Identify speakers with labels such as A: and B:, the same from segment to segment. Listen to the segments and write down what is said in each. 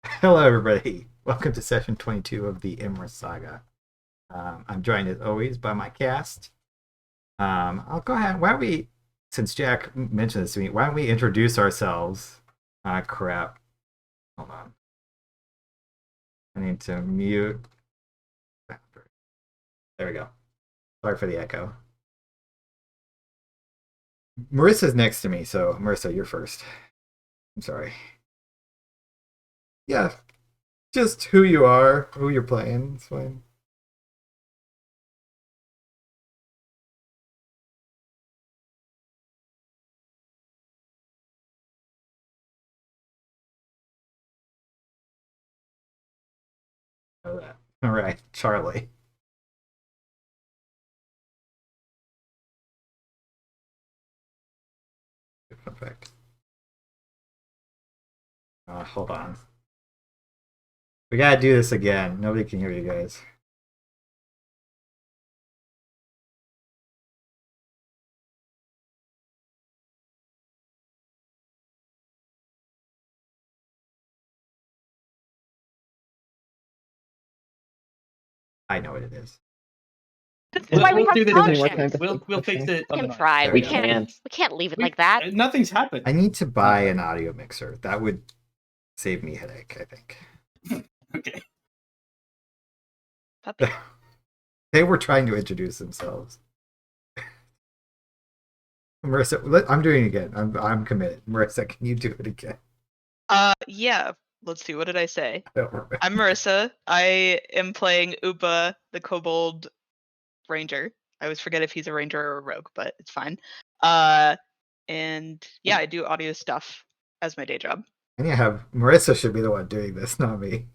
A: Hello, everybody. Welcome to session 22 of the Imris Saga. I'm joined as always by my cast. I'll go ahead. Why don't we, since Jack mentioned this to me, why don't we introduce ourselves? Crap. Hold on. I need to mute. There we go. Sorry for the echo. Marissa's next to me, so Marissa, you're first. I'm sorry. Yeah, just who you are, who you're playing. It's fine. All right, Charlie. Perfect. Hold on. We gotta do this again. Nobody can hear you guys. I know what it is.
B: This is why we have
C: do this
B: sound
C: anyway.
B: checks.
C: We'll fix it
B: We
C: on the
B: can
C: night.
B: try.
A: There
B: We
A: we go.
B: can't leave it like that.
C: Nothing's happened.
A: I need to buy an audio mixer. That would save me headache, I think.
C: Okay.
B: Puppy.
A: They were trying to introduce themselves. Marissa, I'm doing it again. I'm committed. Marissa, can you do it again?
D: Yeah. Let's see. What did I say?
A: I don't remember.
D: I'm Marissa. I am playing Upa, the Kobold Ranger. I always forget if he's a ranger or a rogue, but it's fine. And yeah, I do audio stuff as my day job.
A: And you have Marissa should be the one doing this, not me.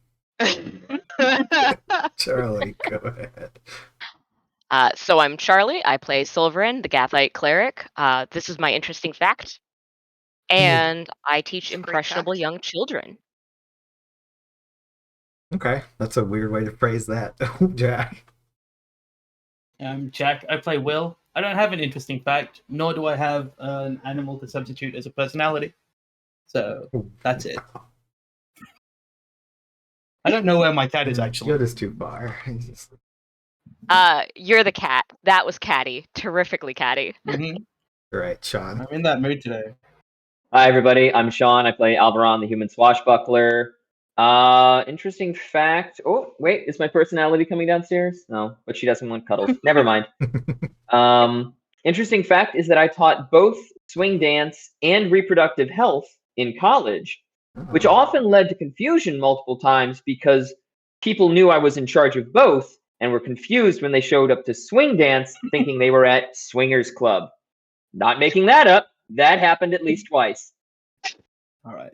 A: Charlie, go ahead.
B: So I'm Charlie. I play Sulveran, the Gathite Cleric. This is my interesting fact. And I teach
D: Great
B: impressionable
D: fact.
B: young children.
A: Okay, that's a weird way to phrase that. Jack.
C: Jack, I play Will. I don't have an interesting fact, nor do I have an animal to substitute as a personality. So that's it. I don't know where my cat is actually.
A: You're just too far.
B: You're the cat. That was catty. Terrifically catty.
C: Mm-hmm.
A: All right, Sean.
C: I'm in that mood today.
E: Hi, everybody. I'm Sean. I play Alveron, the human swashbuckler. Interesting fact. Oh, wait, is my personality coming downstairs? No, but she doesn't want cuddles. Never mind. Interesting fact is that I taught both swing dance and reproductive health in college, which often led to confusion multiple times because people knew I was in charge of both and were confused when they showed up to swing dance thinking they were at Swingers Club. Not making that up. That happened at least twice.
C: All right.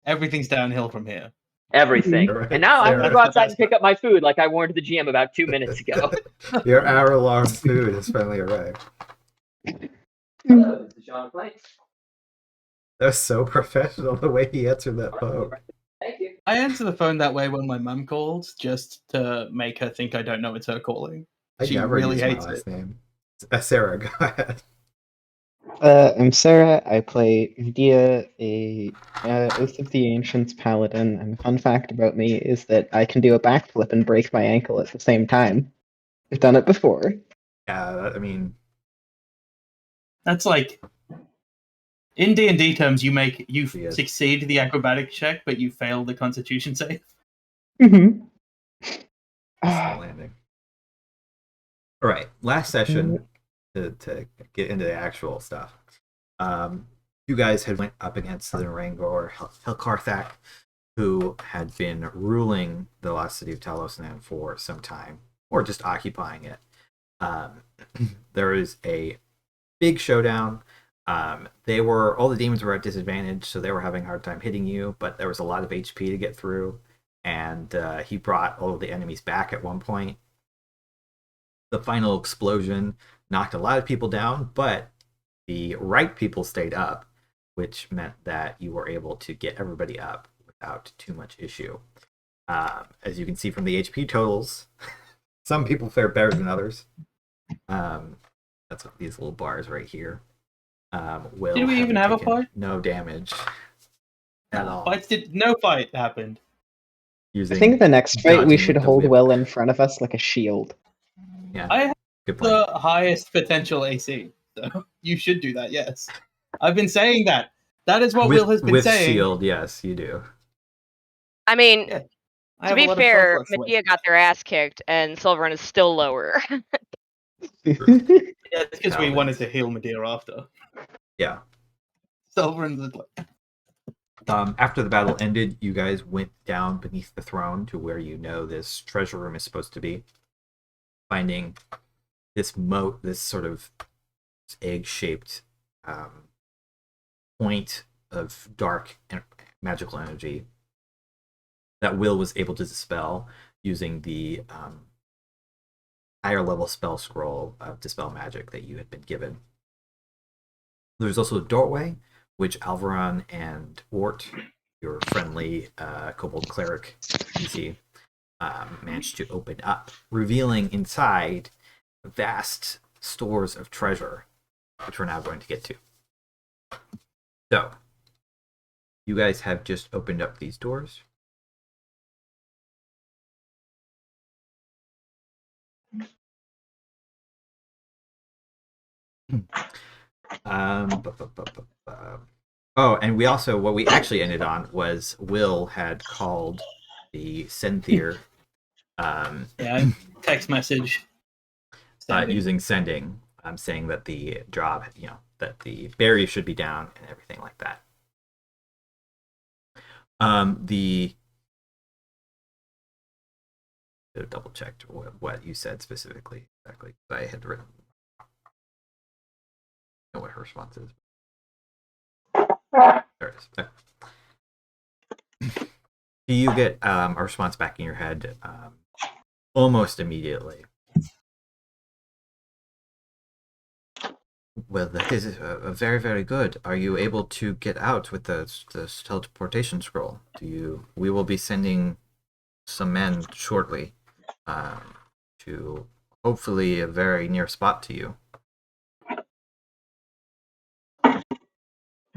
C: Everything's downhill from here.
E: Everything.
A: Right,
E: And now I'm
A: Sarah.
E: going to go outside and pick up my food like I warned the GM about 2 minutes ago.
A: Your hour-long food has finally arrived.
E: Hello, this is Sean Planks.
A: That's so professional the way he answered that phone.
E: Thank you.
C: I answer the phone that way when my mum calls, just to make her think I don't know it's her calling.
A: I
C: She
A: never
C: really
A: use
C: hates
A: my last
C: it.
A: name. Sarah, go ahead.
F: I'm Sara. I play Medea, a Oath of the Ancients paladin. And a fun fact about me is that I can do a backflip and break my ankle at the same time. I've done it before.
A: Yeah, I mean,
C: That's like in D&D terms, you
A: Yes.
C: succeed the acrobatic check, but you fail the Constitution save.
F: Mm-hmm.
A: landing. All right, last session to get into the actual stuff. You guys had went up against the Narangor Helcarthak, who had been ruling the lost city of Tal'Losinan for some time, or just occupying it. There is a big showdown. All the demons were at disadvantage, so they were having a hard time hitting you, but there was a lot of HP to get through, and he brought all of the enemies back at one point. The final explosion knocked a lot of people down, but the right people stayed up, which meant that you were able to get everybody up without too much issue. As you can see from the HP totals, some people fare better than others. That's what these little bars right here. Will
C: Did we even have a
A: taken
C: fight?
A: No damage at all.
C: No fight happened.
A: using
F: I think the next fight we
A: dodging
F: should
A: with the
F: hold
A: whip.
F: Will in front of us like a shield.
A: Yeah,
C: I have
A: good point.
C: the highest potential AC, so you should do that. Yes, I've been saying that. That is what Will has been
A: with
C: saying.
A: shield, yes, you do.
B: I mean,
C: Yeah. I
B: to
C: have a
B: be
C: lot of spell
B: fair,
C: slots to waste.
B: Medea got their ass kicked, and Sulveran is still lower.
C: Yeah, it's because we
A: Paladins.
C: wanted to heal Medea after.
A: Yeah.
C: Sulveran's is like,
A: After the battle ended, you guys went down beneath the throne to where you know this treasure room is supposed to be. Finding this moat, this sort of egg-shaped point of dark and magical energy that Will was able to dispel using the higher level spell scroll of Dispel Magic that you had been given. There's also a doorway, which Alveron and Ort, your friendly Kobold Cleric PC, managed to open up, revealing inside vast stores of treasure, which we're now going to get to. So, you guys have just opened up these doors. Oh, and what we actually ended on was Will had called the Senthir
C: yeah, text message.
A: using sending, saying that the job, that the berry should be down and everything like that. The double checked what you said specifically. Exactly, I had written. I know what her response is. There it is. Okay. You get a response back in your head almost immediately. Well, that is very, very good. Are you able to get out with the teleportation scroll? We will be sending some men shortly to hopefully a very near spot to you.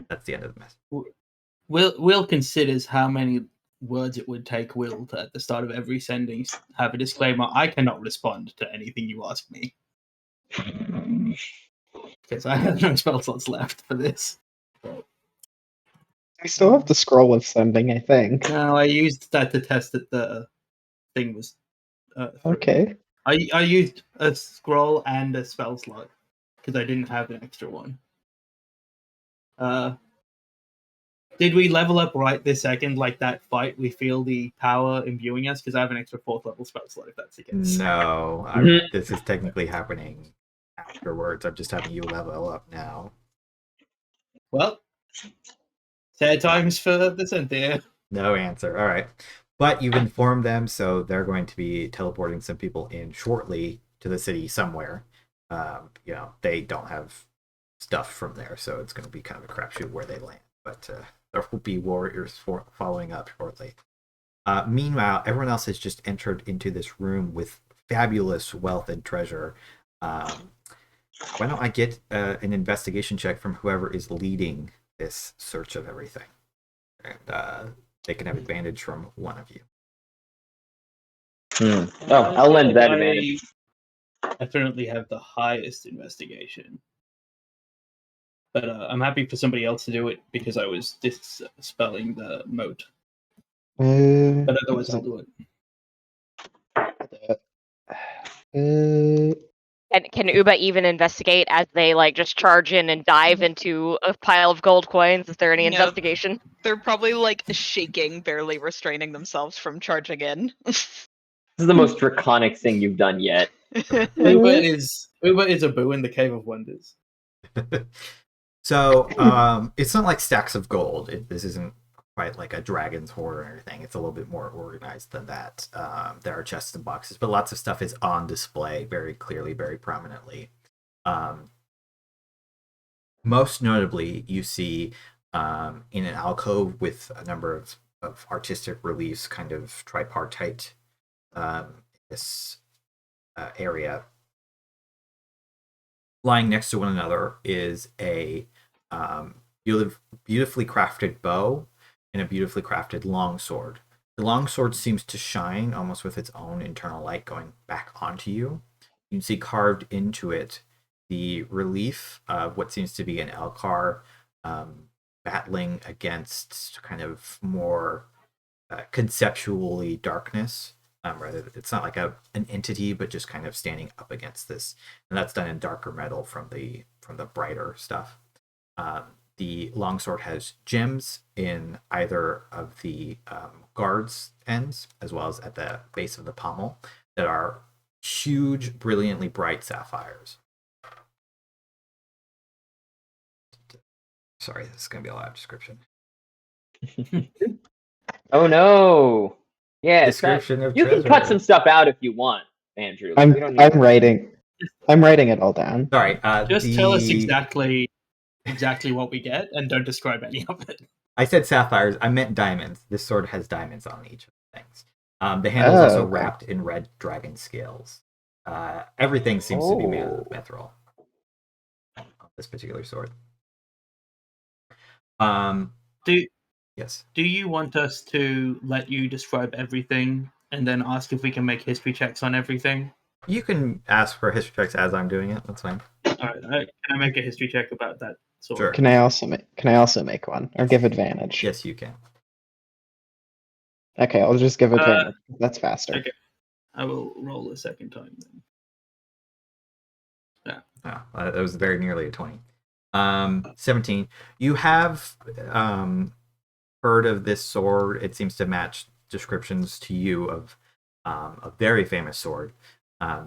A: That's the end of the message.
C: Will considers how many words it would take Will to, at the start of every sending, have a disclaimer. I cannot respond to anything you ask me. Because I have no spell slots left for this.
F: We still have the scroll of sending, I think.
C: No, I used that to test that the thing was through.
F: Okay.
C: I used a scroll and a spell slot because I didn't have an extra one. Did we level up right this second, like that fight? We feel the power imbuing us because I have an extra 4th level spell slot. If that's the case.
A: No, this is technically happening afterwards. I'm just having you level up now.
C: Well, sad times for the Senthir.
A: No answer. All right. But you've informed them, so they're going to be teleporting some people in shortly to the city somewhere. They don't have stuff from there, so it's going to be kind of a crapshoot where they land. But there will be warriors following up shortly. Meanwhile, everyone else has just entered into this room with fabulous wealth and treasure. Why don't I get an investigation check from whoever is leading this search of everything? And they can have advantage from one of you.
E: Oh, I'll lend that advantage.
C: I definitely have the highest investigation. But I'm happy for somebody else to do it because I was dispelling the moat. But otherwise, I'll do
F: it.
B: And can Uba even investigate as they just charge in and dive into a pile of gold coins? Is there any investigation?
D: They're probably shaking, barely restraining themselves from charging in.
E: This is the most draconic thing you've done yet.
C: Uba is a boo in the Cave of Wonders.
A: So it's not like stacks of gold. This isn't quite like a dragon's hoard or anything. It's a little bit more organized than that. There are chests and boxes, but lots of stuff is on display very clearly, very prominently. Most notably, you see in an alcove with a number of artistic reliefs, kind of tripartite, this area. Lying next to one another is a beautifully crafted bow and a beautifully crafted longsword. The longsword seems to shine almost with its own internal light going back onto you. You can see carved into it the relief of what seems to be an Elcar battling against kind of more conceptually darkness. Rather, it's not like an entity, but just kind of standing up against this, and that's done in darker metal from the brighter stuff. The longsword has gems in either of the guards ends, as well as at the base of the pommel, that are huge, brilliantly bright sapphires. Sorry, this is going to be a lot of description.
E: Oh no! Yeah,
A: Description of
E: you can cut
A: treasure.
E: some stuff out if you want, Andrew.
F: I'm
E: We don't need
F: writing. I'm writing it all down.
A: Sorry,
C: Just tell us exactly what we get, and don't describe any of it.
A: I said sapphires. I meant diamonds. This sword has diamonds on each of the things. The handle is also wrapped in red dragon scales. Everything seems to be made of mithril on this particular sword. Yes.
C: Do you want us to let you describe everything and then ask if we can make history checks on everything?
A: You can ask for history checks as I'm doing it. That's fine.
C: All right. Can I make a history check about that sword?
A: Sure.
F: Can I also make one or give advantage?
A: Yes, you can.
F: Okay, I'll just give advantage. That's faster.
C: Okay. I will roll a second time then.
A: Oh, that was very nearly a 20. 17. You have heard of this sword. It seems to match descriptions to you of a very famous sword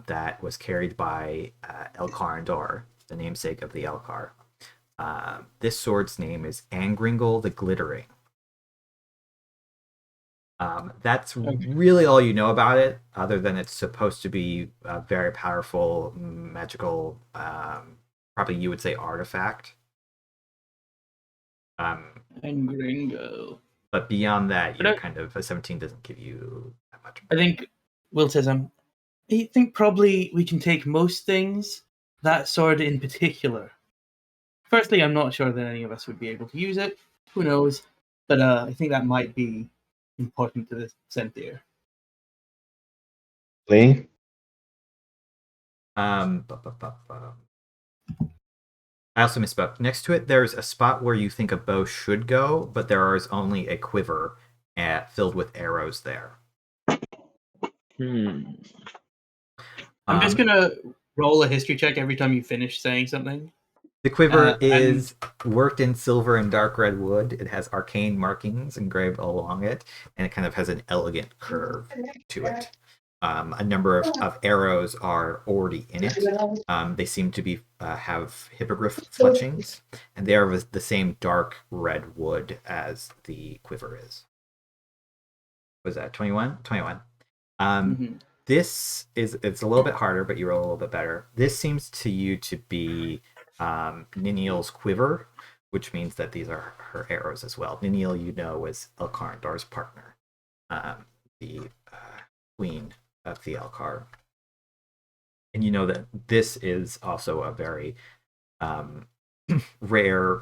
A: that was carried by Elcar Andor, the namesake of the Elcar. This sword's name is Angringle the Glittering. That's really all you know about it, other than it's supposed to be a very powerful magical, probably you would say artifact.
C: Angringo.
A: But beyond that, you're kind of a 17 doesn't give you that much.
C: I think Will says, I think probably we can take most things, that sword in particular. Firstly, I'm not sure that any of us would be able to use it. Who knows? But I think that might be important to the Senthir.
F: Lee?
A: I also misspoke. Next to it, there's a spot where you think a bow should go, but there is only a quiver filled with arrows there.
C: I'm just going to roll a history check every time you finish saying something.
A: The quiver is worked in silver and dark red wood. It has arcane markings engraved along it, and it kind of has an elegant curve to it. A number of arrows are already in it. They seem to be have hippogriff fletchings, and they are of the same dark red wood as the quiver is. Was that 21? 21. This is, it's a little bit harder, but you roll a little bit better. This seems to you to be Niniel's quiver, which means that these are her arrows as well. Niniel, you know, was Elcar Andar's partner, the queen of the Elcar. And you know that this is also a very rare,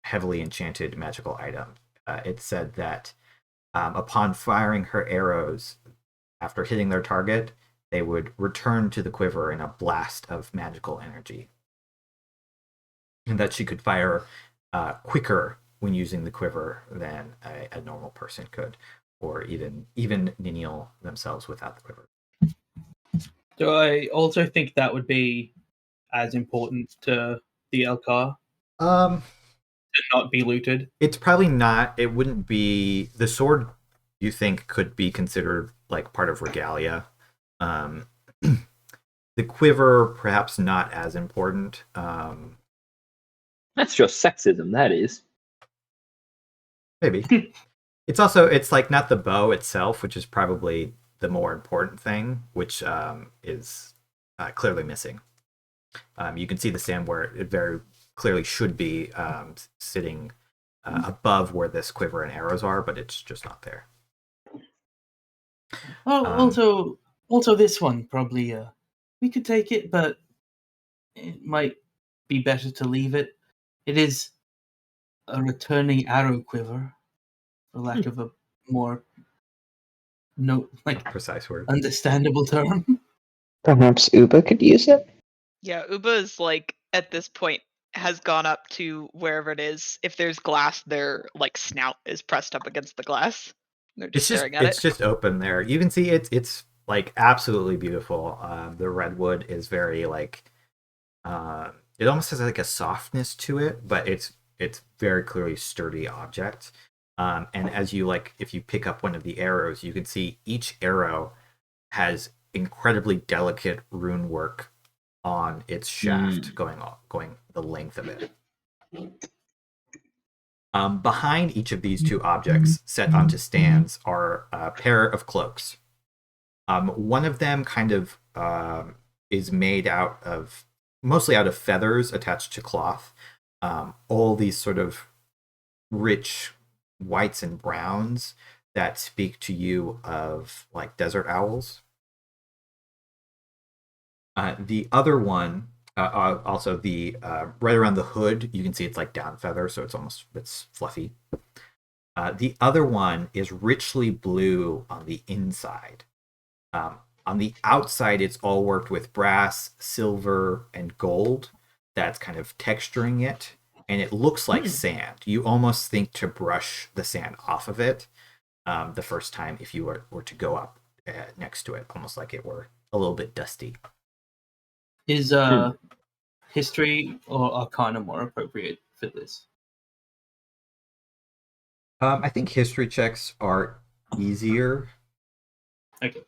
A: heavily enchanted magical item. It's said that upon firing her arrows, after hitting their target, they would return to the quiver in a blast of magical energy. And that she could fire quicker when using the quiver than a normal person could, or even Niniel themselves without the quiver.
C: Do I also think that would be as important to the Elcar? To not be looted?
A: It's probably not. It wouldn't be. The sword, you think, could be considered like part of regalia. The quiver, perhaps not as important.
E: That's just sexism, that is.
A: Maybe. It's like not the bow itself, which is probably the more important thing, which is clearly missing. You can see the stand where it very clearly should be sitting above where this quiver and arrows are, but it's just not there.
C: Oh, also this one probably. We could take it, but it might be better to leave it. It is a returning arrow quiver, for lack of a more no
A: precise word.
C: understandable term.
F: Perhaps Uba could use it?
D: Yeah, Uba's like at this point has gone up to wherever it is. If there's glass, their like snout is pressed up against the glass. They're just staring at
A: it's just open there. You can see it's like absolutely beautiful. The redwood is very like it almost has like a softness to it, but it's very clearly sturdy object. And as you like, if you pick up one of the arrows, you can see each arrow has incredibly delicate rune work on its shaft going the length of it. Behind each of these two objects set onto stands are a pair of cloaks. One of them kind of is made mostly out of feathers attached to cloth. All these sort of rich whites and browns that speak to you of like desert owls. The other one, also the right around the hood, you can see it's like down feather, so it's fluffy. The other one is richly blue on the inside. On the outside, it's all worked with brass, silver, and gold. That's kind of texturing it, and it looks like sand. You almost think to brush the sand off of it the first time if you were to go up next to it, almost like it were a little bit dusty.
C: Is history or arcana more appropriate for this?
A: I think history checks are easier.
C: Okay.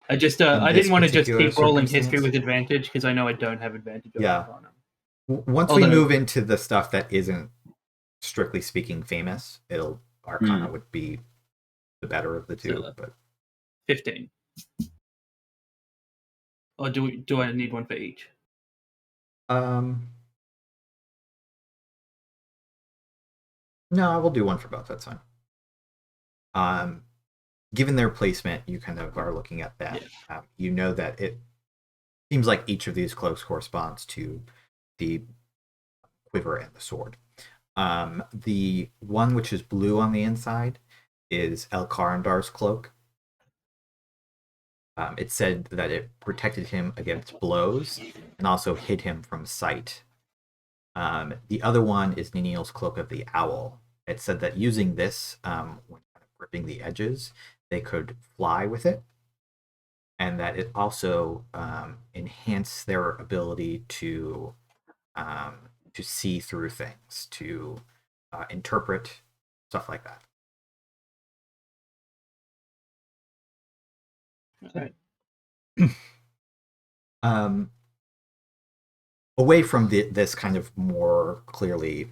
C: I didn't want to just keep rolling history with advantage because I know I don't have advantage on arcana.
A: Once we move into the stuff that isn't strictly speaking famous, arcana would be the better of the two. But
C: 15. Or do I need one for each?
A: No, I will do one for both. That's fine. Given their placement, you kind of are looking at that. Yeah. You know that it seems like each of these cloaks corresponds to the quiver and the sword. The one which is blue on the inside is Elkarandar's cloak. It said that it protected him against blows and also hid him from sight. The other one is Niniel's Cloak of the Owl. It said that using this, when kind of gripping the edges, they could fly with it, and that it also enhanced their ability to see through things, to interpret, stuff like that.
C: Okay.
A: Away from this kind of more clearly,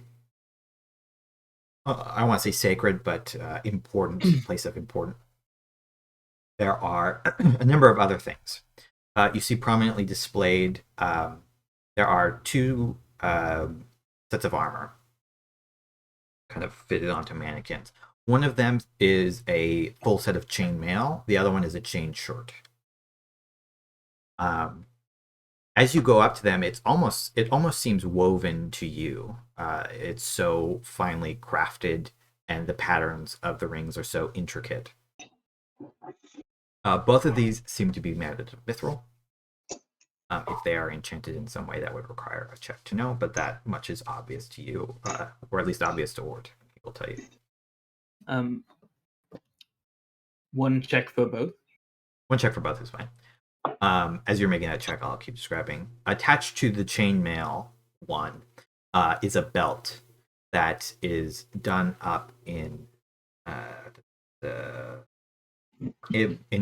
A: I want to say sacred, but important place of importance, there are a number of other things. You see prominently displayed, there are two sets of armor kind of fitted onto mannequins. One of them is a full set of chainmail. The other one is a chain shirt. As you go up to them, it almost seems woven to you. It's so finely crafted, and the patterns of the rings are so intricate. Both of these seem to be made of mithril. If they are enchanted in some way, that would require a check to know, but that much is obvious to you, or at least obvious to Ort. He will tell you.
C: One check for both?
A: One check for both is fine. As you're making that check, I'll keep describing. Attached to the chainmail one is a belt that is done up in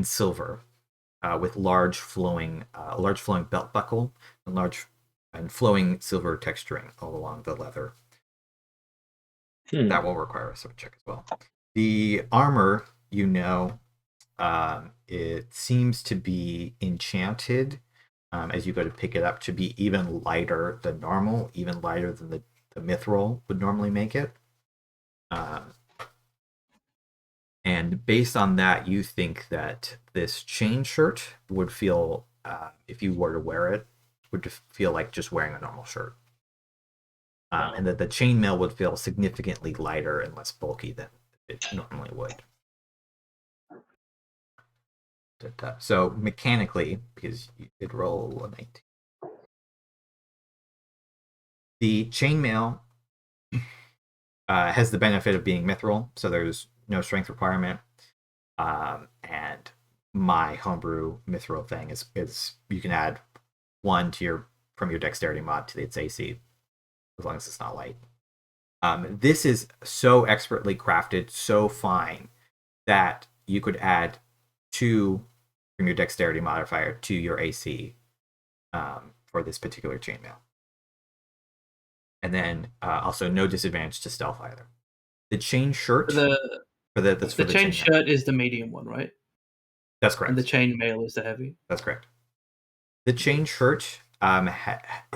A: silver, with large flowing belt buckle and flowing silver texturing all along the leather. That will require a sword check as well. The armor, it seems to be enchanted as you go to pick it up to be even lighter than normal, even lighter than the mithril would normally make it. And based on that, you think that this chain shirt would feel, if you were to wear it, would feel like just wearing a normal shirt. And that the chainmail would feel significantly lighter and less bulky than it normally would. So mechanically, because you did roll a 19, the chainmail has the benefit of being mithril, so there's no strength requirement. And my homebrew mithril thing is you can add 1 to from your dexterity mod to its AC, as long as it's not light. This is so expertly crafted, so fine, that you could add 2 from your dexterity modifier to your AC for this particular chainmail. And then also no disadvantage to stealth either. The chain shirt
C: The chain shirt is the medium one, right?
A: That's correct.
C: And the chain mail is the heavy.
A: That's correct. The chain shirt,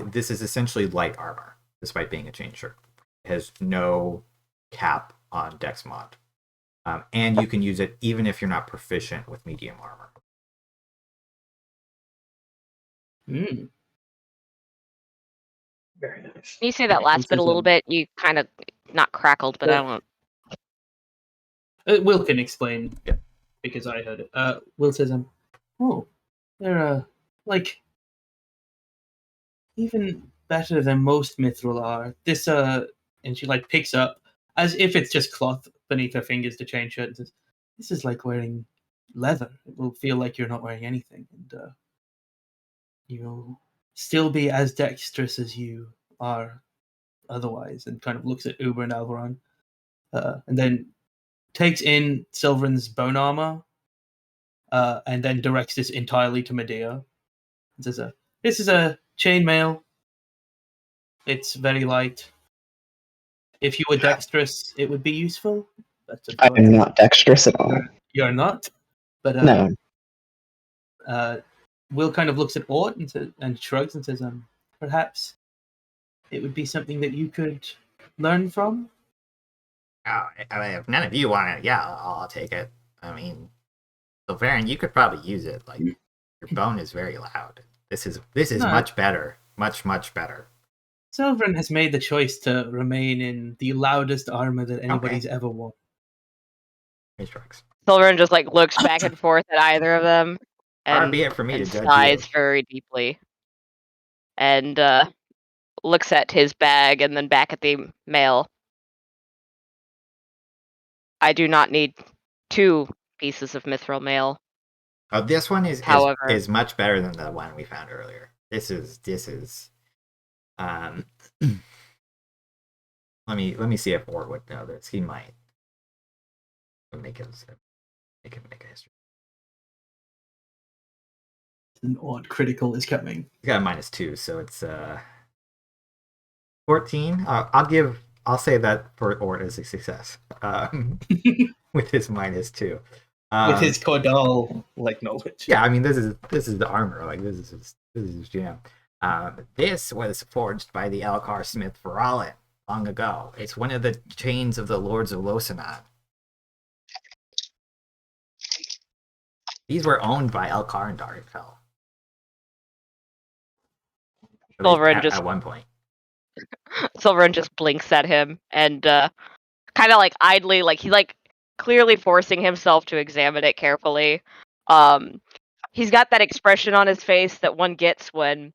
A: this is essentially light armor, despite being a chain shirt. It has no cap on dex mod. And you can use it even if you're not proficient with medium armor.
E: Very nice.
B: Can you say that last bit a little bit? You kind of not crackled, but I don't.
C: Will can explain, because I heard it. Will says, "Oh, they're like even better than most mithril are. This and she like picks up as if it's just cloth beneath her fingers to chain shirt and says, "This is like wearing leather. It will feel like you're not wearing anything, and you'll still be as dexterous as you are otherwise." And kind of looks at Uber and Alveron, and then takes in Sulveran's bone armor, and then directs this entirely to Medea. And says, "This is a chainmail. It's very light. If you were dexterous, it would be useful. But
F: I'm not dexterous at all.
C: You're not. But
F: No.
C: Will kind of looks at Ort and shrugs and says, perhaps it would be something that you could learn from."
A: I mean, if none of you want it, I'll take it. I mean, Sulveran, you could probably use it. Like, your bone is very loud. This is much better. Much better.
C: Sulveran has made the choice to remain in the loudest armor that anybody's ever worn.
B: Sulveran just like looks back and forth at either of them,
A: Far be it for me to judge
B: sighs
A: you.
B: very deeply, and looks at his bag and then back at the mail. I do not need 2 pieces of mithril mail.
A: Oh, this one is much better than the one we found earlier. This is let me see if Ort would know this. He might make him make a history.
C: An odd critical is coming.
A: He's got a -2, so it's 14. I'll say that for Ort is a success. With his -2.
C: With his caudal knowledge.
A: Yeah, I mean this is the armor. Like this is his jam. This was forged by the Elcar smith Varalin long ago. It's one of the chains of the Lords of Tal'Losinan. These were owned by Elcar and Darkfell. At one point.
B: Sulveran just blinks at him and kind of like idly, like he's like clearly forcing himself to examine it carefully. He's got that expression on his face that one gets when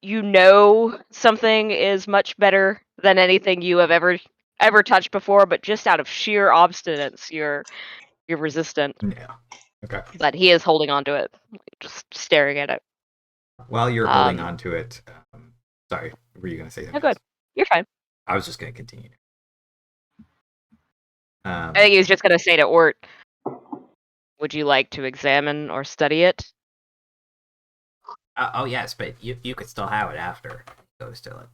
B: you know something is much better than anything you have ever touched before, but just out of sheer obstinance, you're resistant.
A: Yeah. Okay.
B: But he is holding on to it, just staring at it.
A: While you're holding on to it, sorry, were you going to say something?
B: No, good. You're fine.
A: I was just going to continue.
B: I think he was just going to say to Ort, would you like to examine or study it?
A: Oh yes, but you could still have it after. He goes to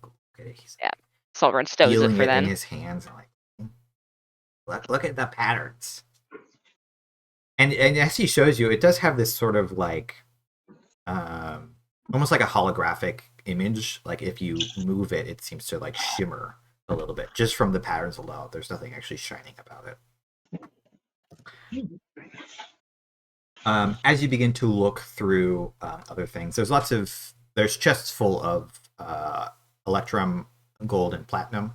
B: yeah. Sulveran stows it for then.
A: In his hands, and look at the patterns. And as he shows you, it does have this sort of like, almost like a holographic image. Like if you move it, it seems to like shimmer a little bit just from the patterns alone. There's nothing actually shining about it. As you begin to look through other things, there's chests full of electrum, gold, and platinum.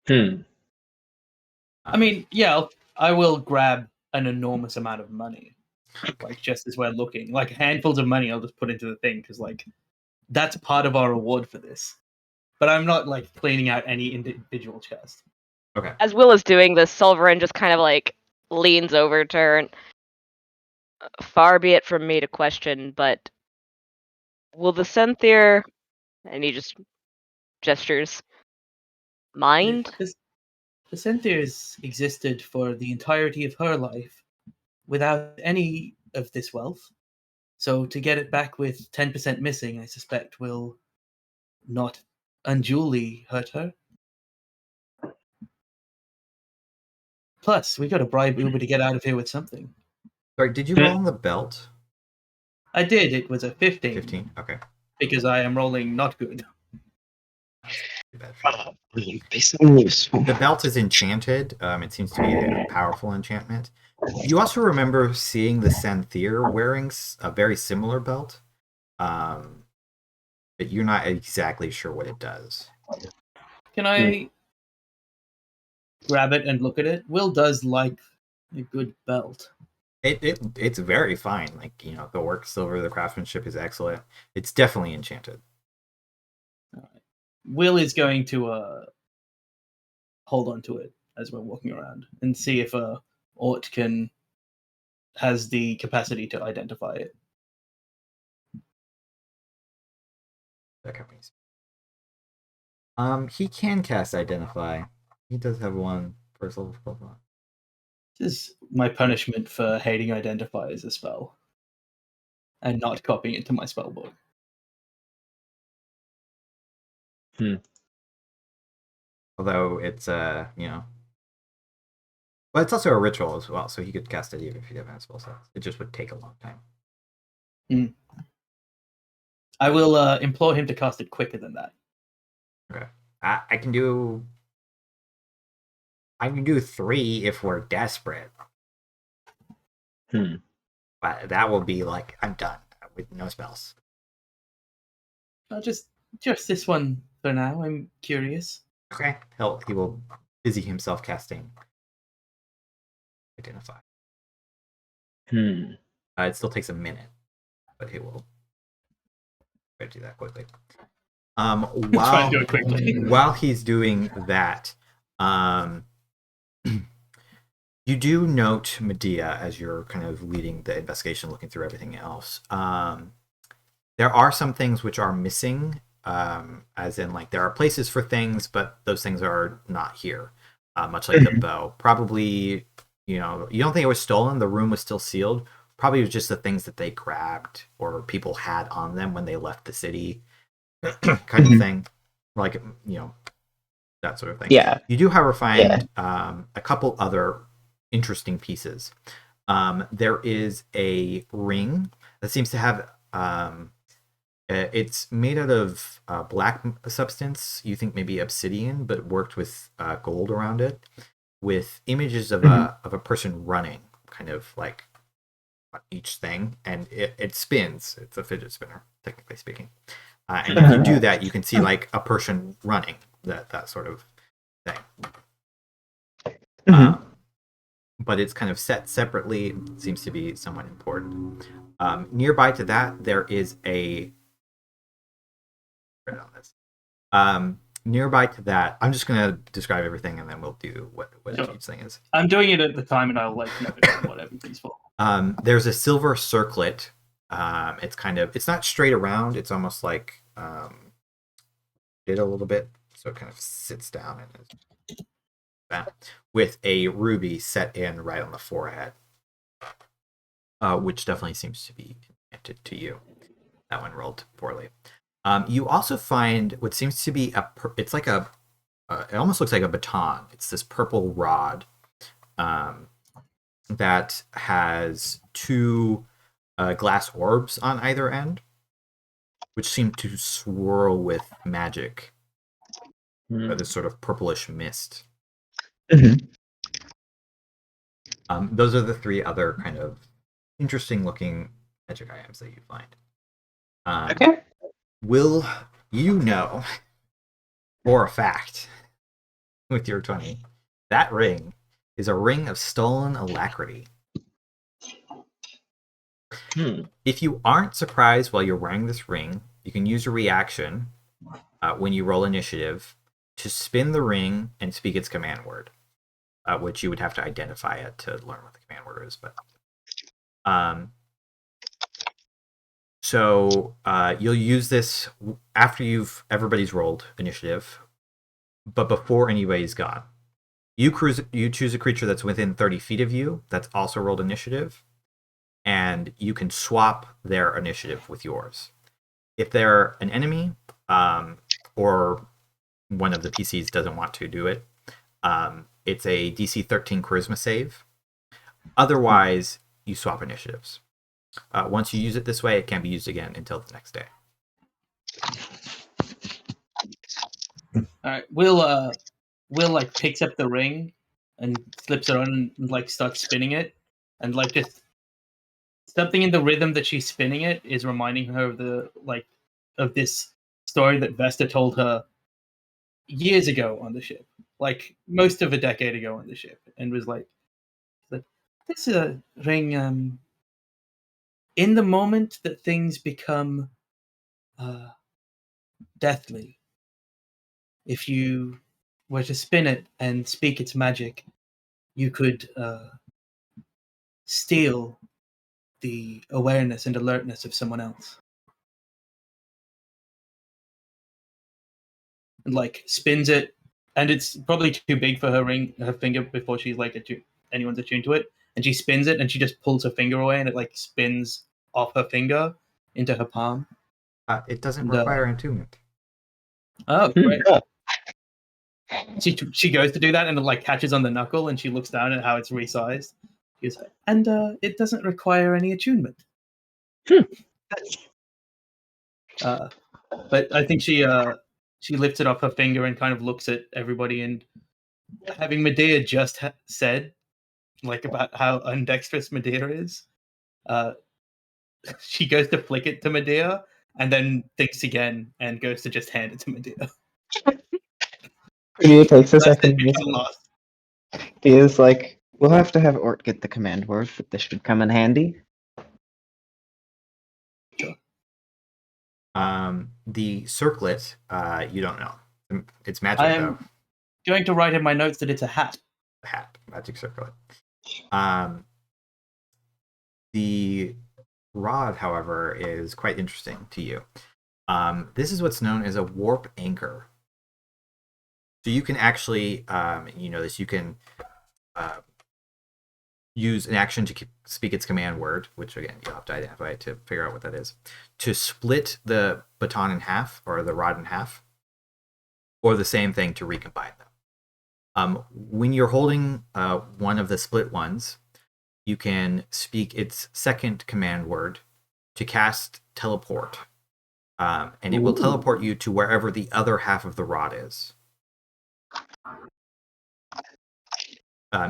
C: I mean, I will grab an enormous amount of money. like just as we're looking. Like handfuls of money, I'll just put into the thing because like that's part of our reward for this. But I'm not like cleaning out any individual chest.
A: Okay.
B: As Will is doing this, Sulveran just kind of like leans over to her and far be it from me to question, but will the Senthir, and he just gestures, mind?
C: The Senthirs existed for the entirety of her life without any of this wealth. So to get it back with 10% missing, I suspect will not unduly hurt her. Plus, we got to bribe Uber to get out of here with something.
A: Sorry, did you roll on the belt?
C: I did. It was a 15.
A: 15? Okay.
C: Because I am rolling not good.
A: Too bad.
F: Be so useful.
A: The belt is enchanted. It seems to be a powerful enchantment. You also remember seeing the Senthir wearing a very similar belt, but you're not exactly sure what it does.
C: Can I grab it and look at it? Will does like a good belt.
A: It's very fine. Like, the work silver, the craftsmanship is excellent. It's definitely enchanted.
C: Will is going to hold on to it as we're walking around and see if Ort has the capacity to identify it.
A: That company's. He can cast Identify. He does have one first level Pokemon.
C: This is my punishment for hating Identify as a spell and not copying it to my spellbook.
A: Although it's well, it's also a ritual as well, so he could cast it even if he didn't have spell slots. It just would take a long time.
C: I will implore him to cast it quicker than that.
A: Okay. I can do 3 if we're desperate. But that will be like I'm done with no spells.
C: Just this one for now. I'm curious.
A: Okay. He will busy himself casting Identify. It still takes a minute, but he will try to do that quickly.
C: Try to do it quickly.
A: While he's doing that, you do note Medea as you're kind of leading the investigation, looking through everything else. There are some things which are missing, as in like there are places for things, but those things are not here. Much like the bow. Probably, you don't think it was stolen. The room was still sealed. Probably it was just the things that they grabbed or people had on them when they left the city, kind of thing. Like, that sort of thing.
F: Yeah.
A: You do, however, find a couple other interesting pieces. There is a ring that seems to have it's made out of black substance. You think maybe obsidian, but worked with gold around it, with images of a person running, kind of like on each thing, and it spins. It's a fidget spinner, technically speaking. And if you do that, you can see like a person running, that sort of thing. But it's kind of set separately. It seems to be somewhat important. Nearby to that, there is a. Nearby to that, I'm just going to describe everything, and then we'll do what
C: Sure.
A: each thing is.
C: I'm doing it at the time, and I'll note what everything's for.
A: There's a silver circlet. It's not straight around. It's almost like did a little bit, so it kind of sits down and that with a ruby set in right on the forehead, which definitely seems to be enchanted to you. That one rolled poorly. You also find what seems to be it's like it almost looks like a baton. It's this purple rod that has 2 glass orbs on either end, which seem to swirl with magic, or this sort of purplish mist. Those are the 3 other kind of interesting looking magic items that you find.
F: Okay.
A: Will you know for a fact, with your 20, that ring is a ring of stolen alacrity? If you aren't surprised while you're wearing this ring, you can use your reaction when you roll initiative to spin the ring and speak its command word, which you would have to identify it to learn what the command word is. But so you'll use this after everybody's rolled initiative, but before anybody's gone. You choose a creature that's within 30 feet of you that's also rolled initiative, and you can swap their initiative with yours. If they're an enemy, or one of the PCs doesn't want to do it, it's a DC 13 charisma save. Otherwise, you swap initiatives. Once you use it this way, it can't be used again until the next day.
C: All right, Will like picks up the ring and slips it on and like starts spinning it, and like just something in the rhythm that she's spinning it is reminding her of this story that Vesta told her years ago on the ship, like most of a decade ago on the ship, and was like this ring. In the moment that things become deathly, if you were to spin it and speak its magic, you could steal the awareness and alertness of someone else. And like spins it, and it's probably too big for her finger before she's like anyone's attuned to it. And she spins it, and she just pulls her finger away, and it like spins off her finger into her palm.
A: It doesn't require attunement.
C: Oh, great. She goes to do that, and it like catches on the knuckle, and she looks down at how it's resized. She's like, and it doesn't require any attunement. But I think she lifts it off her finger and kind of looks at everybody, and having Medea just said like about how undexterous Medea is, she goes to flick it to Medea and then thinks again and goes to just hand it to Medea.
F: Medea takes a second.
C: Lost.
F: He is like, we'll have to have Ort get the command word, but this should come in handy.
A: The circlet, you don't know. It's magic,
C: I am
A: though.
C: Going to write in my notes that it's a hat.
A: Magic circlet. The rod, however, is quite interesting to you. This is what's known as a warp anchor. So you can actually, you know this, you can use an action to speak its command word, which again, you'll have to identify it to figure out what that is, to split the baton in half, or the rod in half, or the same thing to recombine them. When you're holding one of the split ones, you can speak its second command word to cast teleport, and it will teleport you to wherever the other half of the rod is.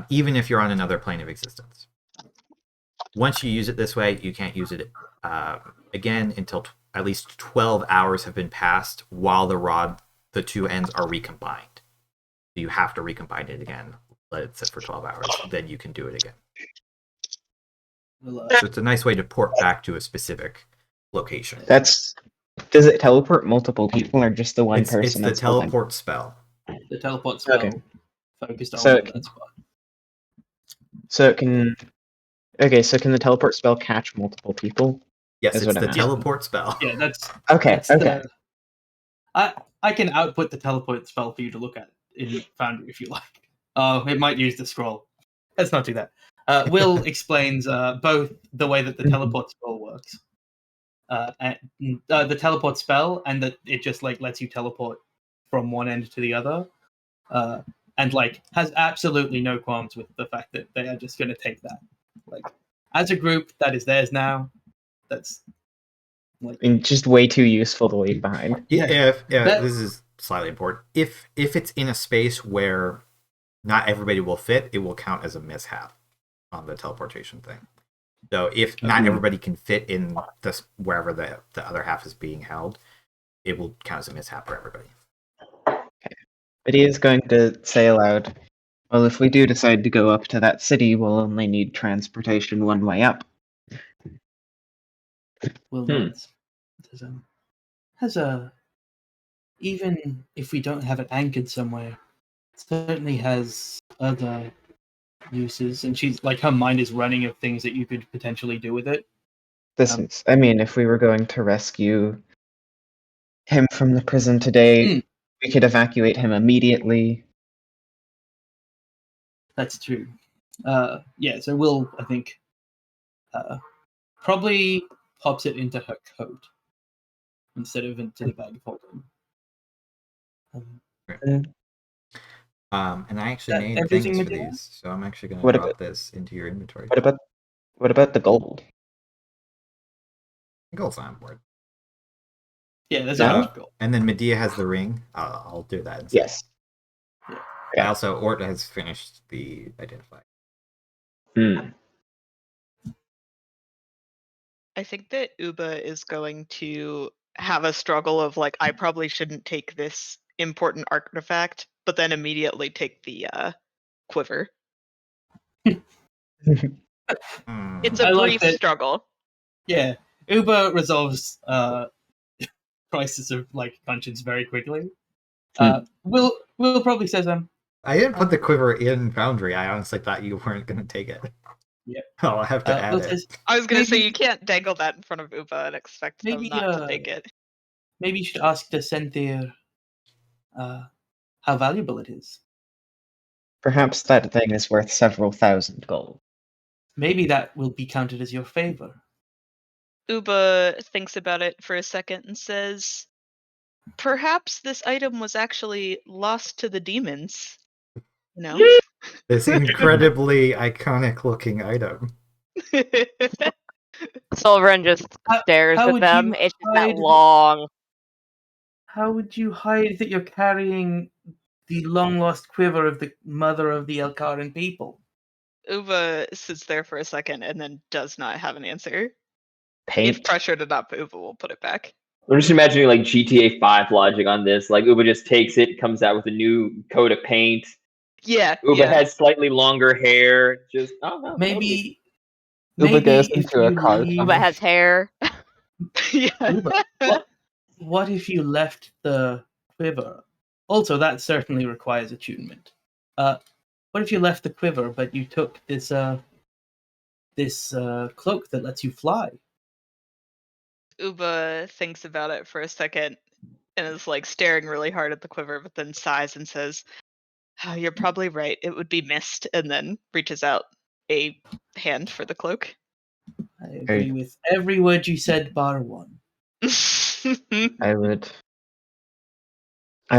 A: Even if you're on another plane of existence. Once you use it this way, you can't use it again until at least 12 hours have been passed while the two ends are recombined. You have to recombine it again, let it sit for 12 hours, then you can do it again. So it's a nice way to port back to a specific location.
F: Does it teleport multiple people or just the one person?
A: It's the teleport spell.
C: The teleport spell focused on that spot.
F: So can the teleport spell catch multiple people?
A: Yes, it's the teleport spell.
C: Yeah, that's
F: okay.
C: I can output the teleport spell for you to look at in Foundry if you like. It might use the scroll. Let's not do that. Will explains both the way that the teleport spell works, and the teleport spell, and that it just like lets you teleport from one end to the other, and like has absolutely no qualms with the fact that they are just going to take that. Like as a group, that is theirs now. That's like
F: just way too useful to leave behind.
A: Yeah, this is slightly important. If it's in a space where not everybody will fit, it will count as a mishap on the teleportation thing. So if not everybody can fit in this wherever the other half is being held, it will count as a mishap for everybody.
F: Okay. But he is going to say aloud, well, if we do decide to go up to that city, we'll only need transportation one way up.
C: Will nods. Says, has a even if we don't have it anchored somewhere, it certainly has other uses. And she's like, her mind is running of things that you could potentially do with it.
F: This is, I mean, if we were going to rescue him from the prison today, we could evacuate him immediately.
C: That's true. Yeah, so Will, I think, probably pops it into her coat instead of into the bag of holding.
A: And I actually made
C: everything
A: things for
C: Medea?
A: these, so I'm actually going
F: What
A: to drop
F: about-
A: this into your inventory.
F: What about the gold?
A: Gold's on board.
C: Yeah, there's
F: No?
C: a bunch of gold.
A: And then Medea has the ring. I'll do that instead.
F: Yes.
A: I also, Ort has finished the identify.
D: I think that Uba is going to have a struggle of like, I probably shouldn't take this important artifact, but then immediately take the quiver. It's a
C: I like
D: brief
C: that-
D: struggle.
C: Yeah, Uber resolves crisis of like conscience very quickly. Will probably says
A: I didn't put the quiver in Foundry. I honestly thought you weren't going to take it.
C: Yep.
A: I'll have to add
C: Will
A: it.
C: says,
D: I was going to say,
C: Maybe-
D: you can't dangle that in front of Uba and expect them
C: Maybe,
D: not to take it.
C: maybe you should ask the Senthir how valuable it is.
F: Perhaps that thing is worth several thousand gold.
C: Maybe that will be counted as your favor.
D: Uba thinks about it for a second and says, perhaps this item was actually lost to the demons. You know?
A: This incredibly iconic looking item.
B: Sulveran just stares
C: how
B: at
C: would
B: them.
C: you
B: It's just that
C: hide-
B: long.
C: How would you hide that you're carrying the long lost quiver of the mother of the Elkaran people?
D: Uba sits there for a second and then does not have an answer.
F: Paint.
D: If pressured enough, Uba will put it back.
E: I'm just imagining like GTA 5 logic on this. Like Uba just takes it, comes out with a new coat of paint.
D: Yeah.
E: Uba
D: yeah.
E: has slightly longer hair. Just totally.
C: Maybe
F: Uba goes
C: if
F: into a
C: you
F: car
C: leave-
B: Uba has hair.
D: yeah.
C: Uba, what if you left the quiver? Also, that certainly requires attunement. What if you left the quiver, but you took this cloak that lets you fly?
D: Uba thinks about it for a second and is like staring really hard at the quiver, but then sighs and says, oh, you're probably right. It would be missed, and then reaches out a hand for the cloak.
C: I agree with every word you said, bar one.
F: I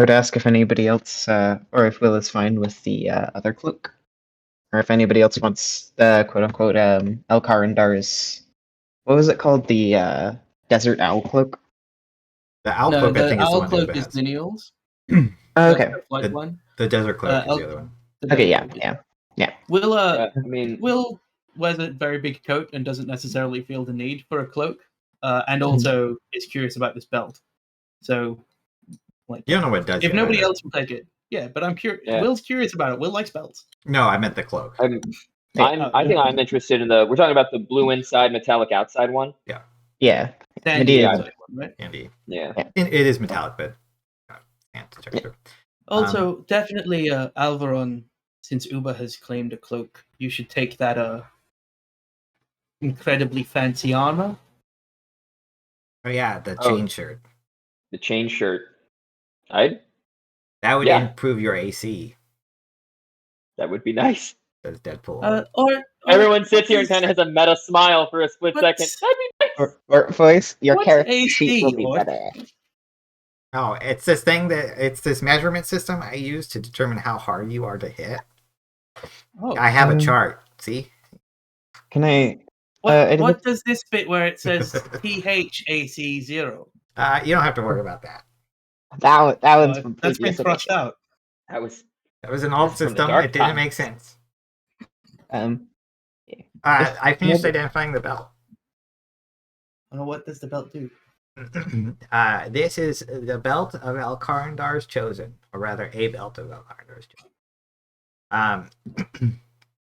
F: would ask if anybody else, or if Will is fine with the other cloak, or if anybody else wants the quote unquote Elkarandar's. What was it called? The Desert Owl cloak.
A: The owl
C: No,
A: cloak, I
C: the
A: think, is the
C: owl
A: one
C: cloak
A: Uba
C: is
A: has.
C: Lineal's.
F: Oh, okay.
C: The flight
A: The-
C: one.
A: The desert cloak is
C: Elk-
A: the other one.
C: The
F: Okay.
C: desert
F: Yeah.
C: cloak.
F: Yeah.
C: Will
E: I mean,
C: Will wears a very big coat and doesn't necessarily feel the need for a cloak, and also is curious about this belt. So, like,
A: You don't know what it does
C: if
A: yet,
C: nobody
A: either.
C: else will take it, yeah. But I'm curious.
E: Yeah.
C: Will's curious about it. Will likes belts.
A: No, I meant the cloak.
E: I think I'm interested in the. We're talking about the blue inside, metallic outside one.
F: Yeah.
C: Then
F: Medea-
C: the outside one, right?
A: Andy.
E: Yeah.
A: It is metallic, but can't texture.
C: Also, definitely, Alveron, since Uba has claimed a cloak, you should take that incredibly fancy armor.
A: Oh yeah, the
E: Oh.
A: chain shirt.
E: The chain shirt. That
A: That would
E: Yeah.
A: improve your AC.
E: would be nice.
A: Says Deadpool.
C: Or
E: Everyone sits
C: what
E: here and
C: is-
E: kind of has a meta smile for a split
C: what's-
E: second. That'd be nice.
F: Or voice, your
C: What's
F: character
C: AC,
F: sheet will be
C: or-
F: better.
A: Oh, it's this thing it's this measurement system I use to determine how hard you are to hit.
C: Oh,
A: I have a chart. See?
F: Can I?
C: what,
F: it
C: what
F: was-
C: does this bit where it says THAC0?
A: You don't have to worry about that.
F: That one's from
C: That's been
F: previous
C: crossed
F: edition.
C: out.
E: That was
A: That was an alt
E: From the
A: system.
E: dark
A: It didn't
E: times.
A: make sense.
F: If
A: I finished
F: nobody-
A: identifying the belt.
C: What does the belt do?
A: This is the belt of Elkarandar's chosen, or rather, a belt of Elkarandar's chosen.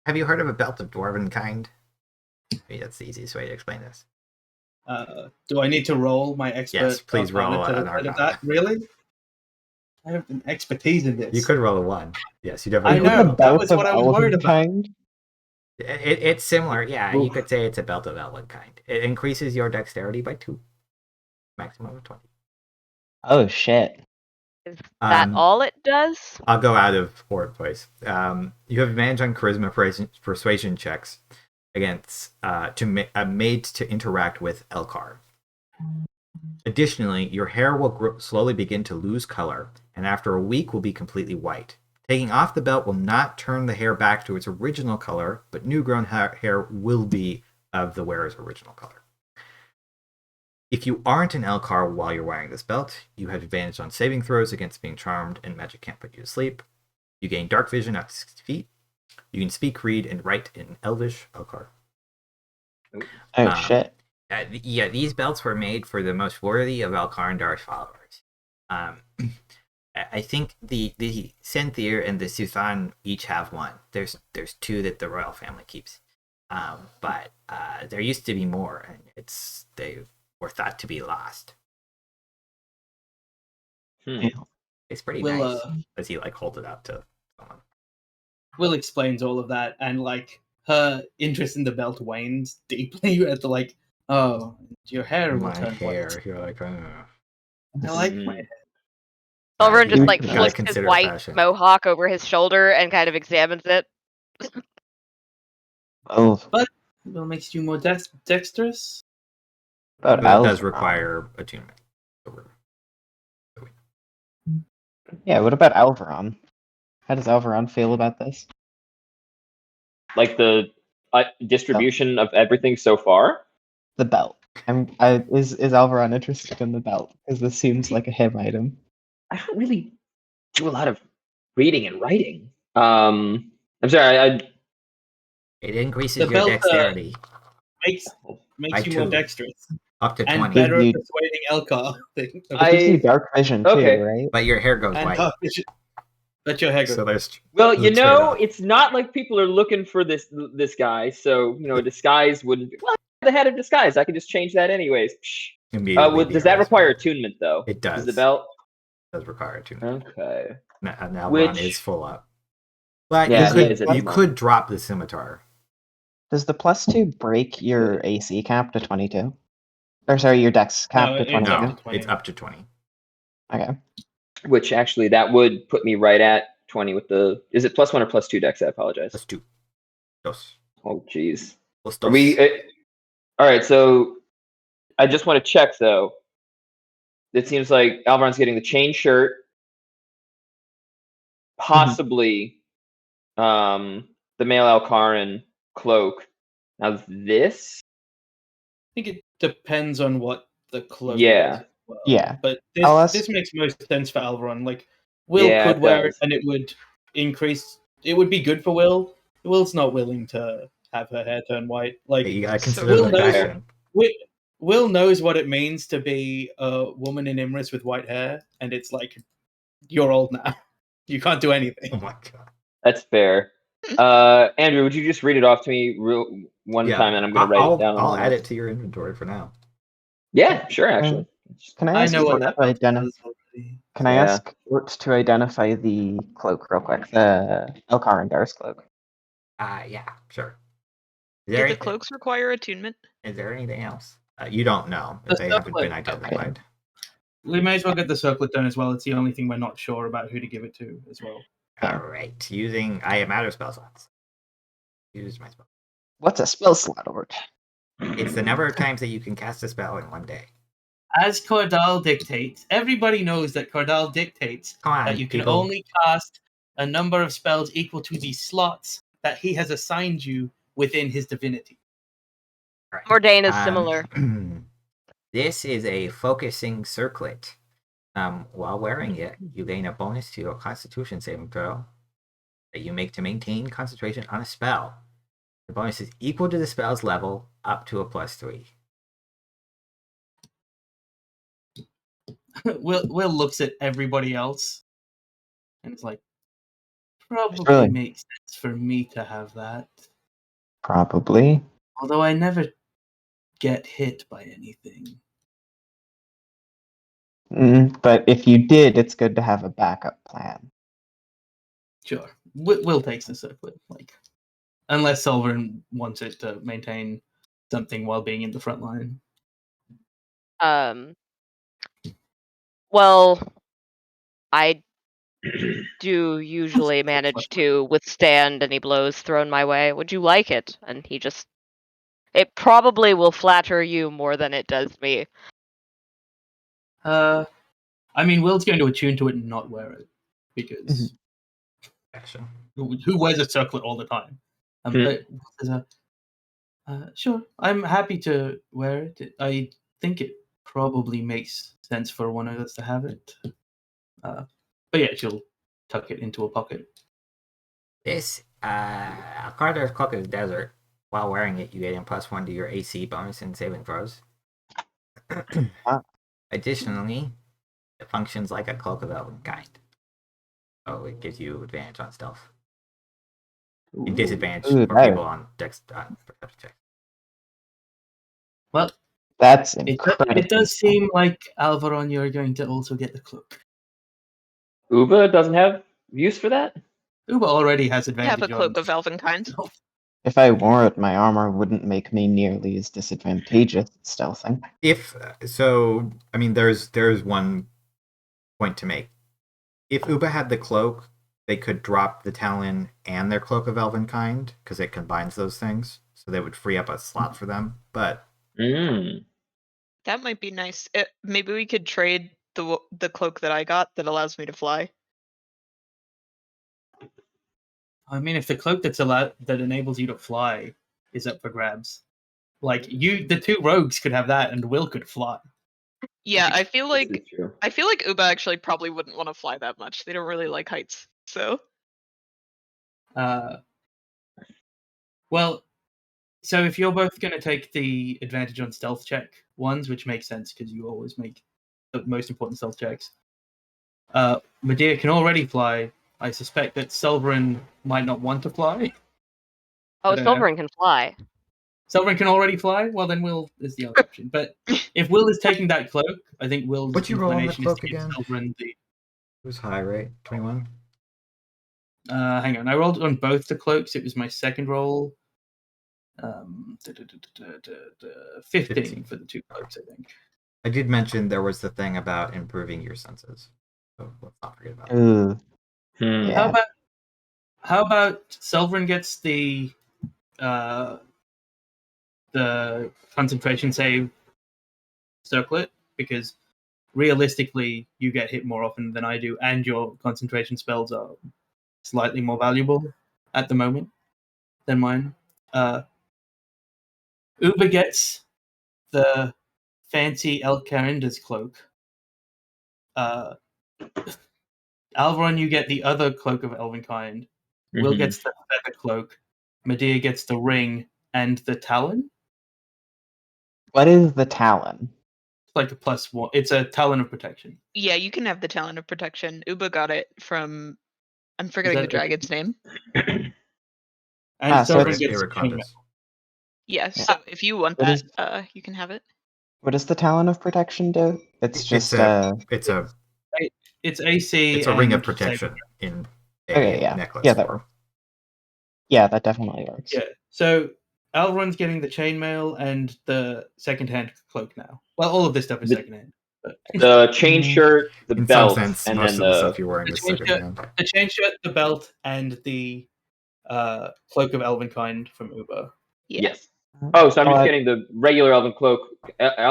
A: Have you heard of a belt of dwarven kind? Maybe that's the easiest way to explain this.
C: Do I need to roll my expert?
A: Yes, please
C: Arcana
A: roll
C: to the
A: an
C: side of
A: Arcana.
C: that? Really? I have an expertise in this.
A: You could roll a 1. Yes, you
C: I
A: definitely.
C: know.
F: The
C: that
F: belt
C: was
F: of
C: what I was worried
F: elven
C: about.
F: kind.
A: It's similar. Yeah, you
E: Oof.
A: could say it's a belt of elven kind. It increases your dexterity by 2, maximum of 20.
F: Oh shit.
B: Is that all it does?
A: I'll go out of order, please. You have advantage on charisma persuasion checks against made to interact with Elcar. Additionally, your hair will slowly begin to lose color, and after a week will be completely white. Taking off the belt will not turn the hair back to its original color, but new grown hair will be of the wearer's original color. If you aren't an Elcar while you're wearing this belt, you have advantage on saving throws against being charmed, and magic can't put you to sleep. You gain dark vision up to 60 feet. You can speak, read, and write in Elvish Elcar.
F: Oh shit.
A: Yeah, these belts were made for the most worthy of Elcarandar's followers. I think the Senthir and the Suthan each have one. There's 2 that the royal family keeps, but there used to be more, and they were thought to be lost. It's pretty nice. As he holds it out to someone.
C: Will explains all of that, and her interest in the belt wanes deeply at the oh, your hair will
A: My
C: turn
A: hair.
C: white.
A: You're like, oh.
C: I like my hair.
B: Sulveran just
A: You
B: like
A: gotta
B: flicks his
A: consider
B: white
A: fashion.
B: mohawk over his shoulder and kind of examines it.
F: Oh,
C: But it makes you more dexterous.
F: but
A: But it does
F: Alveron.
A: require attunement.
F: Yeah, what about Alveron? How does Alveron feel about this?
E: Like the distribution of everything so far.
F: The belt. Is Alveron interested in the belt? Because this seems like a him item.
E: I don't really do a lot of reading and writing. I'm sorry.
A: It increases
C: The
A: your
C: belt
A: dexterity
C: makes
A: by
C: you more
A: 2,
C: dexterous
A: up to
C: and
A: 20.
C: better at
F: You-
C: persuading Elcar.
F: It gives you dark vision
E: okay.
F: too, right?
A: But your hair goes
C: And
A: white.
C: dark vision. But your hair goes.
A: So there's
E: Well,
A: There's a trade-off.
E: it's not like people are looking for this guy. So a disguise wouldn't. Well, the head of disguise. I could just change that anyways.
A: immediately.
E: Does that require attunement though?
A: It does.
E: Does the belt?
A: It does require attunement.
E: Okay.
A: Now
E: Which-
A: Ron is full up. But
E: Yeah,
F: he
A: you
F: is
A: could
F: at
A: you
F: the
A: could
F: moment.
A: drop the scimitar.
F: Does the +2 break your AC cap to 22? Or sorry, your dex cap
C: No,
F: to
C: it's
F: 22?
C: up
A: No,
C: to 20.
A: it's up to 20.
F: Okay.
E: Which actually that would put me right at 20 with the. Is it +1 or +2 dex? I apologize.
A: Plus 2. Dos.
E: Oh jeez.
A: Plus
E: Are
A: dos.
E: we? All right. So I just want to check though. It seems like Alveron's getting the chain shirt, possibly the male Alcaran cloak. Now this.
C: I think it depends on what the cloak
E: Yeah.
C: does as well.
F: Yeah.
C: But
F: I'll ask-
C: this makes most sense for Alveron. Will
E: Yeah,
C: could
E: it
C: wear it
E: does.
C: and it would increase. It would be good for Will. Will's not willing to have her hair turn white.
A: You gotta
D: So
A: consider
C: Will
A: the
C: knows-
A: fashion.
C: Will knows what it means to be a woman in Imris with white hair, and it's like, you're old now. You can't do anything.
A: Oh my god.
E: That's fair. Andrew, would you just read it off to me one time, and I'm going to write it down.
A: I'll add it to your inventory for now.
E: Yeah, sure. Actually,
F: Can I
C: I
F: ask
C: know what
F: Ort
C: that
F: to identify?
C: does already.
F: Can I
E: Yeah.
F: ask Ort to identify the cloak real quick? The Elcarandar's cloak.
A: Yeah, sure.
D: Do the cloaks require attunement?
A: Is there anything else? You don't know
C: The
A: if they haven't
C: circlet.
A: been identified.
C: We may as well get the circlet done as well. It's the only thing we're not sure about who to give it to as well.
F: Yeah.
A: Alright. I am out of spell slots. Use my spell.
F: What's a spell slot, Ort?
A: It's the number of times that you can cast a spell in one day.
C: As Cordal dictates, everybody knows that Cordal dictates
A: Come on,
C: that you can
A: people.
C: only cast a number of spells equal to the slots that he has assigned you within his divinity.
A: Right.
B: Mordain is similar.
A: This is a focusing circlet. While wearing it, you gain a bonus to your Constitution saving throw that you make to maintain concentration on a spell. The bonus is equal to the spell's level, up to a +3.
C: Will looks at everybody else and it's like, probably
F: Really?
C: makes sense for me to have that.
F: Probably.
C: Although I never get hit by anything.
F: But if you did, it's good to have a backup plan.
C: Sure. Will takes the circlet, unless Sulveran wants it to maintain something while being in the front line.
B: Well, I do usually manage to withstand any blows thrown my way. Would you like it? And it probably will flatter you more than it does me.
C: I mean, Will's going to attune to it and not wear it, because who wears a circlet all the time? But sure, I'm happy to wear it. I think it probably makes sense for one of us to have it. But yeah, she'll tuck it into a pocket.
A: This Carter's Cloak of the Desert. While wearing it, you get in +1 to your AC bonus and saving throws. Additionally, it functions like a Cloak of Elvenkind. So it gives you advantage on stealth. And disadvantage for people on dex perception checks.
C: Well,
F: That's
C: it
F: incredible.
C: does seem like, Alveron, you're going to also get the cloak.
E: Uba doesn't have use for that?
C: Uba already has
D: I
C: advantage
D: have a cloak of Elvenkind.
F: If I wore it, my armor wouldn't make me nearly as disadvantageous at stealthing.
A: If so, I mean, there's one point to make. If Uba had the cloak, they could drop the Talon and their Cloak of Elvenkind because it combines those things, so they would free up a slot for them. But
D: That might be nice. Maybe we could trade the cloak that I got that allows me to fly.
C: I mean, if the cloak that enables you to fly is up for grabs, the two rogues could have that, and Will could fly.
D: Yeah, I feel
E: This is
D: like
E: true.
D: Uba actually probably wouldn't want to fly that much. They don't really like heights, so.
C: Well, so if you're both going to take the advantage on stealth check ones, which makes sense because you always make the most important stealth checks, Medea can already fly. I suspect that Sulveran might not want to fly.
B: Oh, Sulveran can fly.
C: Sulveran can already fly? Well, then Will is the other option. But if Will is taking that cloak, I think Will's
A: What'd you roll on the
C: inclination is to
A: cloak
C: give
A: again?
C: Sulveran the...
A: It was high, right? 21?
C: Hang on, I rolled on both the cloaks. It was my second roll. 15 for the two cloaks, I think.
A: I did mention there was the thing about improving your senses. So let's not forget about that.
F: Yeah.
C: How about Sulveran gets the concentration save circlet, because realistically you get hit more often than I do, and your concentration spells are slightly more valuable at the moment than mine. Uber gets the fancy Elcarinda's cloak. Alveron, you get the other Cloak of Elvenkind. Will gets the feather cloak. Medea gets the ring and the Talon.
F: What is the Talon?
C: It's like a +1. It's a Talon of Protection.
D: Yeah, you can have the Talon of Protection. Uba got it from... I'm forgetting the dragon's name.
C: And
F: Sulveran
C: gets
A: Iracondus.
D: Yeah, so if you want that, you can have it.
F: What does the Talon of Protection do? It's just
C: It's AC.
A: It's a ring of protection in a necklace.
F: Yeah, that works. Yeah, that definitely works.
C: Yeah. So Alveron's getting the chainmail and the secondhand cloak now. Well, all of this stuff is secondhand. But...
E: The chain shirt, the
A: in
E: belt,
A: some sense,
E: and
A: most
E: then
A: of the stuff you're wearing is secondhand.
C: The chain shirt, the belt, and the cloak of Elvenkind from Uber.
E: Yes. Oh, so I'm just getting the regular Elven cloak,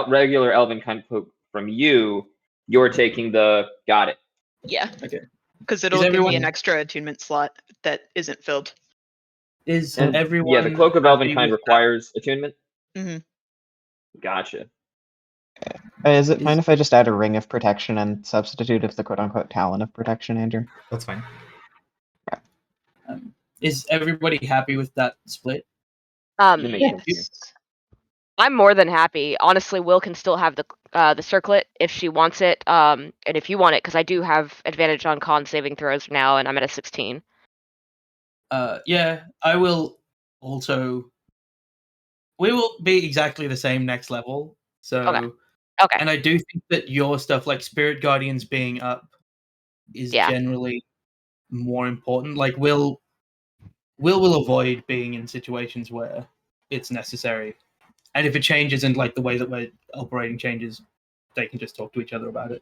E: regular Elvenkind cloak from you. You're taking the... Got it.
D: Yeah.
C: Okay.
D: Because it'll give me an extra attunement slot that isn't filled.
C: Is everyone...
E: Yeah, the Cloak of Elvenkind requires attunement?
D: Mm-hmm.
E: Gotcha.
F: Is it fine if I just add a Ring of Protection and substitute of the quote-unquote Talon of Protection, Andrew?
A: That's fine.
C: Is everybody happy with that split?
B: Yes. I'm more than happy. Honestly, Will can still have the circlet if she wants it, and if you want it, because I do have advantage on con saving throws now, and I'm at a 16.
C: Yeah, I will also We will be exactly the same next level. So,
B: Okay.
C: and I do think that your stuff, like Spirit Guardians being up, is generally more important. Like, will avoid being in situations where it's necessary, and if it changes and like the way that we're operating changes, they can just talk to each other about it.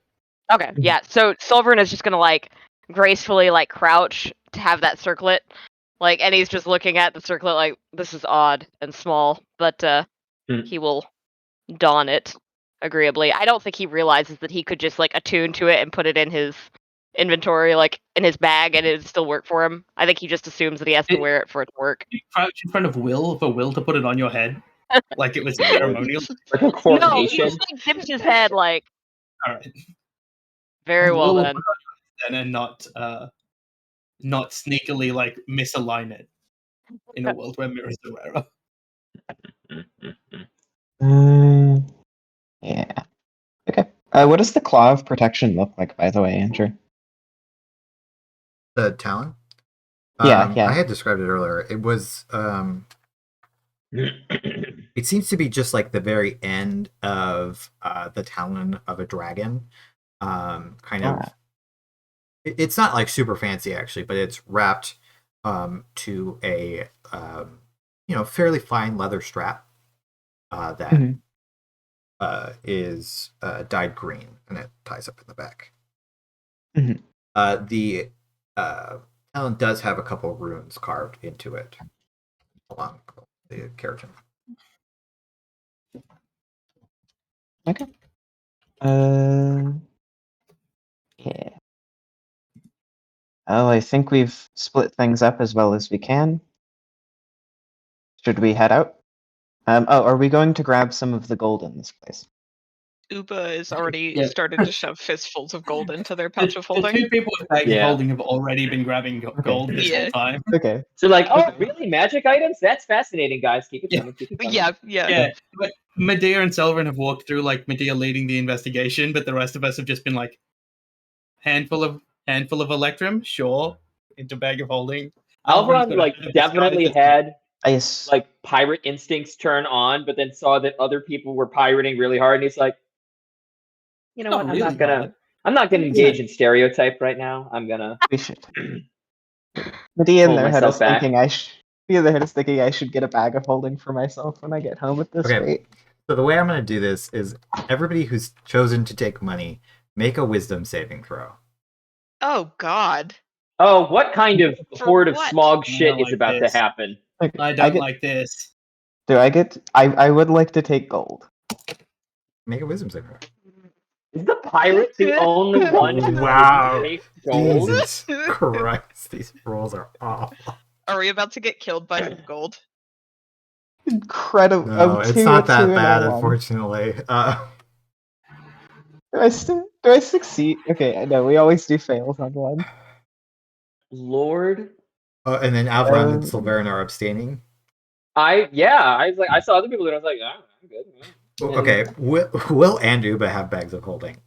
B: Okay, yeah. So Sulveran is just gonna like gracefully like crouch to have that circlet, like, and he's just looking at the circlet like this is odd and small, but he will don it agreeably. I don't think he realizes that he could just like attune to it and put it in his inventory, like in his bag, and it'd still work for him. I think he just assumes that he has to wear it for it to work.
C: You crouch in front of Will for Will to put it on your head, like it was ceremonial.
E: Like a
B: No, he
E: coronation.
B: just like dips his head like.
C: All right.
B: Very well
C: Will
B: then.
C: put it on your head and not sneakily like misalign it in a world where mirrors are rarer.
F: Yeah. Okay. What does the Claw of Protection look like, by the way, Andrew?
A: The talon?
F: Yeah.
A: I had described it earlier. It was it seems to be just like the very end of the talon of a dragon. Kind of it's not like super fancy actually, but it's wrapped to a fairly fine leather strap that is dyed green, and it ties up in the back. The talon does have a couple runes carved into it along the keratin.
F: Okay. Yeah. Oh, I think we've split things up as well as we can. Should we head out? Are we going to grab some of the gold in this place?
D: Uba is already started to shove fistfuls of gold into their pouch of
C: The
D: holding.
C: two people with bags of holding have already been grabbing gold this whole time.
F: Okay.
E: So like, oh, really? Magic items? That's fascinating, guys. Keep it coming. Keep it coming.
D: Yeah.
C: But Medea and Sulveran have walked through, like Medea leading the investigation, but the rest of us have just been like, handful of electrum, sure, into bag of holding.
E: Alveron like definitely had
F: Yes.
E: like pirate instincts turn on, but then saw that other people were pirating really hard, and he's like, you know what? I'm not gonna engage in stereotype right now. I'm gonna.
F: We should. Medea in
E: Pull
F: their head is
E: myself back.
F: thinking I should get a bag of holding for myself when I get home at this rate.
A: So the way I'm going to do this is everybody who's chosen to take money, make a wisdom saving throw.
D: Oh God.
E: Oh, what kind of horde of
D: what?
E: smog shit is
C: like
E: about
C: this.
E: to happen?
C: I don't like this.
F: Do I get? I would like to take gold.
A: Make a wisdom saving throw.
E: Is the pirate the only one who takes gold?
A: Jesus Christ, these rolls are awful.
D: Are we about to get killed by some gold?
F: Incredible.
A: No, it's not that bad, unfortunately.
F: Do I succeed? Okay, I know we always do fails on one.
E: Lord.
A: Oh, and then Alveron and Sulveran are abstaining.
E: I was like, I saw other people that I was like, oh, I'm good.
A: Well, okay, Will and Uba have bags of holding.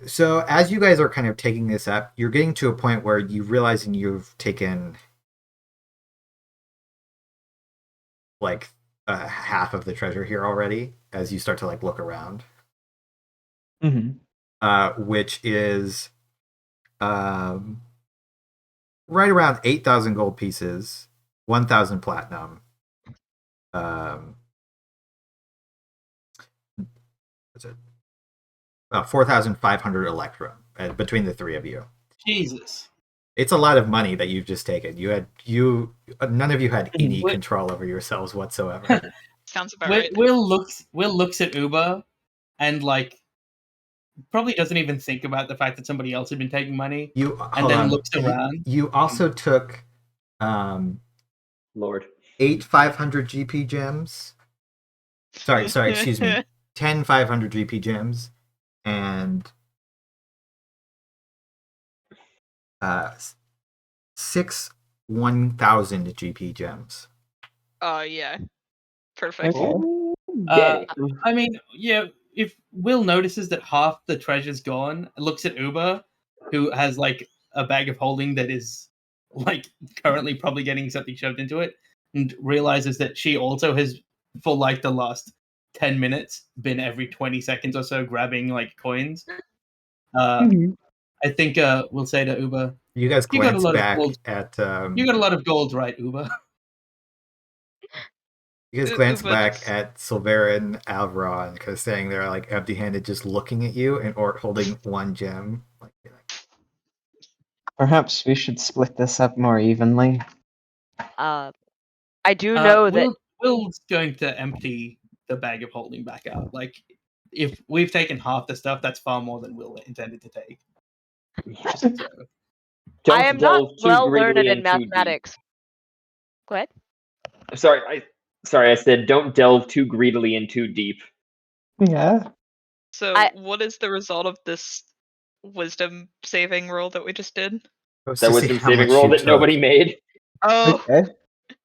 A: So as you guys are kind of taking this up, you're getting to a point where you realizing you've taken like half of the treasure here already. As you start to like look around, which is right around 8,000 gold pieces, 1,000 platinum. What's it? 4,500 electrum between the three of you.
C: Jesus,
A: it's a lot of money that you've just taken. None of you had any control over yourselves whatsoever.
D: Sounds about right.
C: Will looks at Uba and like probably doesn't even think about the fact that somebody else had been taking money. Looks around.
A: You also took
E: Lord
A: 8 500 GP gems. Sorry, excuse me. 10 500 GP gems and 6 1,000 GP gems.
D: Oh yeah. Perfect.
E: Okay.
C: I mean, yeah, if Will notices that half the treasure's gone, looks at Uba, who has like a bag of holding that is like currently probably getting something shoved into it, and realizes that she also has, for like the last 10 minutes, been every 20 seconds or so grabbing like coins. I think we'll say to Uber,
A: You guys
C: You got a
A: glance
C: lot of
A: back
C: gold.
A: at
C: you got a lot of gold, right, Uber?
A: you guys glance
D: Uber
A: back
D: just-
A: at Sulveran, Alveron, because saying they're like empty-handed, just looking at you and or holding one gem. Like,
F: Perhaps we should split this up more evenly.
B: I do know that.
C: Will's going to empty the bag of holding back out. Like, if we've taken half the stuff, that's far more than Will intended to take. So,
E: Don't
B: I am not
E: delve too
B: well learned
E: greedily
B: in
E: and too deep.
B: mathematics. Go ahead.
E: Sorry, I said don't delve too greedily and too deep.
F: Yeah.
D: So, what is the result of this wisdom saving roll that we just did?
E: That wisdom saving roll that nobody made.
D: Oh,
F: Okay.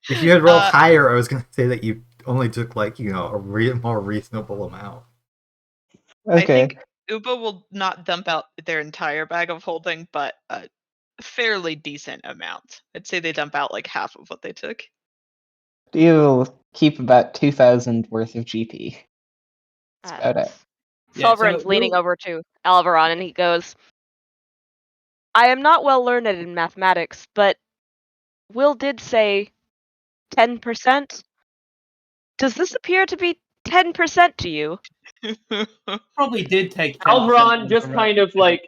A: If you had rolled
D: Uh,
A: higher, I was going to say that you only took like a more reasonable amount.
D: I
F: Okay.
D: think Uba will not dump out their entire bag of holding, but a fairly decent amount. I'd say they dump out like half of what they took.
F: You'll keep about 2,000 worth of GP. That's about it.
C: Yeah,
B: Sulveran's
C: so
B: leaning
C: Will-
B: over to Alveron and he goes, I am not well learned in mathematics, but Will did say 10%. Does this appear to be 10% to you?
C: probably did take 10%.
E: Alveron just kind of like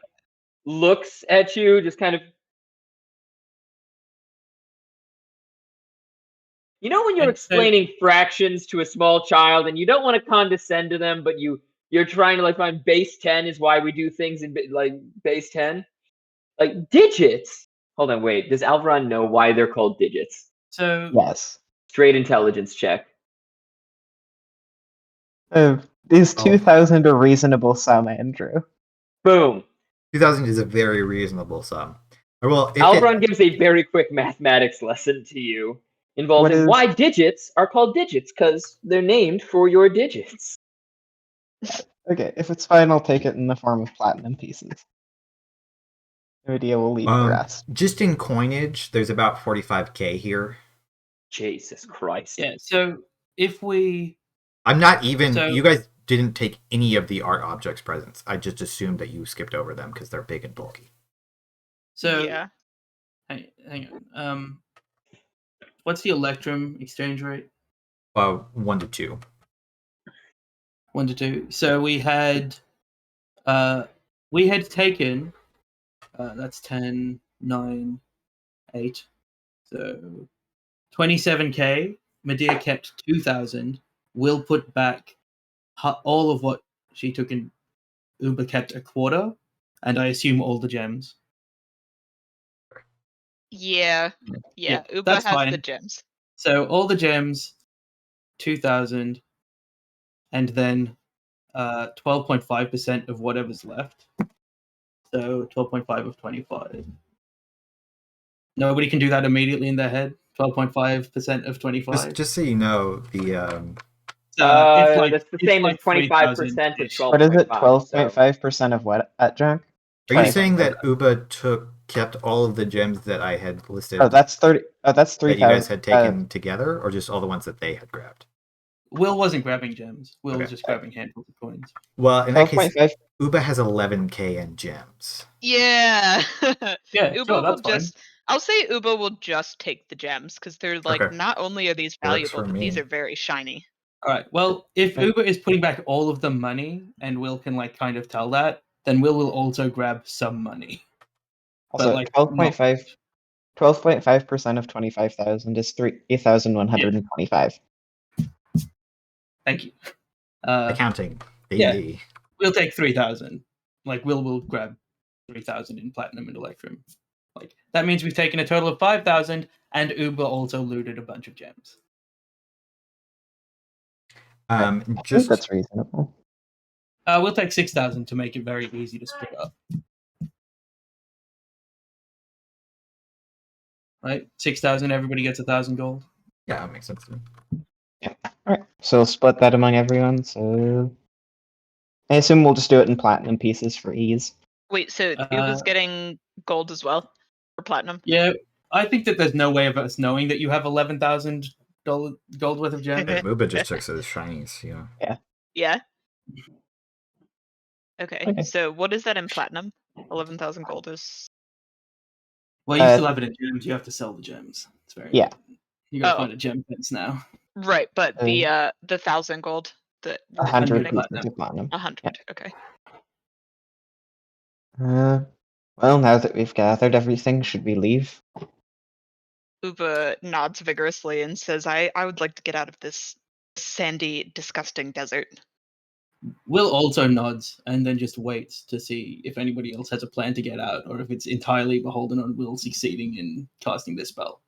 E: looks at you, just kind of. You know when you're
C: And so-
E: explaining fractions to a small child and you don't want to condescend to them, but you're trying to like find base 10 is why we do things in like base 10? Like digits. Hold on, wait. Does Alveron know why they're called digits?
C: So
F: Yes.
E: Straight intelligence check.
F: Is
A: Oh.
F: 2,000 a reasonable sum, Andrew?
E: Boom.
A: 2,000 is a very reasonable sum. Or, well, if
E: Alveron gives a very quick mathematics lesson to you involving
F: is-
E: why digits are called digits, because they're named for your digits.
F: Okay, if it's fine, I'll take it in the form of platinum pieces. Narangor will leave the rest.
A: just in coinage, there's about 45k here.
E: Jesus Christ.
C: yeah, so if we
A: I'm not even.
C: So-
A: You guys didn't take any of the art objects presents. I just assumed that you skipped over them because they're big and bulky.
C: so
D: yeah.
C: hang on. What's the Electrum exchange rate?
A: 1 to 2.
C: 1 to 2. So we had taken that's 10, 9, 8. So 27k. Medea kept 2,000. Will put back all of what she took in. Uber kept a quarter, and I assume all the gems.
D: Yeah.
C: Yeah,
D: Uba
C: that's
D: has the
C: fine.
D: gems.
C: So all the gems, 2,000, and then 12.5% of whatever's left. So 12.5 of 25. Nobody can do that immediately in their head. 12.5% of 25.
A: Just so you know, the
E: That's the
C: it's
E: same as
C: like
E: 25%
C: 3,000-ish.
E: of
F: What is it?
E: 12.5.
F: 12.5% of what at Jack?
A: are you
F: 20.
A: saying that Uba kept all of the gems that I had listed
F: Oh, that's 30. Oh, that's
A: that
F: 3,000.
A: you guys had taken together, or just all the ones that they had grabbed?
C: Will wasn't grabbing gems. Will was
A: Okay.
C: just grabbing handfuls of coins.
A: Well, in that case,
F: 12.5.
A: Uba has 11k in gems.
D: Yeah.
C: Yeah,
D: Uba
C: sure,
D: will
C: that's fine.
D: just. I'll say Uba will just take the gems because they're like
A: Okay.
D: not only are these
A: Works
D: valuable,
A: for
D: but these
A: me.
D: are very shiny.
C: All right. Well, if Uber is putting back all of the money, and Will can like kind of tell that, then Will also grab some money.
F: Also,
C: like
F: 12.5. 12.5% of 25,000 is 3,125.
C: Thank you.
A: Accounting.
C: yeah.
A: AD.
C: We'll take 3,000. Like will grab 3,000 in platinum and electrum. Like that means we've taken a total of 5,000, and Uber also looted a bunch of gems.
F: I think
A: Just
F: that's reasonable.
C: We'll take 6,000 to make it very easy to split up. Right, 6,000. Everybody gets 1,000 gold.
A: yeah, that makes sense to me.
F: Alright, so we'll split that among everyone. So I assume we'll just do it in platinum pieces for ease.
D: Wait, so Uba's getting gold as well? Or platinum?
C: Yeah, I think that there's no way of us knowing that you have 11,000 gold worth of gems.
A: Muba just took those shinies,
D: Yeah. Okay,
F: Okay.
D: so what is that in platinum? 11,000 gold is.
C: Well, you
F: Uh,
C: still have it in gems. You have to sell the gems. It's very
F: Yeah.
C: important. You gotta
D: Oh.
C: find a gem fence now.
D: Right, but the 1,000 gold that we're
F: 100
D: getting.
F: pieces of platinum.
D: 100. Okay.
F: Well, now that we've gathered everything, should we leave?
D: Uva nods vigorously and says, I would like to get out of this sandy, disgusting desert.
C: Will also nods and then just waits to see if anybody else has a plan to get out, or if it's entirely beholden on Will succeeding in casting this spell.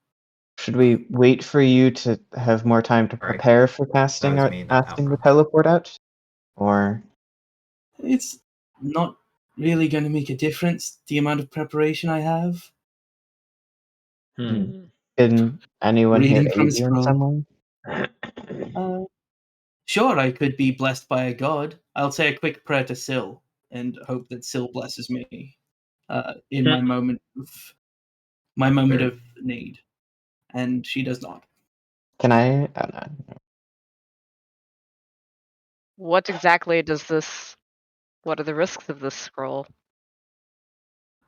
F: Should we wait for you to have more time to
A: All right.
F: prepare for casting
A: That was
F: out,
A: me, not
F: casting the
A: Alveron.
F: teleport out? Or
C: It's not really going to make a difference, the amount of preparation I have.
E: Hmm.
F: can anyone here
C: Reading from
F: aid
C: a
F: you in
C: scroll.
F: some way?
C: Sure, I could be blessed by a god. I'll say a quick prayer to Syl and hope that Syl blesses me in my moment of need, and she does not.
F: Can I? Oh, no.
B: What exactly does this? What are the risks of this scroll?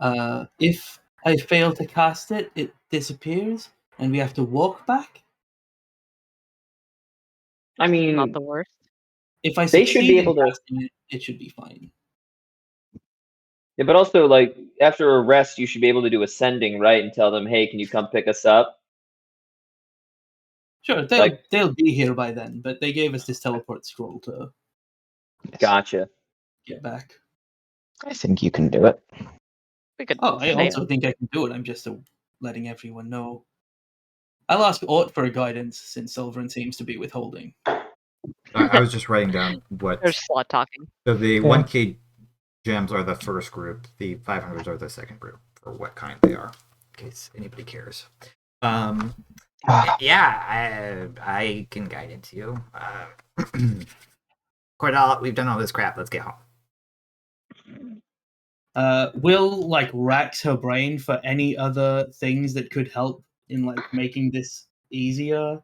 C: If I fail to cast it, it disappears, and we have to walk back.
E: I mean,
B: Not the worst.
C: If I
E: They should be
C: succeed in
E: able to-
C: casting it, it should be fine.
E: yeah, but also like after a rest, you should be able to do ascending, right? And tell them, hey, can you come pick us up?
C: Sure, they'll be here by then, but they gave us this teleport scroll to
E: Gotcha.
C: get back.
F: I think you can do it.
B: We could.
C: Oh, I
B: stay
C: also
B: on.
C: think I can do it. I'm just letting everyone know. I'll ask Ort for a guidance since Sulveran seems to be withholding.
A: I was just writing down what.
B: There's slot talking.
A: So the 1K gems are the first group. The 500s are the second group, or what kind they are, in case anybody cares. Yeah, I can guidance you. Cordell, we've done all this crap. Let's get home.
C: Will racks her brain for any other things that could help in making this easier.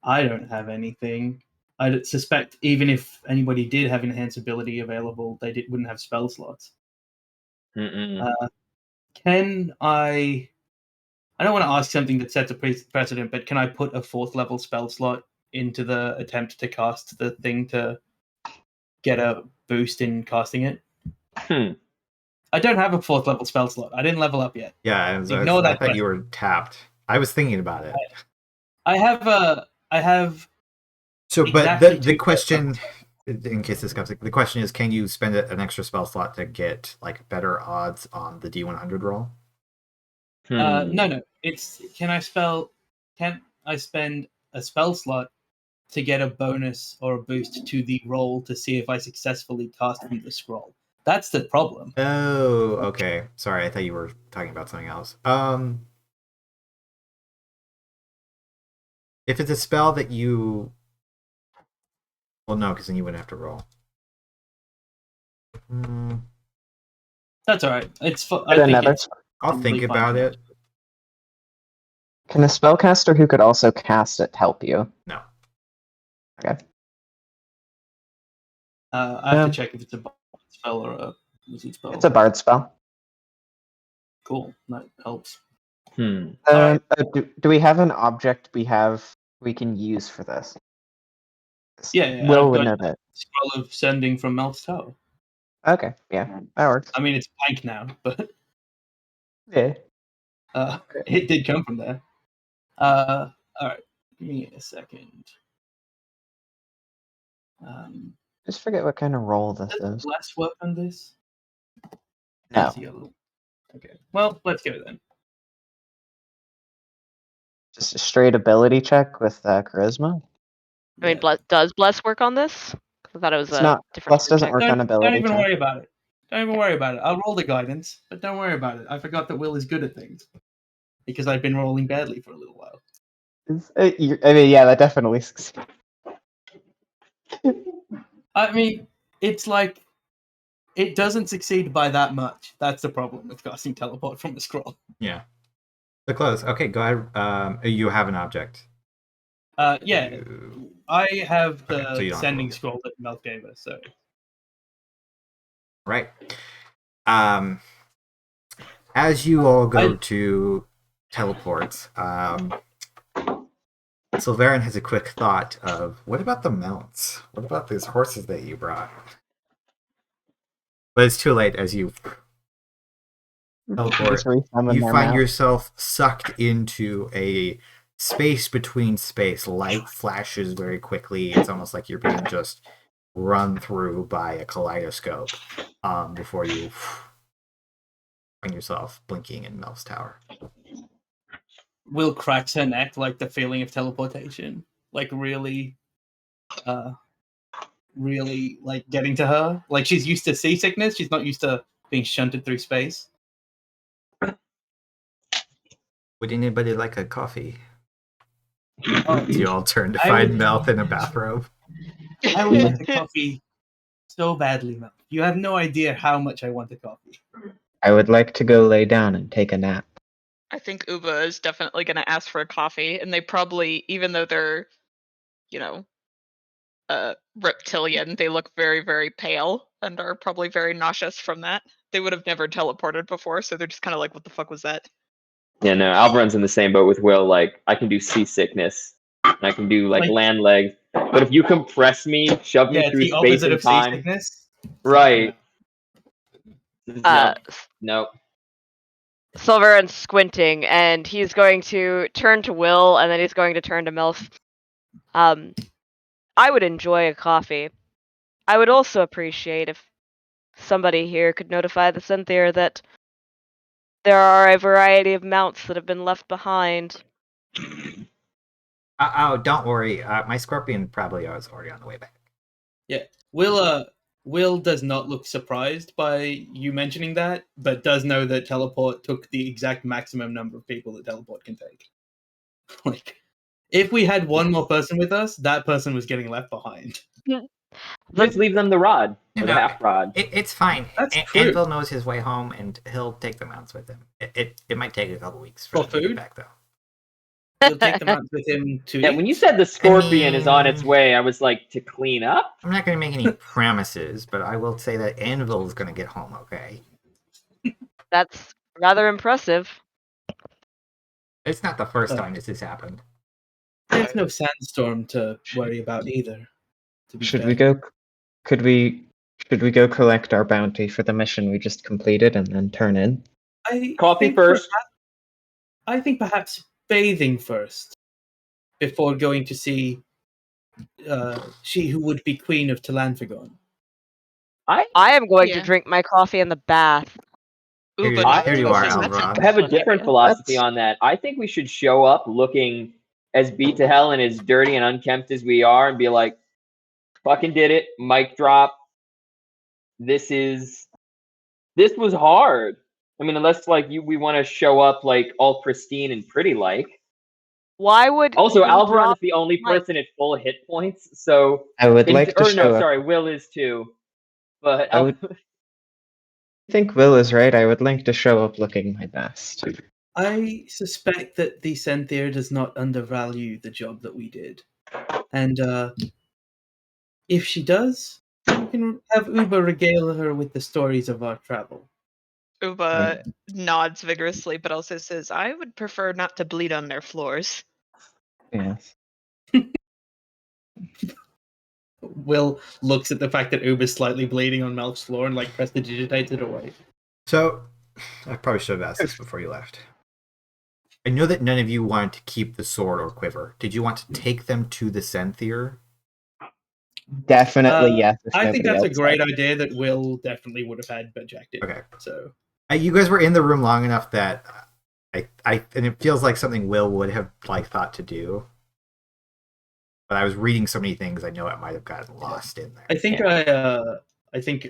C: I don't have anything. I suspect even if anybody did have enhance ability available, they wouldn't have spell slots. Can I don't want to ask something that sets a precedent, but can I put a 4th level spell slot into the attempt to cast the thing to get a boost in casting it? I don't have a 4th level spell slot. I didn't level up yet.
A: Yeah, I thought you were tapped. I was thinking about it.
C: I have.
A: So,
C: exactly
A: but the question, in case this comes, the question is, can you spend an extra spell slot to get better odds on the D100 roll?
C: No. It's can I spend a spell slot to get a bonus or a boost to the roll to see if I successfully cast from the scroll? That's the problem.
A: Oh, okay. Sorry, I thought you were talking about something else. If it's a spell that you... Well, no, because then you wouldn't have to roll.
C: That's all right. It's
A: I'll think about it.
F: Can a spellcaster who could also cast it help you?
A: No.
F: Okay.
C: I have to check if it's a bard spell or a wizard spell.
F: It's a bard spell.
C: Cool. That helps.
F: Do we have an object we can use for this?
C: Yeah.
F: Will
C: I've
F: would
C: got
F: know
C: a
F: that.
C: scroll of sending from Mel's Tower.
F: Okay, yeah, that works.
C: I mean, it's blank now, but
F: Yeah.
C: it did come from there. All right. Give me a second.
F: Just forget what kind of roll this
C: Does
F: is.
C: Bless work on this?
F: No.
C: That's the other one. Okay. Well, let's go then.
F: Just a straight ability check with charisma.
B: I mean, does Bless work on this? I thought it was
F: It's
B: a
F: not.
B: different.
F: Bless doesn't
B: check.
F: work on ability
C: Don't even
F: check.
C: worry about it. Don't even worry about it. I'll roll the guidance, but don't worry about it. I forgot that Will is good at things because I've been rolling badly for a little while.
F: I mean, yeah, that definitely succeeds.
C: I mean, it's it doesn't succeed by that much. That's the problem with casting teleport from a scroll.
A: Yeah. So close. Okay, go ahead. You have an object.
C: Yeah, I have the
A: Okay, so you don't have to
C: sending
A: roll it.
C: scroll that Mel gave us. So
A: Right. As you all go to teleport, Sulveran has a quick thought of, what about the mounts? What about these horses that you brought? But it's too late as you teleport.
F: Just resummon
A: You
F: their
A: find
F: mouth.
A: yourself sucked into a space between space. Light flashes very quickly. It's almost like you're being just run through by a kaleidoscope before you find yourself blinking in Mel's tower.
C: Will cracks her neck, like the feeling of teleportation, like really like getting to her. Like she's used to seasickness. She's not used to being shunted through space.
A: Would anybody like a coffee?
C: Oh,
A: You all turn to
C: I
A: find
C: would-
A: Mel in a bathrobe.
C: I would like a coffee so badly, Mel. You have no idea how much I want a coffee.
F: I would like to go lay down and take a nap.
D: I think Uba is definitely going to ask for a coffee, and they probably, even though they're, reptilian, they look very, very pale and are probably very nauseous from that. They would have never teleported before, so they're just kind of like, what the fuck was that?
E: Yeah, no, Alveron's in the same boat with Will. Like, I can do seasickness, and I can do like land legs. But if you compress me, shove me
C: Yeah, it's
E: through
C: the
E: space
C: opposite
E: and
C: of
E: time,
C: seasickness.
E: right? No.
B: Sulveran's squinting, and he's going to turn to Will, and then he's going to turn to Melf. I would enjoy a coffee. I would also appreciate if somebody here could notify the Senthir that there are a variety of mounts that have been left behind.
A: Oh, don't worry. My scorpion probably is already on the way back.
C: Yeah, Will does not look surprised by you mentioning that, but does know that teleport took the exact maximum number of people that teleport can take. Like, if we had one more person with us, that person was getting left behind.
E: Just leave them the rod, or the half rod.
A: It's fine.
C: That's true.
A: Anvil knows his way home, and he'll take the mounts with him. It might take a couple weeks for
C: For
A: them to get
C: food?
A: back, though.
C: He'll take the mounts with him to
E: Yeah,
C: eat.
E: when you said the scorpion is on its way, I was like, to clean up?
A: I'm not going to make any promises, but I will say that Anvil is going to get home okay.
B: That's rather impressive.
A: It's not the first time this has happened.
C: There's no sandstorm to worry about either. To be
F: Should
C: fair.
F: we go? Should we go collect our bounty for the mission we just completed and then turn in?
E: Coffee first.
C: I think perhaps bathing first, before going to see she who would be queen of Tal'Anfagon.
B: I am going to
D: Yeah.
B: drink my coffee in the bath.
A: Here
D: Uba
A: you-
D: not
A: here you are,
D: that's a
A: Alveron.
E: I have a
D: fun
E: different
D: idea.
E: philosophy
F: That's-
E: on that. I think we should show up looking as beat to hell and as dirty and unkempt as we are and be like, fucking did it, mic drop. This was hard. I mean, unless like we want to show up like all pristine and pretty like.
B: Why would
E: Also,
B: you
E: Alveron
B: drop
E: is the only
B: mic?
E: person at full hit points, so
F: I would like to
E: or
F: show
E: no,
F: up.
E: sorry, Will is too. But
F: I think Will is right. I would like to show up looking my best.
C: I suspect that the Senthir does not undervalue the job that we did. And if she does, we can have Uba regale her with the stories of our travel.
D: Uba nods vigorously, but also says, I would prefer not to bleed on their floors.
F: Yes.
C: Will looks at the fact that Uba's slightly bleeding on Melk's floor and like prestidigitates it away.
A: So, I probably should have asked this before you left. I know that none of you wanted to keep the sword or quiver. Did you want to take them to the Senthir?
F: Definitely yes. if
C: I think
F: nobody
C: that's a
F: else
C: great
F: has.
C: idea that Will definitely would have had, but Jack did.
A: Okay.
C: So
A: You guys were in the room long enough that and it feels like something Will would have like thought to do. But I was reading so many things, I know it might have gotten lost in there.
C: I think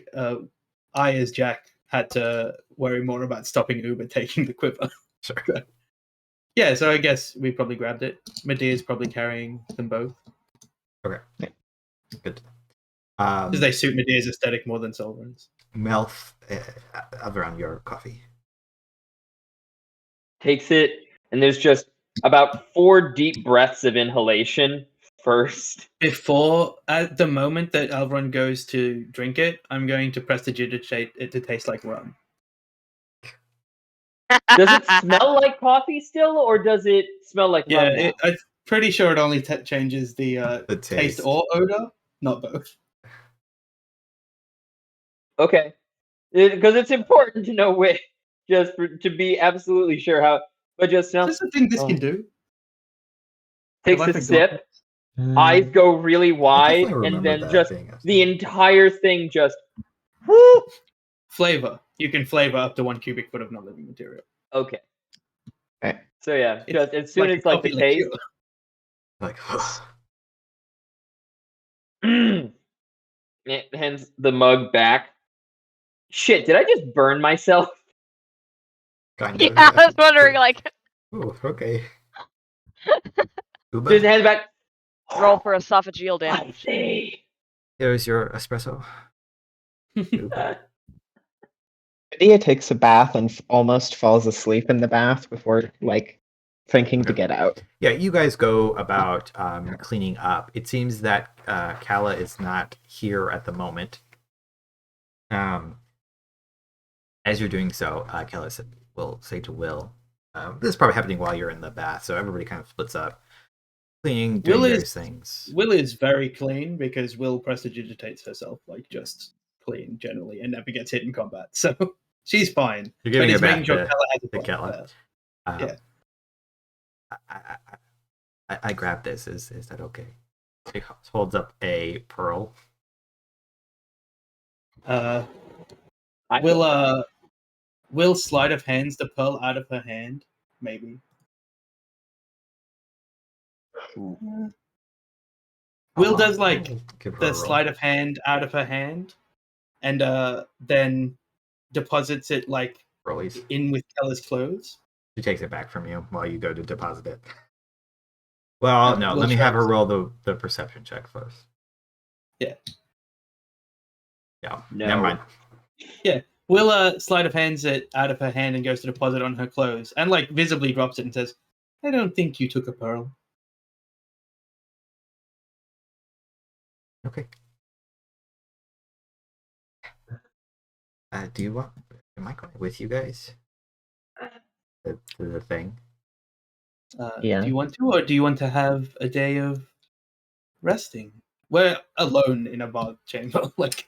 C: I as Jack had to worry more about stopping Uba taking the quiver.
A: Sure.
C: Yeah, so I guess we probably grabbed it. Medea's probably carrying them both.
A: Okay. Good.
C: Because they suit Medea's aesthetic more than Sulveran's.
A: Melf, Alveron, your coffee.
E: takes it, and there's just about 4 deep breaths of inhalation first.
C: Before, at the moment that Alveron goes to drink it, I'm going to prestidigitate it to taste like rum.
E: Does it smell like coffee still, or does it smell like
C: Yeah,
E: rum now?
C: I'm pretty sure it only changes the
A: The
C: taste
A: taste.
C: or odor, not both.
E: Okay. Because it's important to know which, to be absolutely sure how. But just now,
C: Is this a thing this can do?
E: takes
C: Have I
E: a
C: forgotten?
E: sip, eyes go really
A: I
E: wide,
A: definitely
E: and
A: remember
E: then
A: that
E: just
A: being a
E: the
A: thing.
E: entire thing just. Whoo!
C: Flavor. You can flavor up to 1 cubic foot of non-living material.
E: Okay.
F: Okay.
E: So yeah,
C: It's
E: just as soon
C: like
E: as like the
C: coffee
E: taste.
A: Like,
E: It hands the mug back. Shit, did I just burn myself?
A: kind
B: Yeah,
A: of.
B: I was wondering, like,
A: Ooh, okay.
E: Just hands back.
B: roll for esophageal
E: I
B: damage.
E: say.
A: Here's your espresso.
F: Medea takes a bath and almost falls asleep in the bath before, like, thinking to get out.
A: Yeah, you guys go about cleaning up. It seems that Kala is not here at the moment. As you're doing so, Kala will say to Will, this is probably happening while you're in the bath, so everybody kind of splits up, cleaning, doing various things.
C: Will is very clean because Will prestidigitates herself, like just clean generally, and never gets hit in combat. So she's fine.
A: You're giving
C: but
A: it
C: it's making
A: back
C: sure
A: to,
C: Kella has a
A: to
C: proper
A: Kala.
C: bath.
A: I grab this. Is that okay? He holds up a pearl.
C: Will sleight of hands the pearl out of her hand, maybe. Will does like
A: I'll give her a
C: the
A: roll.
C: sleight of hand out of her hand, and then deposits it like
A: Rollies.
C: in with Kella's clothes.
A: She takes it back from you while you go to deposit it. Well, no,
C: We'll
A: let me
C: try
A: have her
C: this.
A: roll the perception check first.
C: Yeah.
A: Yeah.
E: No.
A: Never mind.
C: Will sleight of hands it out of her hand and goes to deposit on her clothes, and like visibly drops it and says, "I don't think you took a pearl."
A: Okay. Do you want? Am I going with you guys? To the thing.
F: Yeah.
C: Do you want to, or do you want to have a day of resting? We're alone in a bath chamber. Like,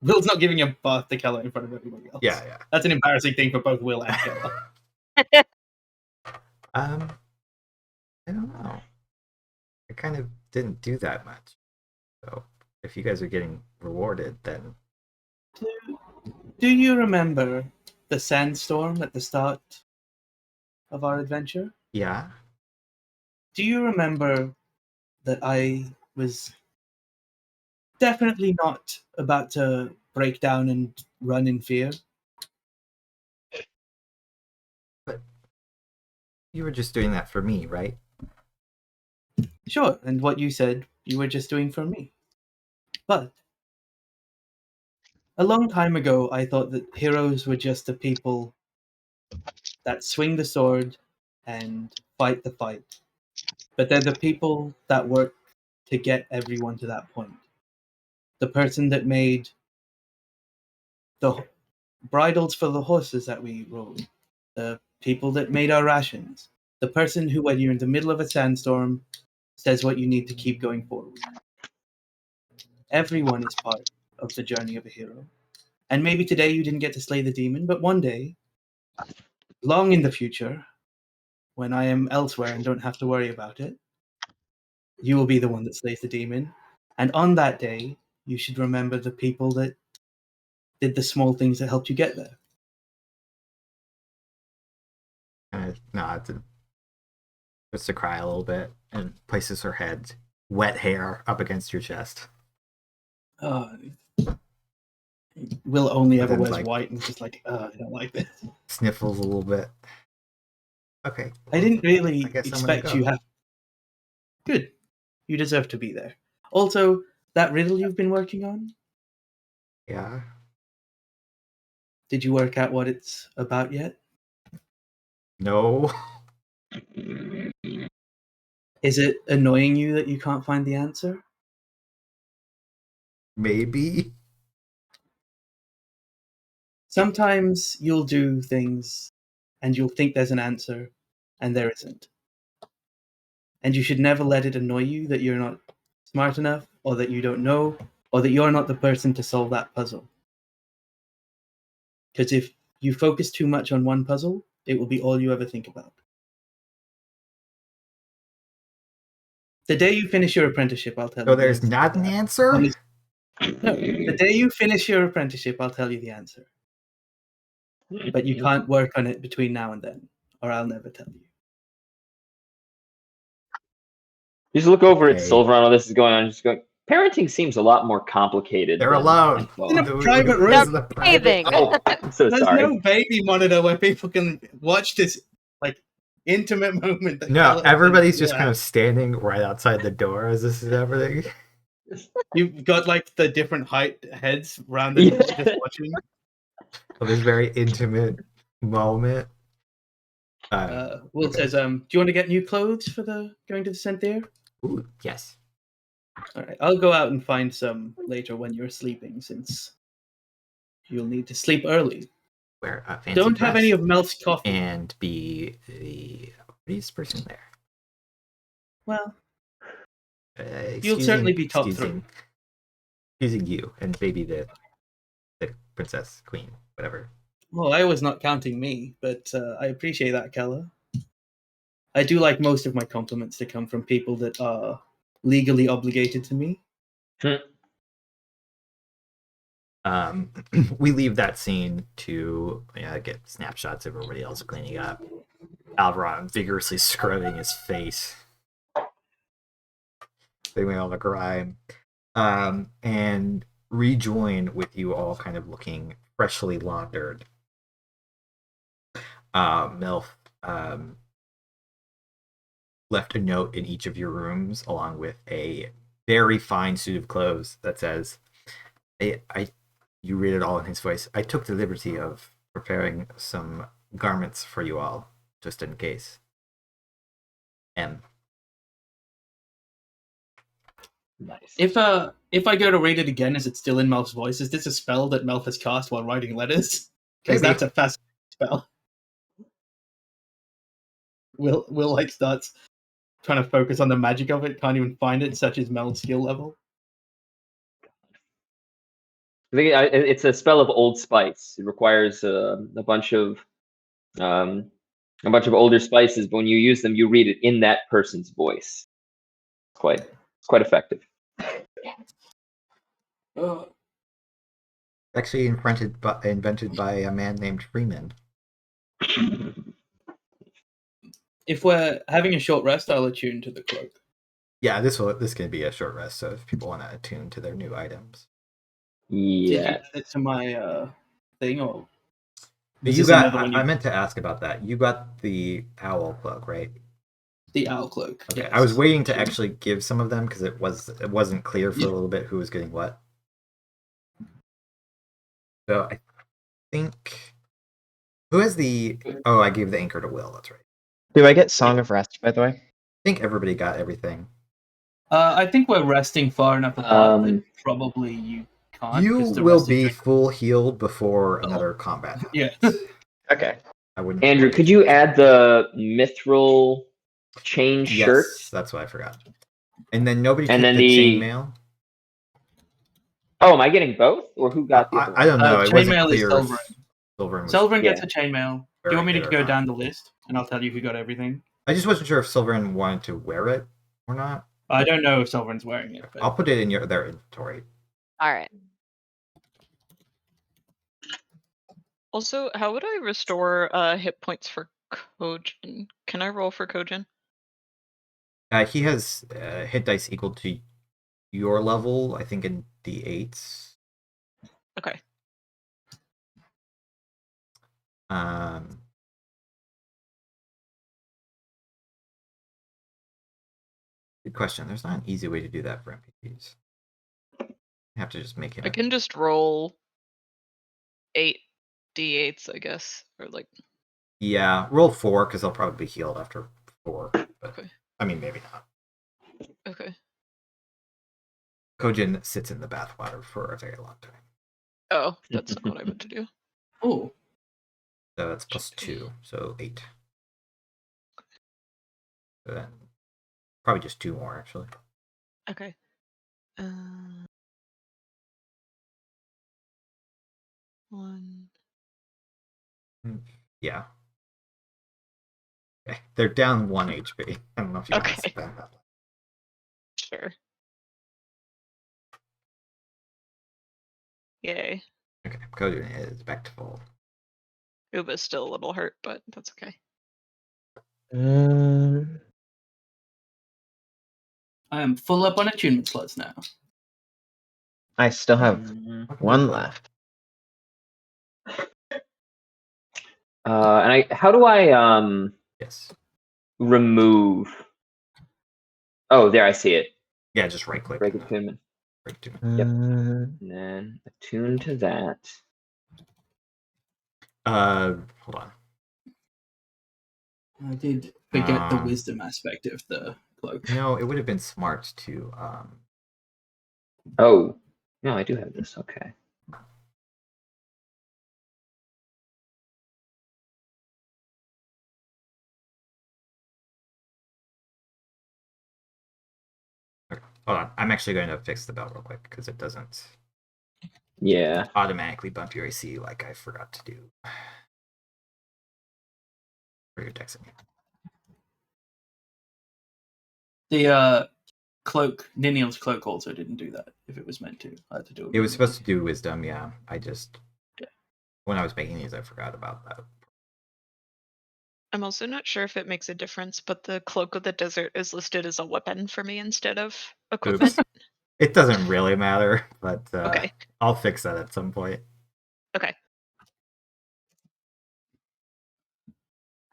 C: Will's not giving a bath to Kella in front of everybody else.
A: Yeah.
C: That's an embarrassing thing for both Will and Kella.
A: I don't know. I kind of didn't do that much. So if you guys are getting rewarded, then
C: Do you remember the sandstorm at the start of our adventure?
A: yeah.
C: Do you remember that I was definitely not about to break down and run in fear?
A: But you were just doing that for me, right?
C: Sure, and what you said you were just doing for me. But a long time ago, I thought that heroes were just the people that swing the sword and fight the fight. But they're the people that work to get everyone to that point. The person that made the bridles for the horses that we rode. The people that made our rations. The person who, when you're in the middle of a sandstorm, says what you need to keep going forward. Everyone is part of the journey of a hero. And maybe today you didn't get to slay the demon, but one day, long in the future, when I am elsewhere and don't have to worry about it, you will be the one that slays the demon. And on that day, you should remember the people that did the small things that helped you get there.
A: And it nods and starts to cry a little bit and places her head, wet hair, up against your chest.
C: Will only
A: But
C: ever
A: then,
C: wears
A: like-
C: white and is just like, I don't like this.
A: Sniffles a little bit. Okay.
C: I didn't really
A: I guess I'm gonna
C: expect
A: go.
C: you have. Good. You deserve to be there. Also, that riddle you've been working on,
A: Yeah.
C: did you work out what it's about yet?
A: No.
C: Is it annoying you that you can't find the answer?
A: Maybe.
C: Sometimes you'll do things and you'll think there's an answer and there isn't. And you should never let it annoy you that you're not smart enough or that you don't know or that you're not the person to solve that puzzle. Because if you focus too much on one puzzle, it will be all you ever think about. The day you finish your apprenticeship, I'll tell you.
A: So there's not an answer?
C: No, the day you finish your apprenticeship, I'll tell you the answer. But you can't work on it between now and then, or I'll never tell you.
E: You just look over at
A: Okay.
E: Sulveran while this is going on, just going, parenting seems a lot more complicated.
A: They're
E: than
A: alone.
E: I thought.
C: In a private room.
A: This is a private-
B: Bathing.
E: Oh, I'm so
C: There's
E: sorry.
C: no baby monitor where people can watch this like intimate moment. That
A: No,
C: Callum
A: everybody's
C: and
A: just
C: Dia
A: kind of standing right outside the door as this is happening.
C: You've got like the different height heads around the door
E: Yeah.
C: just watching.
A: So this very intimate moment.
C: Will
A: Okay.
C: says, "Do you want to get new clothes for the going to the Senthir?"
A: Ooh, yes.
C: All right, I'll go out and find some later when you're sleeping, since you'll need to sleep early.
A: Wear a fancy
C: Don't have
A: dress
C: any of Mel's coffee.
A: and be the prettiest person there.
C: Well, you'll certainly be top three.
A: Excusing you and maybe the princess, queen, whatever.
C: Well, I was not counting me, but I appreciate that, Keller. I do like most of my compliments to come from people that are legally obligated to me.
A: We leave that scene to get snapshots of everybody else cleaning up. Alveron vigorously scrubbing his face, cleaning all the grime, and rejoin with you all kind of looking freshly laundered. Milf left a note in each of your rooms along with a very fine suit of clothes that says, you read it all in his voice. I took the liberty of preparing some garments for you all, just in case. M.
E: Nice.
C: If I go to read it again, is it still in Melf's voice? Is this a spell that Melf has cast while writing letters? Because
A: Maybe.
C: that's a fast spell. Will like starts trying to focus on the magic of it, can't even find it, such as Mel's skill level.
E: I think it's a spell of Old Spice. It requires a bunch of older spices, but when you use them, you read it in that person's voice. It's quite effective.
A: Actually invented by a man named Freeman.
C: If we're having a short rest, I'll attune to the cloak.
A: Yeah, this can be a short rest, so if people want to attune to their new items.
C: Did you
E: Yeah.
C: add it to my thing, or
A: I meant to ask about that. You got the owl cloak, right?
C: The owl cloak.
A: Okay,
C: Yes.
A: I was waiting to actually give some of them because it wasn't clear for a little bit who was getting what. So I think who has the? Oh, I gave the anchor to Will. That's right.
F: Do I get Song of Rest, by the way?
A: I think everybody got everything.
C: I think we're resting far enough apart that probably you can't.
A: You
C: 'cause the
A: will
C: rest is
A: be
C: drink-
A: full healed before another combat.
C: Yeah.
F: Okay.
A: I wouldn't.
E: Andrew, could you add the mithril chain shirt?
A: Yes, that's what I forgot. And then nobody
E: And
A: took
E: then
A: the
E: the-
A: chainmail.
E: Oh, am I getting both, or who got the other
A: I don't know. It wasn't
C: chainmail is
A: clear.
C: Sulveran.
A: Sulveran was.
C: Sulveran gets
E: Yeah.
C: a chainmail. Do
A: Very
C: you want me to
A: good or
C: go
A: not.
C: down the list, and I'll tell you who got everything?
A: I just wasn't sure if Sulveran wanted to wear it or not.
C: I don't know if Sulveran's wearing it. But
A: I'll put it in their inventory.
B: All right.
D: Also, how would I restore hit points for Kojin? Can I roll for Kojin?
A: He has hit dice equal to your level, I think, in D8s.
D: Okay.
A: Good question. There's not an easy way to do that for NPCs. You have to just make him.
D: I can just roll 8 d8s, I guess, or like.
A: Yeah, roll 4 because they'll probably be healed after 4, but
D: Okay.
A: I mean maybe not.
D: Okay.
A: Kojin sits in the bathwater for a very long time.
D: Oh, that's not what I meant to do.
C: Oh,
A: So that's +2, so 8. So then probably just 2 more actually.
D: Okay. One.
A: Yeah. Okay. They're down 1 HP. I don't know if you want to
D: Okay.
A: spend that.
D: Sure. Yay.
A: Okay, Kojin is back to full.
D: Uba's still a little hurt, but that's okay.
C: I am full up on attunement slots now.
F: I still have one left.
E: And how do I
A: Yes.
E: remove? Oh, there, I see it.
A: Yeah, just right click.
E: Break attunement.
A: Break attunement.
E: And then attune to that.
A: Hold on.
C: I did forget the wisdom aspect of the cloak.
A: No, it would have been smart to
E: Oh, no, I do have this. Okay.
A: hold on. I'm actually going to fix the bell real quick because it doesn't
E: Yeah.
A: automatically bump your AC like I forgot to do for your texting.
C: The cloak, Niniel's cloak also didn't do that. If it was meant to, I had to do it.
A: It was supposed to do wisdom, yeah. I just
C: Yeah.
A: when I was making these, I forgot about that.
D: I'm also not sure if it makes a difference, but the Cloak of the Desert is listed as a weapon for me instead of equipment.
A: Oops. It doesn't really matter, but
D: Okay.
A: I'll fix that at some point.
D: Okay.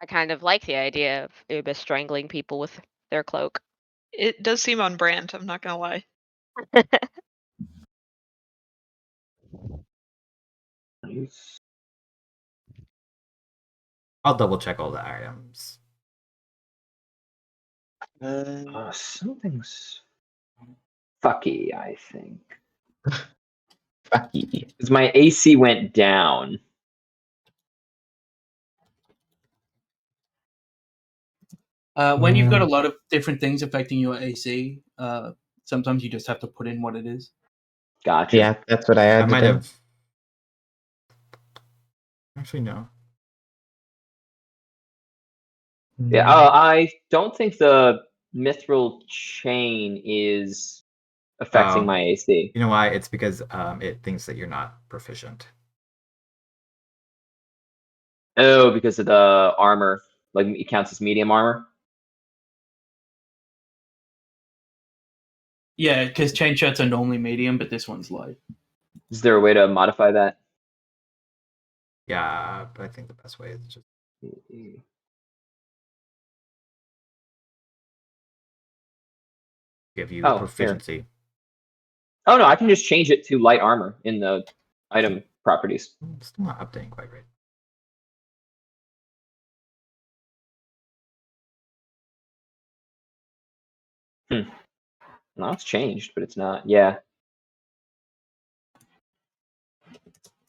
B: I kind of like the idea of Uba strangling people with their cloak.
D: It does seem on brand, I'm not gonna lie.
E: Nice.
A: I'll double check all the items.
E: Something's fucky, I think.
F: Fucky.
E: Because my AC went down.
C: When you've got a lot of different things affecting your AC, sometimes you just have to put in what it is.
E: Gotcha.
F: Yeah, that's what I had
A: I
F: to
A: might
F: do.
A: have. Actually, no.
E: Yeah, I don't think the mithril chain is affecting
A: Oh.
E: my AC.
A: You know why? It's because it thinks that you're not proficient.
E: Oh, because of the armor. Like, it counts as medium armor?
C: Yeah, because chain shirts are normally medium, but this one's light.
E: Is there a way to modify that?
A: Yeah, but I think the best way is just give you
E: Oh,
A: proficiency.
E: Oh, no, I can just change it to light armor in the item properties.
A: Still not updating quite right.
E: No, it's changed, but it's not. Yeah.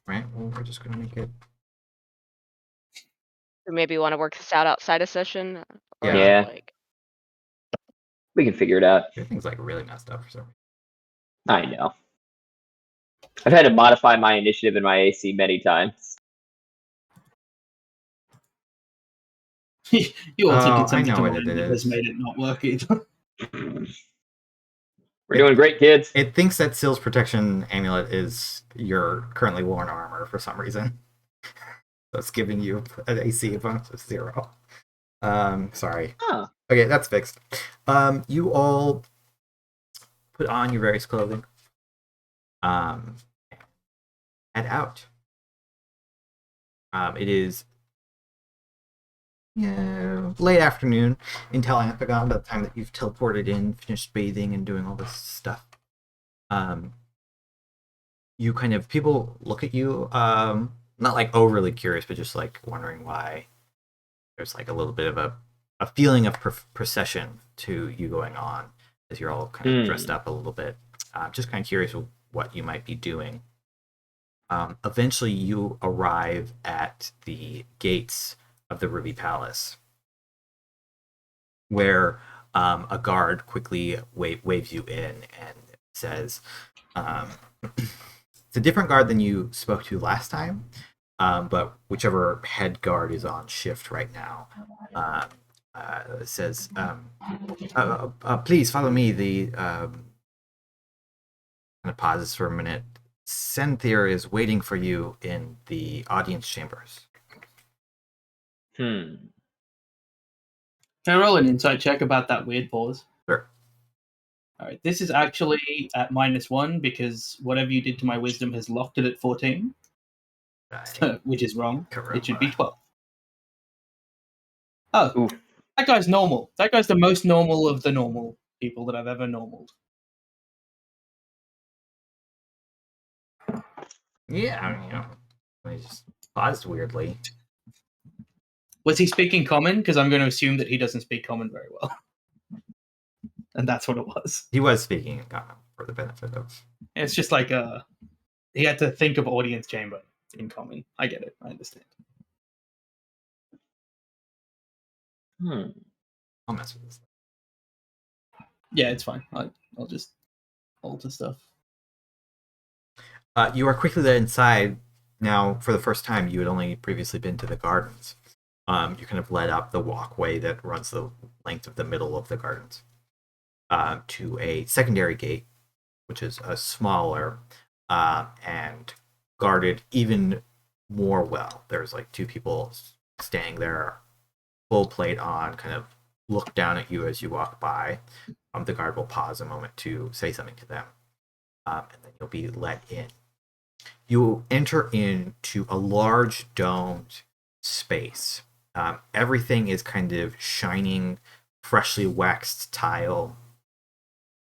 A: Right? Well, we're just going to make it.
B: So maybe you want to work this out outside of session? Or
E: Yeah.
B: like
E: We can figure it out.
A: Everything's like really messed up for some reason.
E: I know. I've had to modify my initiative and my AC many times.
C: You also
A: Oh,
C: did
A: I
C: something
A: know
C: to
A: what
C: mine
A: it
C: that has
A: is.
C: made it not work either.
E: We're doing great, kids.
A: It thinks that Seal's protection amulet is your currently worn armor for some reason. So it's giving you an AC bonus of 0. Sorry.
E: Huh.
A: Okay, that's fixed. You all put on your various clothing. Head out. It is late afternoon in Tal'Anfagon by the time that you've teleported in, finished bathing and doing all this stuff. You kind of, people look at you, not like overly curious, but just like wondering why there's like a little bit of a a feeling of procession to you going on as you're all kind of dressed up a little bit. Just kind of curious what you might be doing. Eventually, you arrive at the gates of the Ruby Palace, where a guard quickly waves you in and says, it's a different guard than you spoke to last time, but whichever head guard is on shift right now says, please follow me. The kind of pauses for a minute. Senthir is waiting for you in the audience chambers.
C: Can I roll an insight check about that weird pause?
A: Sure.
C: All right. This is actually at -1 because whatever you did to my wisdom has locked it at 14, which is wrong. It should be 12. Oh,
E: Ooh.
C: that guy's normal. That guy's the most normal of the normal people that I've ever normaled.
A: Yeah, I just paused weirdly.
C: Was he speaking common? Because I'm going to assume that he doesn't speak common very well. And that's what it was.
A: He was speaking in common for the benefit of...
C: It's just like he had to think of audience chamber in common. I get it. I understand.
A: I'll mess with this.
C: Yeah, it's fine. I'll just alter stuff.
A: You are quickly led inside. Now, for the first time, you had only previously been to the gardens. You kind of led up the walkway that runs the length of the middle of the gardens to a secondary gate, which is a smaller and guarded even more well. There's like 2 people standing there, full plate on, kind of look down at you as you walk by. The guard will pause a moment to say something to them, and then you'll be let in. You enter into a large domed space. Everything is kind of shining, freshly waxed tile.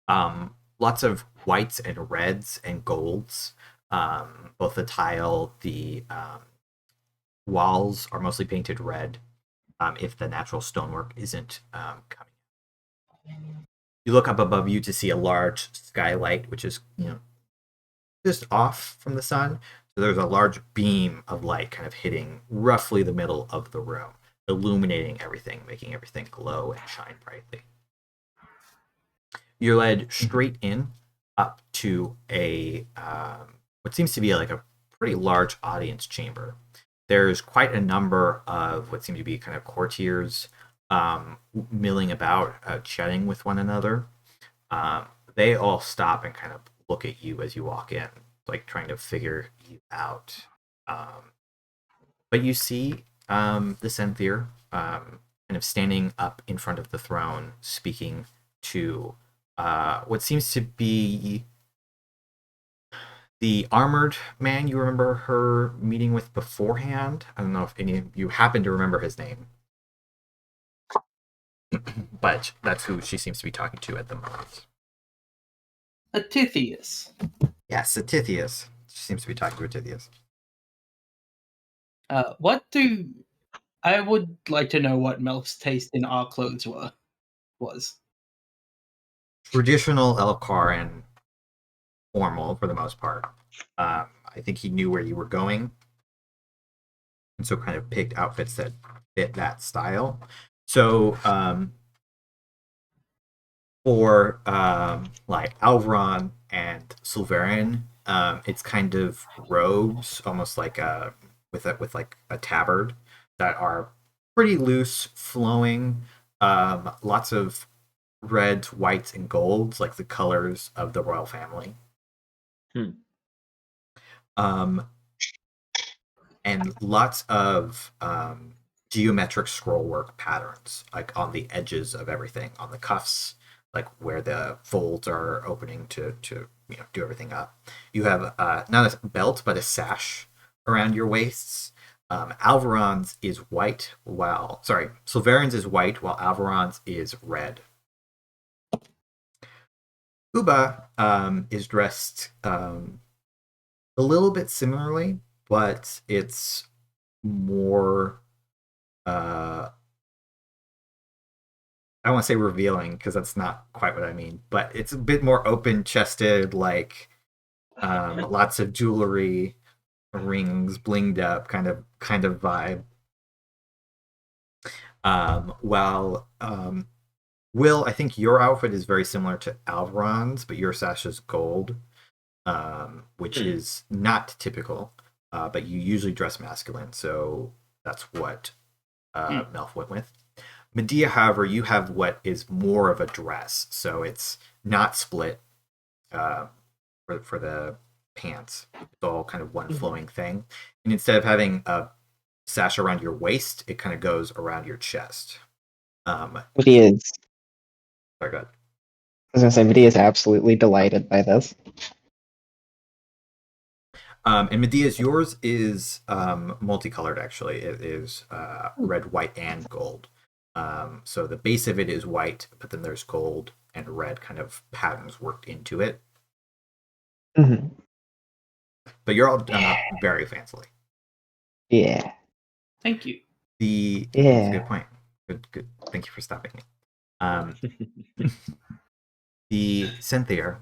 A: Lots of whites and reds and golds. Both the tile, the walls are mostly painted red. If the natural stonework isn't coming. You look up above you to see a large skylight, which is, just off from the sun. So there's a large beam of light kind of hitting roughly the middle of the room, illuminating everything, making everything glow and shine brightly. You're led straight in up to a what seems to be like a pretty large audience chamber. There's quite a number of what seem to be kind of courtiers milling about, chatting with one another. They all stop and kind of look at you as you walk in, like trying to figure you out. But you see the Senthir kind of standing up in front of the throne, speaking to what seems to be the armored man you remember her meeting with beforehand. I don't know if any of you happen to remember his name. But that's who she seems to be talking to at the moment.
C: Atithius.
A: Yes, Atithius. She seems to be talking to Atithius.
C: I would like to know what Melf's taste in our clothes was.
A: Traditional Elkaran, formal for the most part. I think he knew where you were going, and so kind of picked outfits that fit that style. So for like Alveron and Sulveran, it's kind of robes, almost like with like a tabard, that are pretty loose, flowing. Lots of reds, whites, and golds, like the colors of the royal family. And lots of geometric scrollwork patterns, like on the edges of everything, on the cuffs, like where the folds are opening to do everything up. You have not a belt, but a sash around your waists. Alveron's is white, Sulveran's is white, while Alveron's is red. Uba is dressed a little bit similarly, but it's more I want to say revealing because that's not quite what I mean, but it's a bit more open chested, like lots of jewelry, rings, blinged up, kind of vibe. While Will, I think your outfit is very similar to Alveron's, but your sash is gold, which is not typical. But you usually dress masculine, so that's what Melf went with. Medea, however, you have what is more of a dress, so it's not split for the pants. It's all kind of one flowing thing. And instead of having a sash around your waist, it kind of goes around your chest.
F: Medea's.
A: Sorry, go ahead.
F: I was gonna say Medea's absolutely delighted by this.
A: And Medea's, yours is multicolored, actually. It is red, white, and gold. So the base of it is white, but then there's gold and red kind of patterns worked into it.
F: Mm-hmm.
A: But you're all done up very fancily.
F: Yeah.
C: Thank you.
A: That's a good point. Good. Thank you for stopping me. The Senthir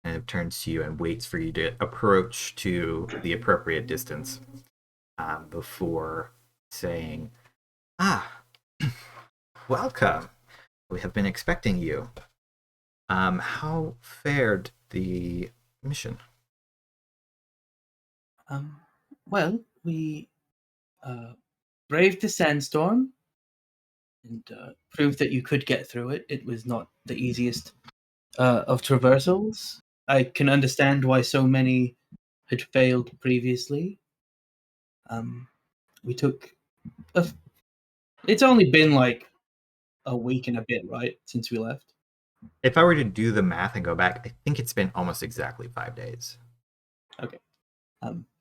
A: kind of turns to you and waits for you to approach to the appropriate distance before saying, welcome. We have been expecting you. How fared the mission?
C: Well, we braved the sandstorm and proved that you could get through it. It was not the easiest of traversals. I can understand why so many had failed previously. We took it's only been like a week and a bit, right, since we left?
A: If I were to do the math and go back, I think it's been almost exactly 5 days.
C: Okay.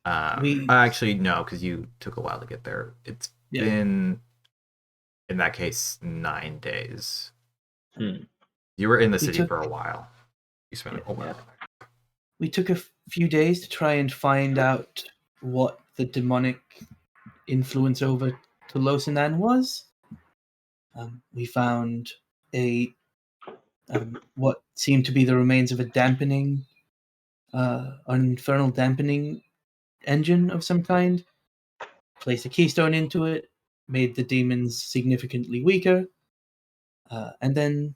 A: Actually, no, because you took a while to get there. It's been, in that case, 9 days. You were in the city for a while. You spent a while.
C: We took a few days to try and find out what the demonic influence over Tal'Losinan was. We found what seemed to be the remains of an infernal dampening engine of some kind. Placed a keystone into it, made the demons significantly weaker, and then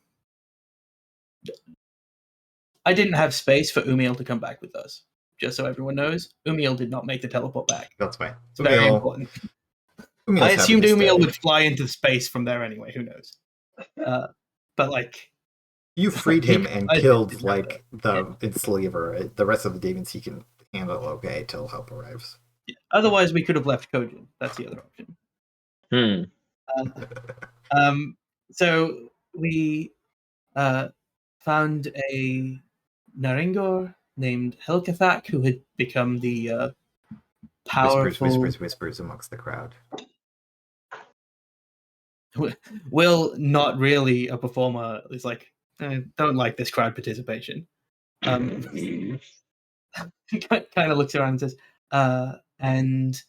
C: I didn't have space for Umiel to come back with us. Just so everyone knows, Umiel did not make the teleport back.
A: That's fine.
C: It's very important. I assumed Umiel would fly into space from there anyway. Who knows? But like,
A: you freed him and killed like the enslaver. The rest of the demons he can handle okay till help arrives.
C: Yeah. Otherwise, we could have left Kojin. That's the other option. So we found a Narangor named Helcarthak who had become the powerful...
A: Whispers amongst the crowd.
C: Will, not really a performer, is like, don't like this crowd participation. He kind of looks around and says, and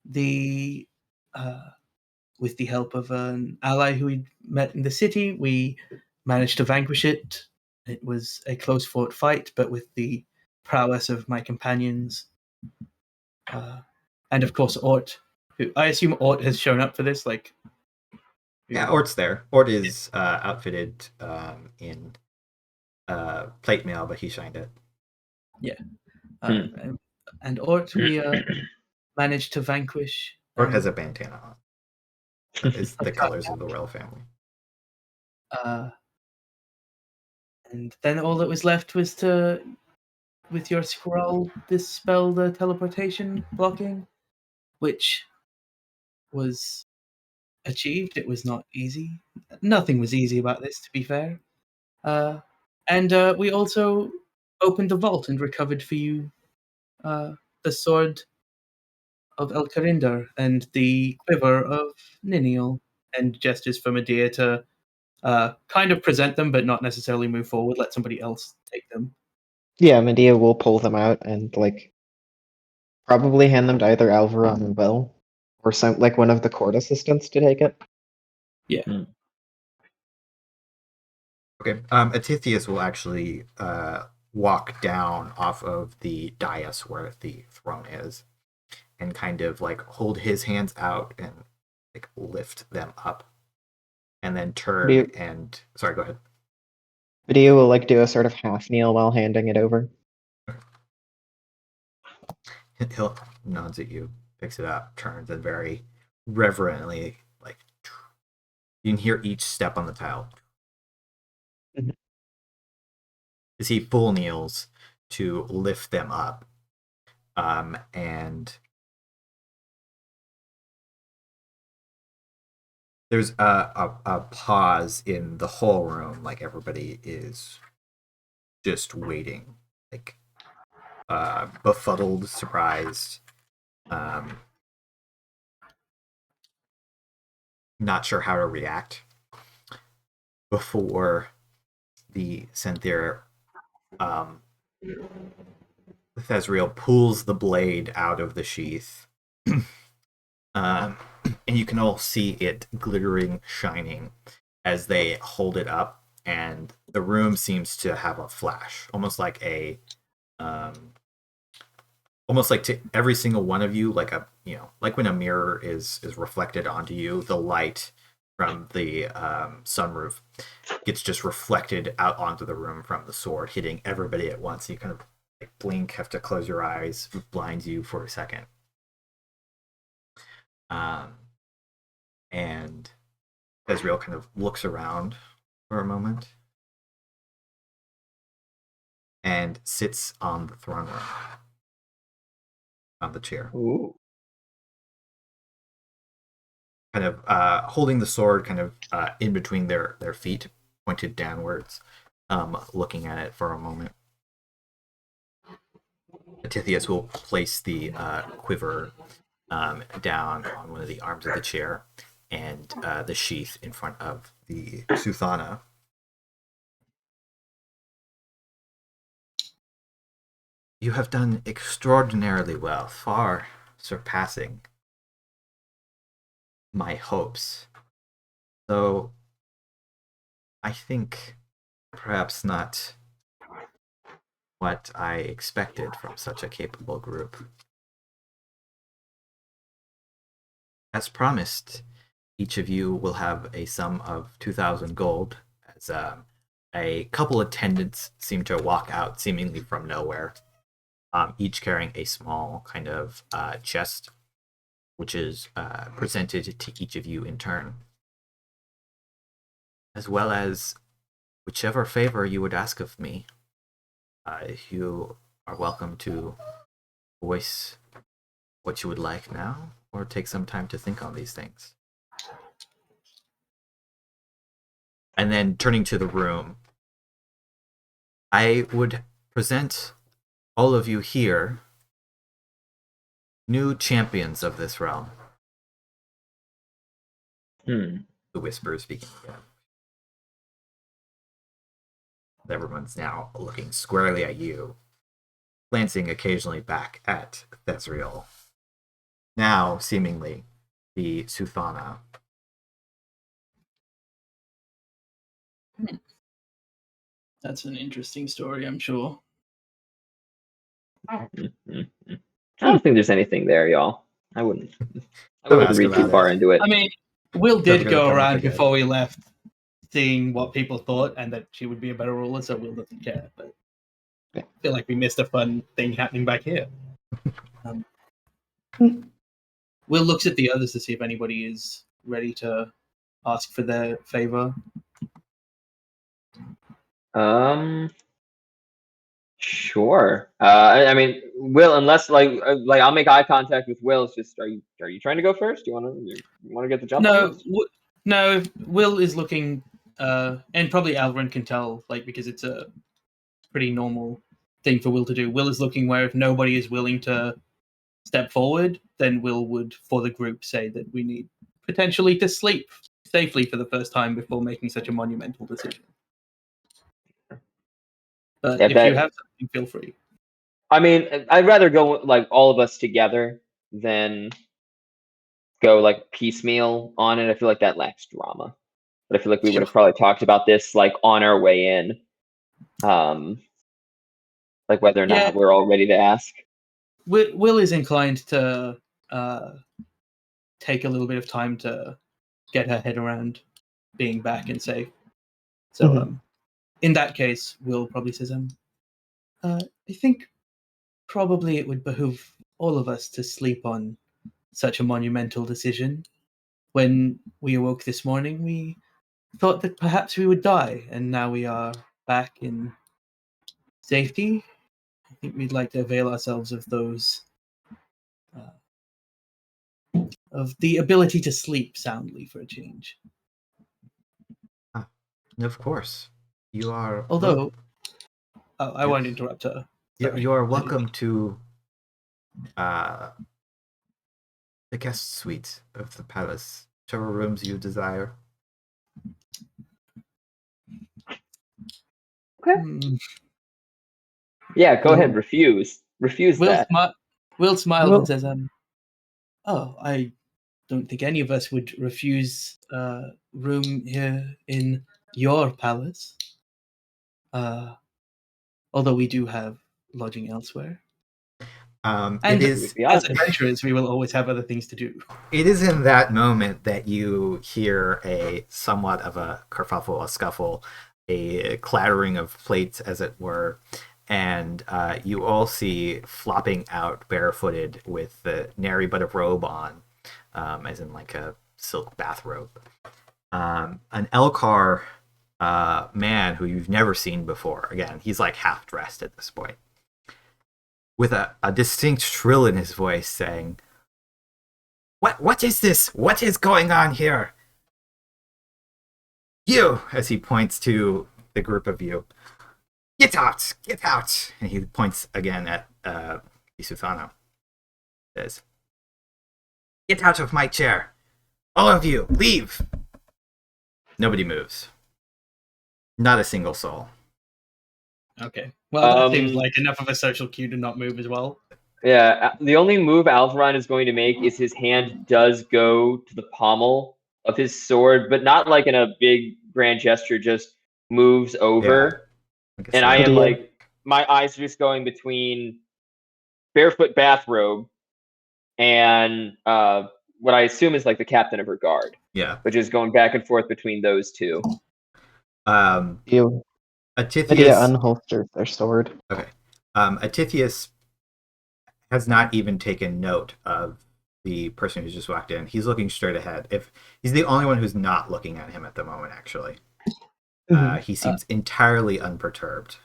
C: the with the help of an ally who we met in the city, we managed to vanquish it. It was a close-fought fight, but with the prowess of my companions, and of course Ort, who I assume Ort has shown up for this. Like,
A: yeah, Ort's there. Ort is outfitted in plate mail, but he shined it.
C: Yeah, and Ort we managed to vanquish.
A: Ort has a bandana on. It's the colors of the royal family.
C: And then all that was left was to, with your scroll, dispel the teleportation blocking, which was achieved. It was not easy. Nothing was easy about this, to be fair. And we also opened the vault and recovered for you the sword of El Karindar and the quiver of Niniel, and gestures for Medea to kind of present them, but not necessarily move forward. Let somebody else take them.
F: Yeah, Medea will pull them out and like probably hand them to either Alveron or Will, or some like one of the court assistants to take it.
C: Yeah.
A: Okay. Atithius will actually walk down off of the dais where the throne is, and kind of like hold his hands out and like lift them up, and then turn and sorry, go ahead.
F: Video will like do a sort of half kneel while handing it over.
A: He'll nods at you, picks it up, turns, and very reverently, like, you can hear each step on the tile.
F: Mhm.
A: As he full kneels to lift them up, and there's a pause in the whole room, like everybody is just waiting, like befuddled, surprised, not sure how to react, before the Senthir Thezreal pulls the blade out of the sheath, and you can all see it glittering, shining as they hold it up, and the room seems to have a flash, almost like to every single one of you, like like when a mirror is reflected onto you, the light from the sunroof gets just reflected out onto the room from the sword, hitting everybody at once. You kind of like blink, have to close your eyes, blinds you for a second. And Ezreal kind of looks around for a moment and sits on the throne room, on the chair.
E: Ooh.
A: Kind of holding the sword kind of in between their feet, pointed downwards, looking at it for a moment. Atithius will place the quiver down on one of the arms of the chair and the sheath in front of the Suthana. You have done extraordinarily well, far surpassing my hopes. Though I think perhaps not what I expected from such a capable group. As promised, each of you will have a sum of 2,000 gold, as a couple attendants seem to walk out seemingly from nowhere, each carrying a small kind of chest, which is presented to each of you in turn, as well as whichever favor you would ask of me. You are welcome to voice what you would like now, or take some time to think on these things. And then turning to the room, I would present all of you here new champions of this realm. The whisper is speaking again. Everyone's now looking squarely at you, glancing occasionally back at Thezreal. Now, seemingly, the Suthana.
C: That's an interesting story, I'm sure.
E: I don't think there's anything there, y'all. I wouldn't
A: ask
E: read too
A: about
E: far
A: it.
E: into it.
C: I mean, Will
A: Doesn't
C: did
A: really
C: go
A: come up
C: around
A: again.
C: before we left, seeing what people thought and that she would be a better ruler, so Will doesn't care. But I feel like we missed a fun thing happening back here. Will looks at the others to see if anybody is ready to ask for their favor.
E: Sure. I mean, Will, unless like I'll make eye contact with Will. It's just, are you trying to go first? Do you want to get the jump on this?
C: No. Will is looking, and probably Alveron can tell, like, because it's a pretty normal thing for Will to do. Will is looking where if nobody is willing to step forward, then Will would, for the group, say that we need potentially to sleep safely for the first time before making such a monumental decision. But if you have something, feel free.
E: I mean, I'd rather go like all of us together than go like piecemeal on it. I feel like that lacks drama. but I feel like we would have probably talked about this like on our way in. Like whether or not we're all ready to ask.
C: Will is inclined to take a little bit of time to get her head around being back and safe. So, in that case, Will probably says, I think probably it would behoove all of us to sleep on such a monumental decision. When we awoke this morning, we thought that perhaps we would die, and now we are back in safety. I think we'd like to avail ourselves of those, of the ability to sleep soundly for a change.
A: Of course. You are...
C: Although, I won't interrupt her.
A: You are welcome to the guest suite of the palace. Whichever rooms you desire.
E: Okay. Yeah, go ahead. Refuse that.
C: Will smiles and says, I don't think any of us would refuse room here in your palace. Although we do have lodging elsewhere. And as adventurers, we will always have other things to do.
A: It is in that moment that you hear a somewhat of a kerfuffle, a scuffle, a clattering of plates, as it were, and you all see flopping out barefooted with the nary but a robe on, as in like a silk bathrobe, an Elcar man who you've never seen before. Again, he's like half dressed at this point, with a distinct shrill in his voice saying, What is this? What is going on here? You, as he points to the group of you. Get out! Get out! And he points again at Isuthano. Says, Get out of my chair! All of you, leave! Nobody moves. Not a single soul.
C: Okay. Well, that seems like enough of a social cue to not move as well.
E: Yeah, the only move Alveron is going to make is his hand does go to the pommel of his sword, but not like in a big grand gesture, just moves over. Yeah. And I am like, my eyes are just going between barefoot bathrobe and what I assume is like the captain of her guard.
A: Yeah.
E: Which is going back and forth between those two.
F: Medea unholsters their sword.
A: Okay. Atithius has not even taken note of the person who's just walked in. He's looking straight ahead. If he's the only one who's not looking at him at the moment, actually. He seems entirely unperturbed.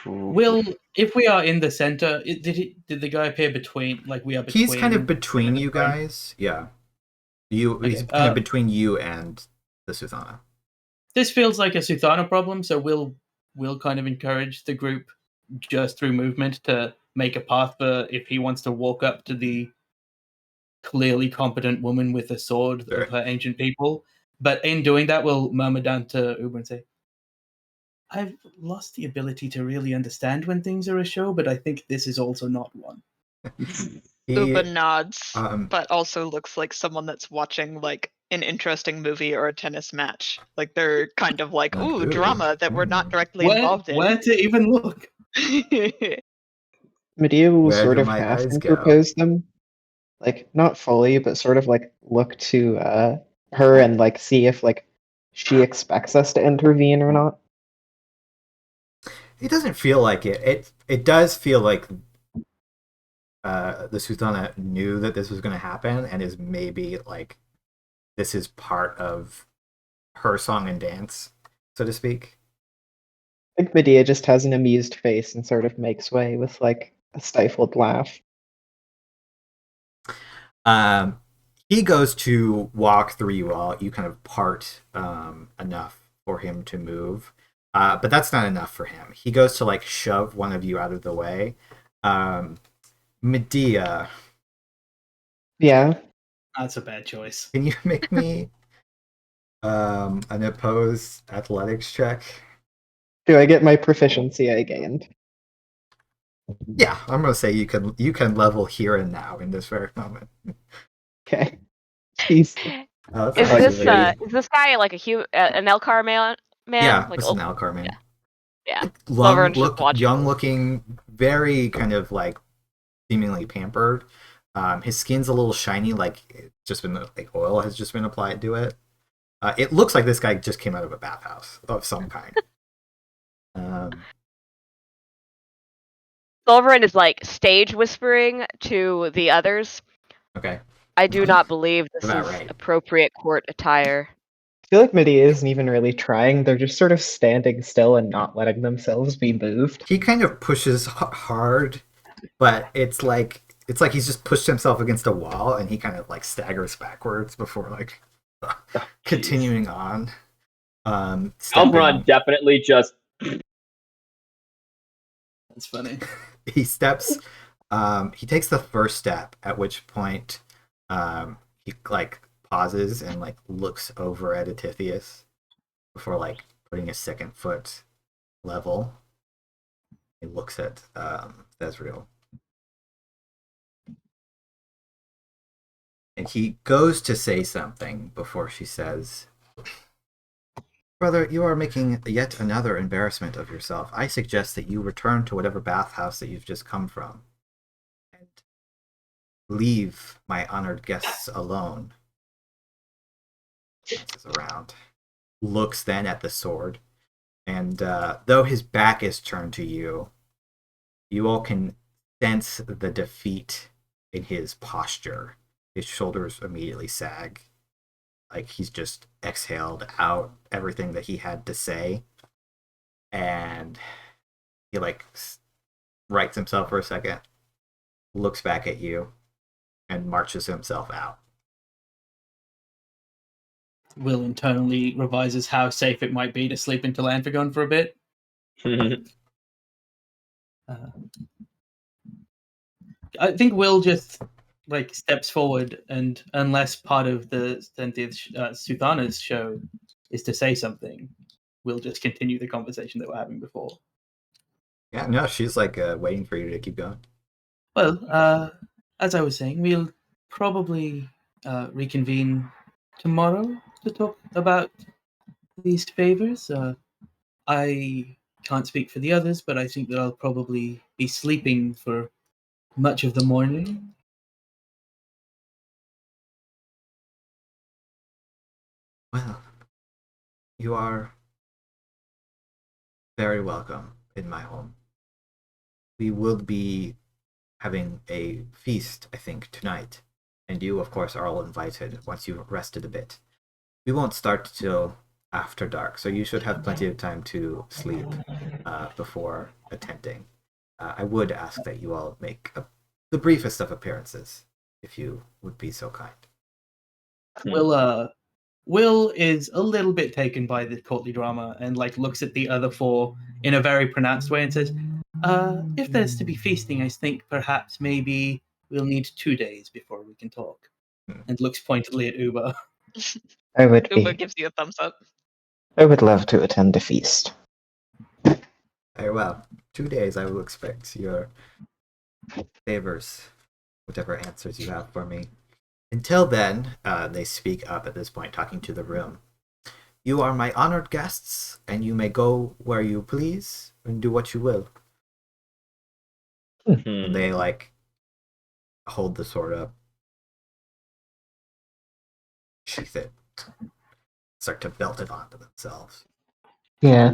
C: Will, if we are in the center, did the guy appear between? Like we are between?
A: He's kind of between you guys. Yeah. He's kind of between you and the Suthana.
C: This feels like a Suthana problem, so we'll kind of encourage the group just through movement to make a path for if he wants to walk up to the clearly competent woman with a sword of her ancient people. But in doing that, we'll murmur down to Uber and say, I've lost the ability to really understand when things are a show, but I think this is also not one.
D: Uba nods, but also looks like someone that's watching like an interesting movie or a tennis match. Like they're kind of like, ooh, drama that we're not directly involved in.
C: Where to even look?
F: Medea will sort of half propose them. Like, not fully, but sort of like look to her and like see if like she expects us to intervene or not.
A: It doesn't feel like it. It does feel like the Suthana knew that this was going to happen and is maybe like this is part of her song and dance, so to speak.
F: I think Medea just has an amused face and sort of makes way with like a stifled laugh.
A: He goes to walk through you all. You kind of part enough for him to move. But that's not enough for him. He goes to like shove one of you out of the way. Medea.
F: Yeah.
C: That's a bad choice.
A: Can you make me an opposed athletics check?
F: Do I get my proficiency I gained?
A: Yeah, I'm gonna say you can level here and now in this very moment.
F: Okay. Jeez.
A: Oh, that's
B: Is
A: nice.
B: this
E: Agreed.
B: is this guy like an Elcar man?
A: Yeah,
B: Like
A: this is an Alcar man.
B: yeah.
A: Long,
B: Sulveran's just watching.
A: young looking, very kind of like seemingly pampered. His skin's a little shiny, like it's just been like oil has just been applied to it. It looks like this guy just came out of a bathhouse of some kind.
B: Sulveran is like stage whispering to the others.
A: Okay.
B: I do not believe this
A: About
B: is
A: right.
B: appropriate court attire.
F: I feel like Medea isn't even really trying. They're just sort of standing still and not letting themselves be moved.
A: He kind of pushes hard, but it's like he's just pushed himself against a wall, and he kind of like staggers backwards before like continuing on.
E: Alveron definitely just.
C: That's funny.
A: He steps. He takes the first step, at which point he like pauses and like looks over at Atithius before like putting his second foot level. He looks at Thezreal. And he goes to say something before she says, "Brother, you are making yet another embarrassment of yourself. I suggest that you return to whatever bathhouse that you've just come from and leave my honored guests alone." Glances around, looks then at the sword, and though his back is turned to you, you all can sense the defeat in his posture. His shoulders immediately sag, like he's just exhaled out everything that he had to say, and he like rights himself for a second, looks back at you, and marches himself out.
C: Will internally revises how safe it might be to sleep in Tal'Anfagon for a bit. I think Will just like steps forward, and unless part of the Senthir Suthana's show is to say something, we'll just continue the conversation that we're having before.
A: Yeah, no, she's like waiting for you to keep going.
C: Well, as I was saying, we'll probably reconvene tomorrow to talk about these favors. I can't speak for the others, but I think that I'll probably be sleeping for much of the morning.
A: Well, you are very welcome in my home. We will be having a feast, I think, tonight, and you, of course, are all invited once you've rested a bit. We won't start till after dark, so you should have plenty of time to sleep before attending. I would ask that you all make the briefest of appearances, if you would be so kind.
C: Will is a little bit taken by the courtly drama and like looks at the other four in a very pronounced way and says, if there's to be feasting, I think perhaps maybe we'll need 2 days before we can talk. And looks pointedly at Uber.
D: Uber gives you a thumbs up.
F: I would love to attend a feast.
A: Very well. 2 days, I will expect your favors, whatever answers you have for me. Until then, they speak up at this point, talking to the room. You are my honored guests, and you may go where you please and do what you will. And they like hold the sword up, sheath it, start to belt it onto themselves.
F: Yeah.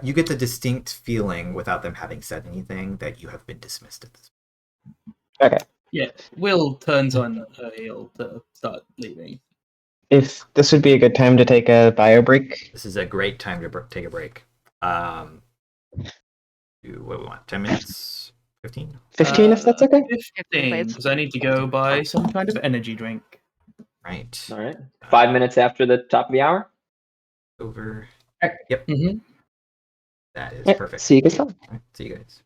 A: You get the distinct feeling, without them having said anything, that you have been dismissed at this point.
F: Okay.
C: Yeah, Will turns on her heel to start leaving.
F: If this would be a good time to take a bio break.
A: This is a great time to take a break. What do we want? 10 minutes? 15?
F: 15, if that's okay?
C: 15, because I need to go buy some kind of energy drink.
A: Right.
E: All right. 5 minutes after the top of the hour.
A: Over.
F: Right.
A: Yep.
C: Mm-hmm.
A: That is
F: Yeah,
A: perfect.
F: see you guys then.
A: All right, see you guys.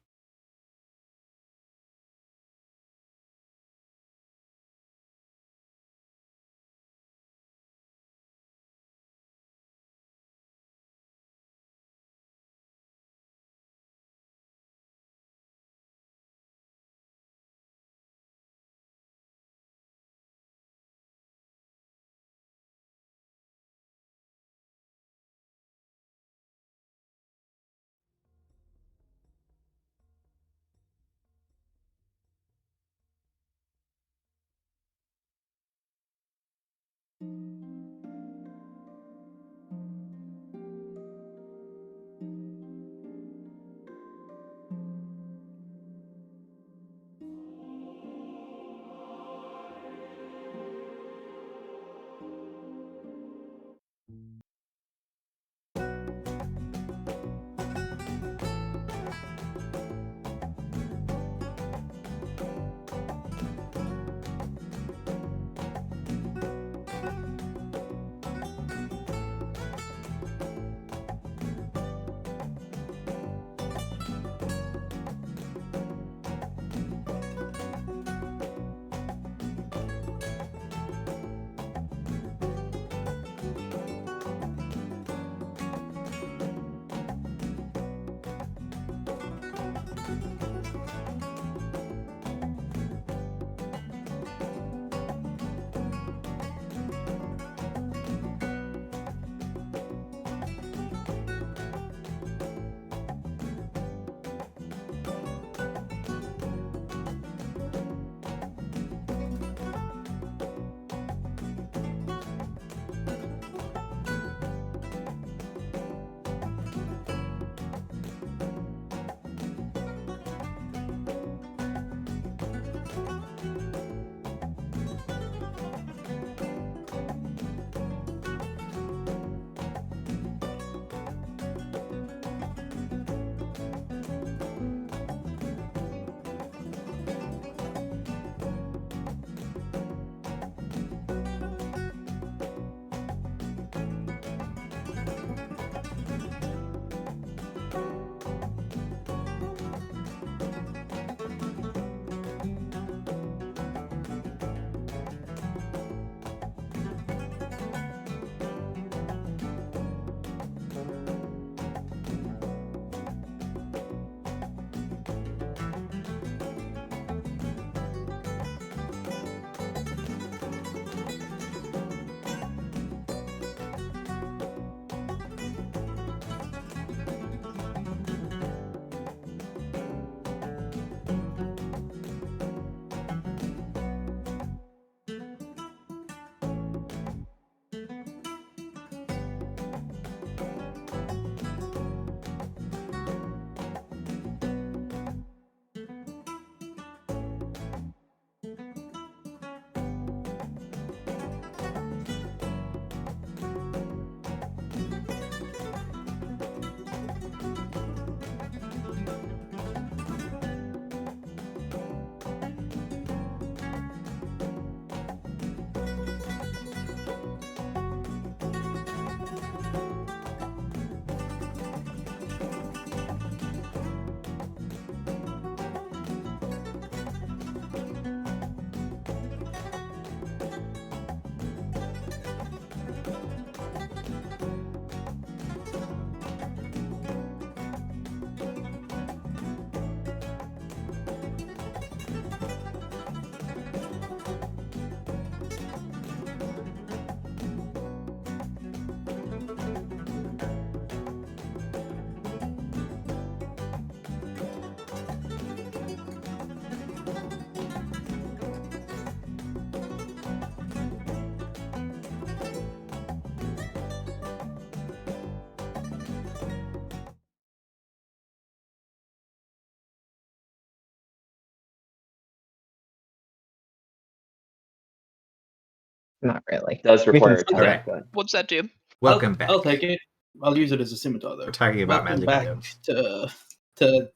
F: Not really.
E: Does
F: We can
E: require a
F: start.
E: talent
A: Okay.
E: gun.
D: What's that do?
A: Welcome back.
C: I'll take it. I'll use it as a scimitar, though.
A: We're talking about
C: Welcome
A: magic
C: back
A: items.
C: to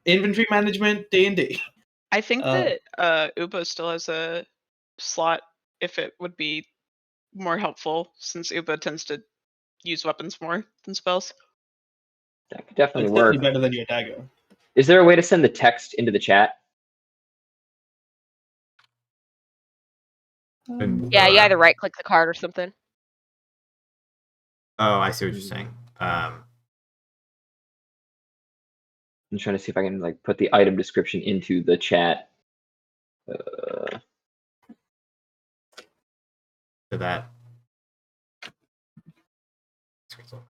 C: inventory management D&D.
D: I think that Ubo still has a slot if it would be more helpful, since Ubo tends to use weapons more than spells.
E: That could definitely
C: It's
E: work.
C: definitely better than your dagger.
E: Is there a way to send the text into the chat?
B: Yeah, you either right click the card or something.
A: Oh, I see what you're saying.
E: I'm trying to see if I can like put the item description into the chat.
A: To that.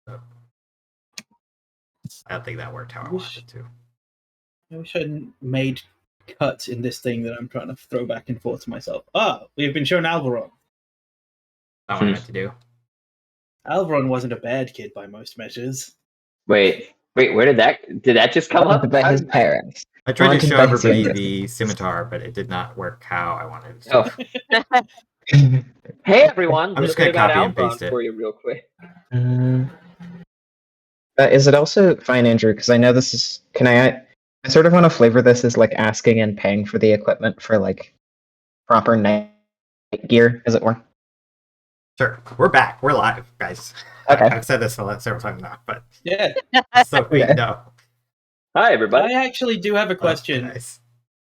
A: I don't think that worked how I wanted it to.
C: I wish I'd made cuts in this thing that I'm trying to throw back and forth to myself. We have been shown Alveron.
A: Not what I meant to do.
C: Alveron wasn't a bad kid by most measures.
E: Wait, where did that just come up?
F: Wanted by
E: How
F: his
E: did-
F: parents.
A: I tried to
F: Wanted
A: show
F: by his
A: everybody
F: younger
A: the scimitar, but it did not work how I wanted it to.
E: Oh, hey everyone,
A: I'm
E: little
A: just
E: bit
A: gonna
E: about
A: copy and
E: Alveron
A: paste it.
E: for you real quick.
F: Is it also fine, Andrew? Because I know this is. Can I sort of want to flavor this as like asking and paying for the equipment for like proper night gear, as it were.
A: Sure, we're back. We're live, guys.
F: Okay.
A: I've said this several times now, but
C: Yeah.
A: so we
F: Okay.
A: know.
E: Hi everybody.
C: I actually do have a question.
A: Nice.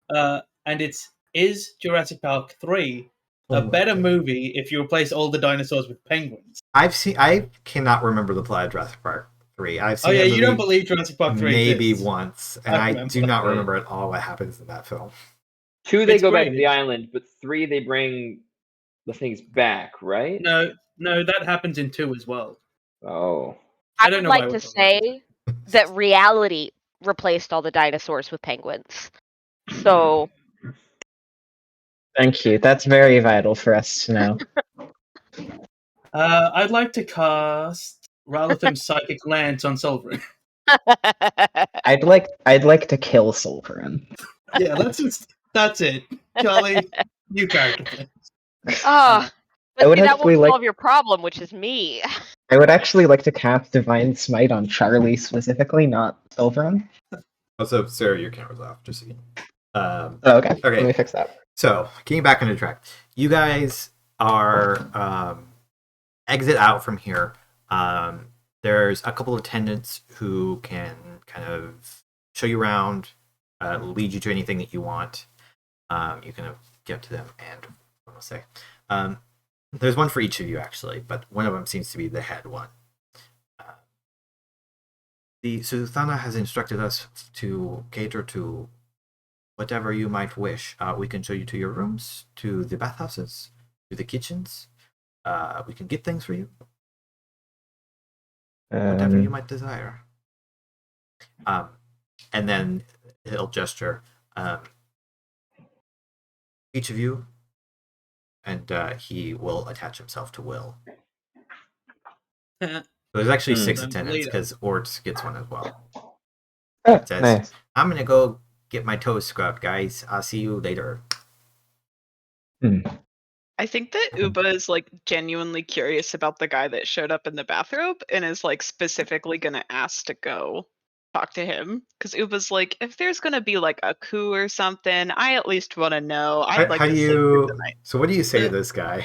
C: And it's, is Jurassic Park 3
A: Oh
C: a
A: my
C: better
A: God.
C: movie if you replace all the dinosaurs with penguins?
A: I cannot remember the plot of Jurassic Park 3. I've
C: Oh
A: seen
C: yeah,
A: that
C: you
A: movie
C: don't believe Jurassic Park 3
A: maybe
C: exists.
A: once, and
C: I
A: I
C: remember.
A: do not remember at all what happens in that film.
E: 2, they
C: It's
E: go back
C: great.
E: to the island, but 3, they bring the things back, right?
C: No, that happens in 2 as well.
E: Oh.
C: I
B: I
C: don't
B: would
C: know why
B: like
C: we're
B: to
C: talking
B: say that reality replaced all the dinosaurs with penguins. So
F: Thank you. That's very vital for us to know.
C: I'd like to cast Ralithim's Psychic Lance on Sulveran.
F: I'd like to kill Sulveran.
C: Yeah, that's it. Charlie, you character.
B: Ah,
F: I
B: but
F: would
B: see, that
F: actually
B: won't
F: like-
B: solve your problem, which is me.
F: I would actually like to cast Divine Smite on Charlie specifically, not Sulveran.
A: Also, Sarah, your camera's off. Just so you know.
F: Oh, okay.
A: Okay.
F: Let me fix that.
A: So, getting back on the track, you guys are exit out from here. There's a couple of attendants who can kind of show you around, lead you to anything that you want. You can get to them, and what I'll say. There's one for each of you actually, but one of them seems to be the head one. The Suthana has instructed us to cater to whatever you might wish. We can show you to your rooms, to the bathhouses, to the kitchens. We can get things for you, whatever you might desire. And then he'll gesture. Each of you, and he will attach himself to Will. So there's actually 6
C: I'm the
A: attendants
C: leader.
A: because Ort gets one as well.
F: Oh,
A: It says,
F: nice.
A: I'm gonna go get my toes scrubbed, guys. I'll see you later.
D: I think that Uba is like genuinely curious about the guy that showed up in the bathrobe and is like specifically gonna ask to go talk to him. Because Uba's like, if there's gonna be like a coup or something, I at least want to know. I'd like
A: How
D: to
A: do
D: sleep through
A: you?
D: the night.
A: So what do you say to this guy?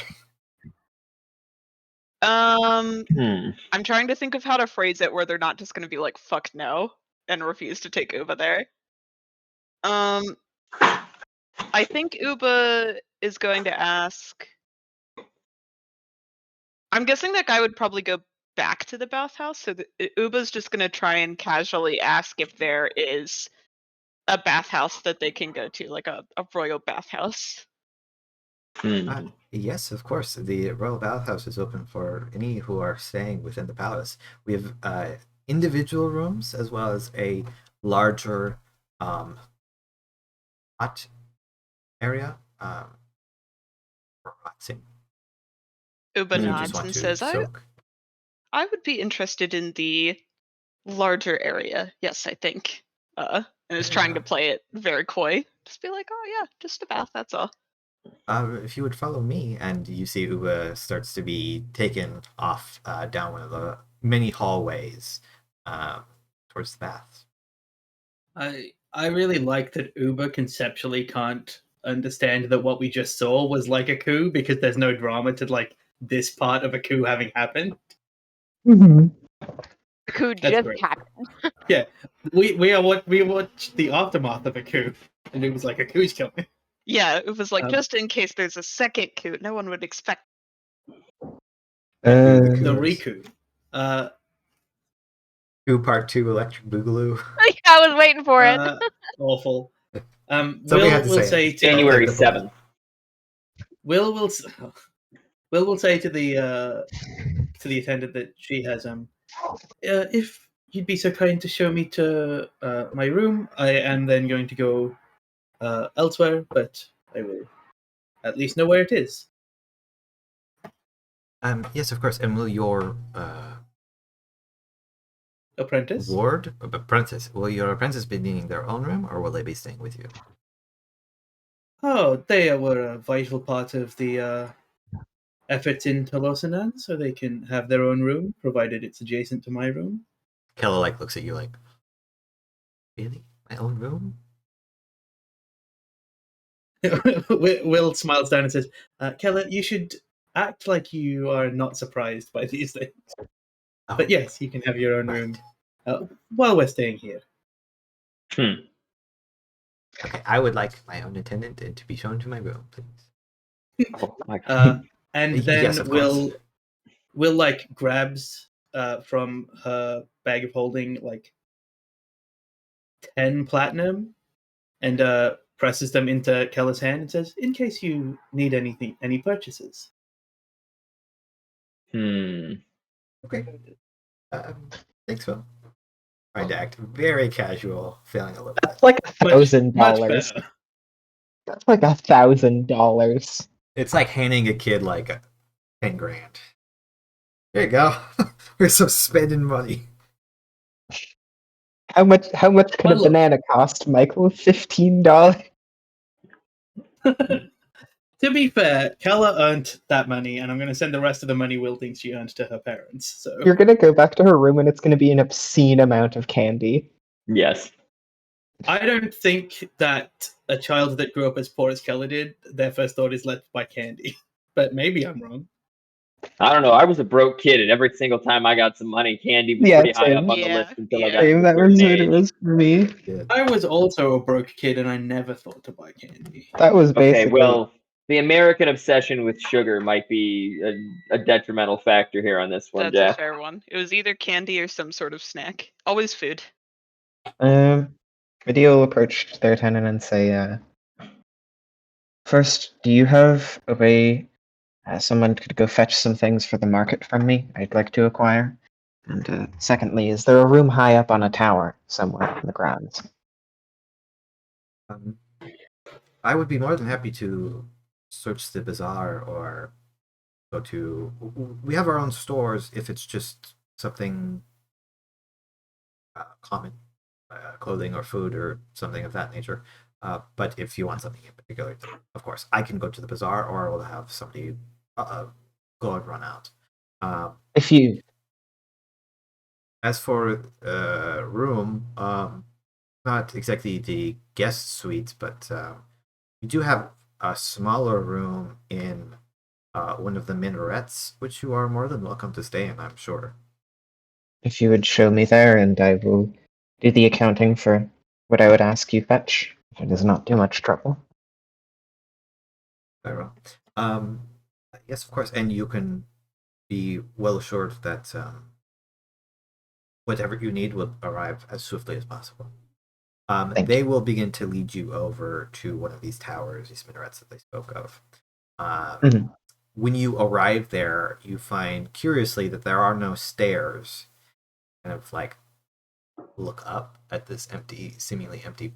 D: I'm trying to think of how to phrase it where they're not just gonna be like, fuck no, and refuse to take Uba there. I think Uba is going to ask. I'm guessing that guy would probably go back to the bathhouse, so Uba's just gonna try and casually ask if there is a bathhouse that they can go to, like a royal bathhouse.
A: Yes, of course. The Royal Bathhouse is open for any who are staying within the palace. We have individual rooms as well as a larger hot area for relaxing.
D: Uba
A: If you just
D: nods
A: want
D: and
A: to
D: says,
A: soak.
D: I would be interested in the larger area. Yes, I think. And is trying to play it very coy. Just be like, oh yeah, just a bath, that's all.
A: If you would follow me, and you see Uba starts to be taken off down one of the many hallways towards the bath.
C: I really like that Uba conceptually can't understand that what we just saw was like a coup because there's no drama to like this part of a coup having happened.
B: Coup
C: That's
B: just
C: great.
B: happened.
C: Yeah, we watched the aftermath of a coup, and it was like a coup's coming.
D: Yeah, it was like,
C: Um,
D: just in case there's a second coup, no one would expect.
C: The Riku.
A: Coup Part 2 Electric Boogaloo.
B: I was waiting for it.
C: Awful.
A: Somebody had to
C: Will
A: say
C: say
A: it.
C: to
E: January
A: Electric
E: 7th.
C: Will say to the attendant that she has if you'd be so kind to show me to my room, I am then going to go elsewhere, but I will at least know where it is.
A: Yes, of course. And will your
C: Apprentice?
A: apprentice, will your apprentice be needing their own room, or will they be staying with you?
C: Oh, they were a vital part of the effort in Tal'Losinan, so they can have their own room, provided it's adjacent to my room.
A: Kella looks at you like, really? My own room?
C: Will smiles down and says, Keller, you should act like you are not surprised by these things.
A: Oh,
C: But yes, you can have your own
A: right.
C: room while we're staying here.
A: Okay, I would like my own attendant to be shown to my room, please.
E: Oh my god.
C: And
A: Yes,
C: then
A: of course.
C: Will like grabs from her bag of holding like 10 platinum and presses them into Keller's hand and says, "In case you need any purchases."
A: Okay. Thanks, Phil. Trying to act very casual, failing a little bit.
F: That's like
C: Much
F: $1,000.
C: better.
F: That's like $1,000.
A: It's like handing a kid like 10 grand. There you go. Here's some spending money.
F: How much could a
C: Well, look.
F: banana cost, Michael? $15?
C: To be fair, Keller earned that money, and I'm going to send the rest of the money Will thinks she earned to her parents. So
F: You're gonna go back to her room and it's gonna be an obscene amount of candy.
E: Yes.
C: I don't think that a child that grew up as poor as Keller did, their first thought is let's buy candy. But maybe I'm wrong.
E: I don't know. I was a broke kid, and every single time I got some money, candy was
F: Yeah,
E: pretty high up
F: same.
E: on the
D: Yeah,
E: list until I
D: yeah.
E: got to
F: Same,
E: a
F: that
E: certain
F: was what it
E: age.
F: was for me.
A: Yeah.
C: I was also a broke kid, and I never thought to buy candy.
F: That was basically.
E: Okay, well, the American obsession with sugar might be a detrimental factor here on this one,
D: That's a
E: Jack.
D: fair one. It was either candy or some sort of snack. Always food.
F: Medea will approach their tenant and say, first, do you have a way someone could go fetch some things for the market from me I'd like to acquire? And secondly, is there a room high up on a tower somewhere in the grounds?
A: I would be more than happy to search the bazaar or go to. We have our own stores if it's just something common, clothing or food or something of that nature. But if you want something in particular, of course, I can go to the bazaar or I will have somebody go and run out.
F: If you.
A: As for room, not exactly the guest suites, but we do have a smaller room in one of the minarets, which you are more than welcome to stay in, I'm sure.
F: If you would show me there, and I will do the accounting for what I would ask you fetch, if it is not too much trouble.
A: Very well. Yes, of course, and you can be well assured that whatever you need will arrive as swiftly as possible.
F: Thank
A: They will begin to lead you over to one of these towers, these minarets that they spoke of. When you arrive there, you find, curiously, that there are no stairs. Kind of like look up at this seemingly empty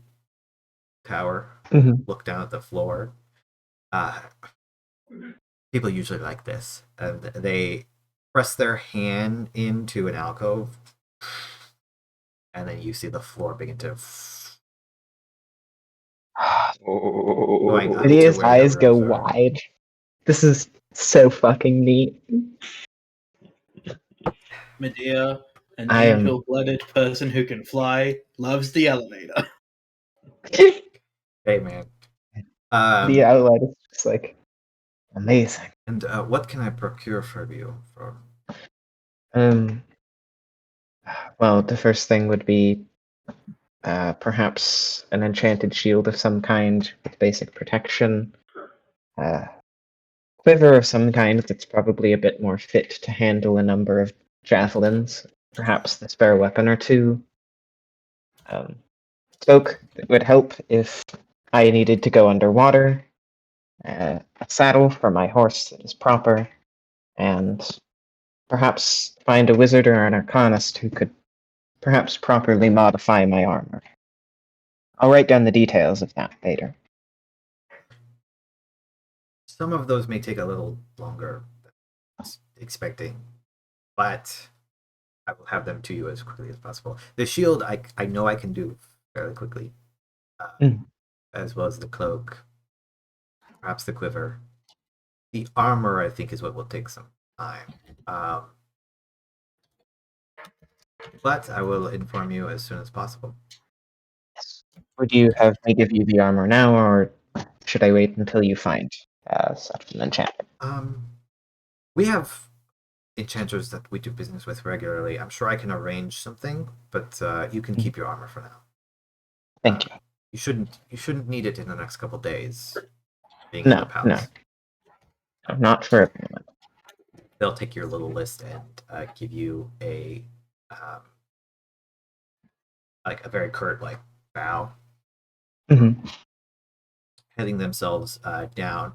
A: tower, look down at the floor. People usually like this, and they press their hand into an alcove, and then you see the floor begin to going up to
F: Medea's
A: where the
F: eyes go
A: rooms are.
F: wide. This is so fucking neat.
C: Medea, an
F: I am-
C: angel-blooded person who can fly, loves the elevator.
A: Hey, man.
F: The outlet is just like amazing.
A: And what can I procure for you?
F: Well, the first thing would be perhaps an enchanted shield of some kind with basic protection. Quiver of some kind that's probably a bit more fit to handle a number of javelins. Perhaps the spare weapon or two. Cloak that would help if I needed to go underwater. A saddle for my horse that is proper. And perhaps find a wizard or an arcanist who could perhaps properly modify my armor. I'll write down the details of that later.
A: Some of those may take a little longer. expecting, but I will have them to you as quickly as possible. The shield, I know I can do fairly quickly, as well as the cloak, perhaps the quiver. The armor, I think, is what will take some time. But I will inform you as soon as possible.
F: Would you have me give you the armor now, or should I wait until you find such an enchantment?
A: We have enchanters that we do business with regularly. I'm sure I can arrange something, but you can keep your armor for now.
F: Thank you.
A: You shouldn't need it in the next couple days. Being
F: No,
A: in the palace.
F: No, not for a moment.
A: They'll take your little list and give you a like a very curt bow, heading themselves down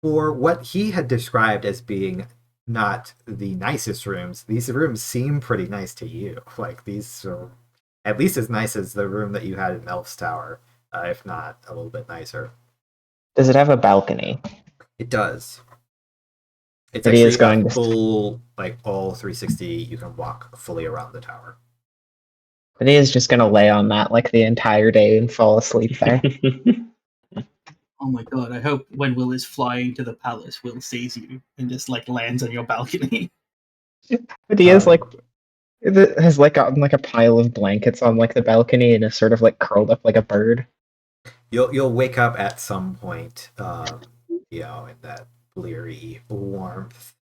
A: for what he had described as being not the nicest rooms. These rooms seem pretty nice to you. Like these are at least as nice as the room that you had in Elf's Tower, if not a little bit nicer.
F: Does it have a balcony?
A: It does. It's
F: But he is
A: actually
F: going
A: a
F: to
A: full, all 360. You can walk fully around the tower.
F: But he is just gonna lay on that the entire day and fall asleep there.
C: Oh my god, I hope when Will is flying to the palace, Will sees you and just lands on your balcony.
F: But he is has gotten a pile of blankets on the balcony and is sort of curled up like a bird.
A: You'll wake up at some point, in that bleary warmth,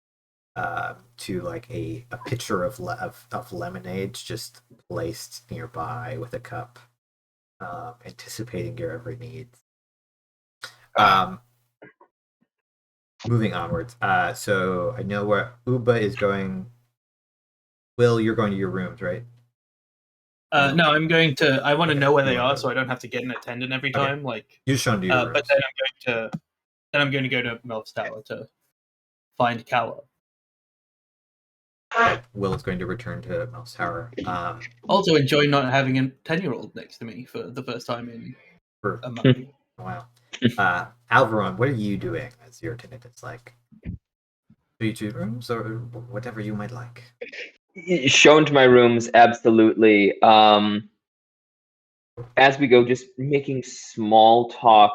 A: to a pitcher of lemonade just placed nearby with a cup, anticipating your every need. Moving onwards. So I know where Uba is going. Will, you're going to your rooms, right?
C: No, I'm going to. I want to know where they are, so I don't have to get an attendant every time.
A: You're shown to your rooms.
C: But then I'm going to go to Melf's Tower to find Calla.
A: Will is going to return to Melf's Tower.
C: Also, enjoy not having a 10-year-old next to me for the first time in a month.
A: Wow. Alveron, what are you doing as your attendant? It's do you choose rooms or whatever you might like?
E: Shown to my rooms, absolutely. As we go, just making small talk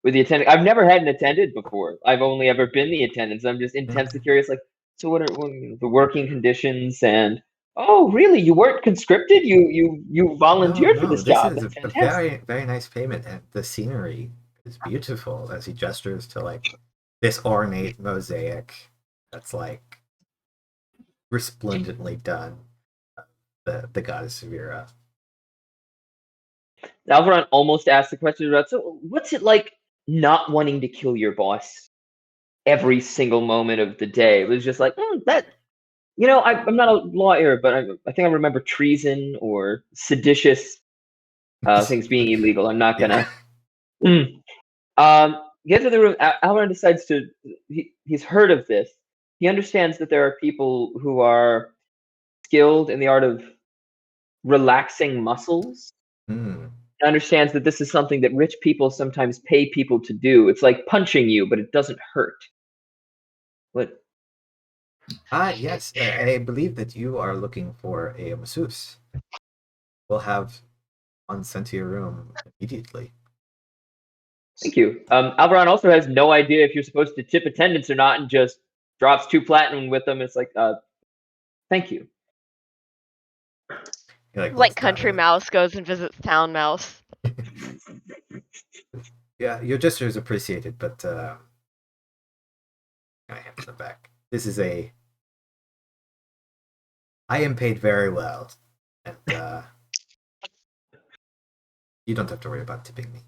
E: with the attendant. I've never had an attendant before. I've only ever been the attendant. So I'm just intensely curious. So what are the working conditions? And oh, really? You weren't conscripted? You volunteered for this job?
A: This is a very, very nice payment, and the scenery is beautiful. As he gestures to this ornate mosaic that's resplendently done. The goddess Vera.
E: Alveron almost asked the question about, so what's it like not wanting to kill your boss every single moment of the day? It was just that, I'm not a lawyer, but I think I remember treason or seditious things being illegal. I'm not gonna. Get to the room. Alveron decides he's heard of this. He understands that there are people who are skilled in the art of relaxing muscles. He understands that this is something that rich people sometimes pay people to do. It's like punching you, but it doesn't hurt. What?
A: Yes. I believe that you are looking for a masseuse. We'll have one sent to your room immediately.
E: Thank you. Alveron also has no idea if you're supposed to tip attendants or not and just drops 2 platinum with them. It's thank you.
B: Country mouse goes and visits town mouse.
A: Yeah, your gesture is appreciated, but I hand them back. This is I am paid very well, and you don't have to worry about tipping me.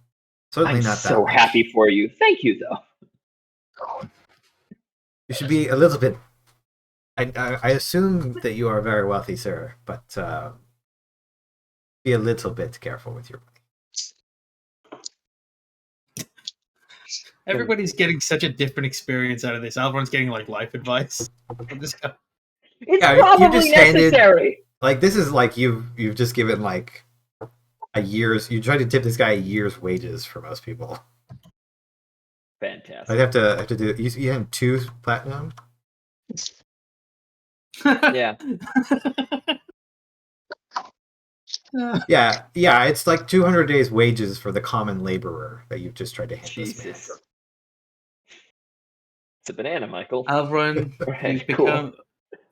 A: Certainly
E: I'm
A: not that
E: so
A: much.
E: happy for you. Thank you, though.
A: You should be a little bit. I assume that you are very wealthy, sir, but be a little bit careful with your money.
C: Everybody's getting such a different experience out of this. Alveron's getting life advice from this guy.
E: It's probably necessary.
A: This is you've just given a year's. You tried to tip this guy a year's wages for most people.
E: Fantastic.
A: I'd have to do. You had 2 platinum.
E: Yeah.
A: Yeah, it's like 200 days wages for the common laborer that you've just tried to hand this man.
E: Jesus. It's a banana, Michael.
C: Alveron,
E: Right, cool.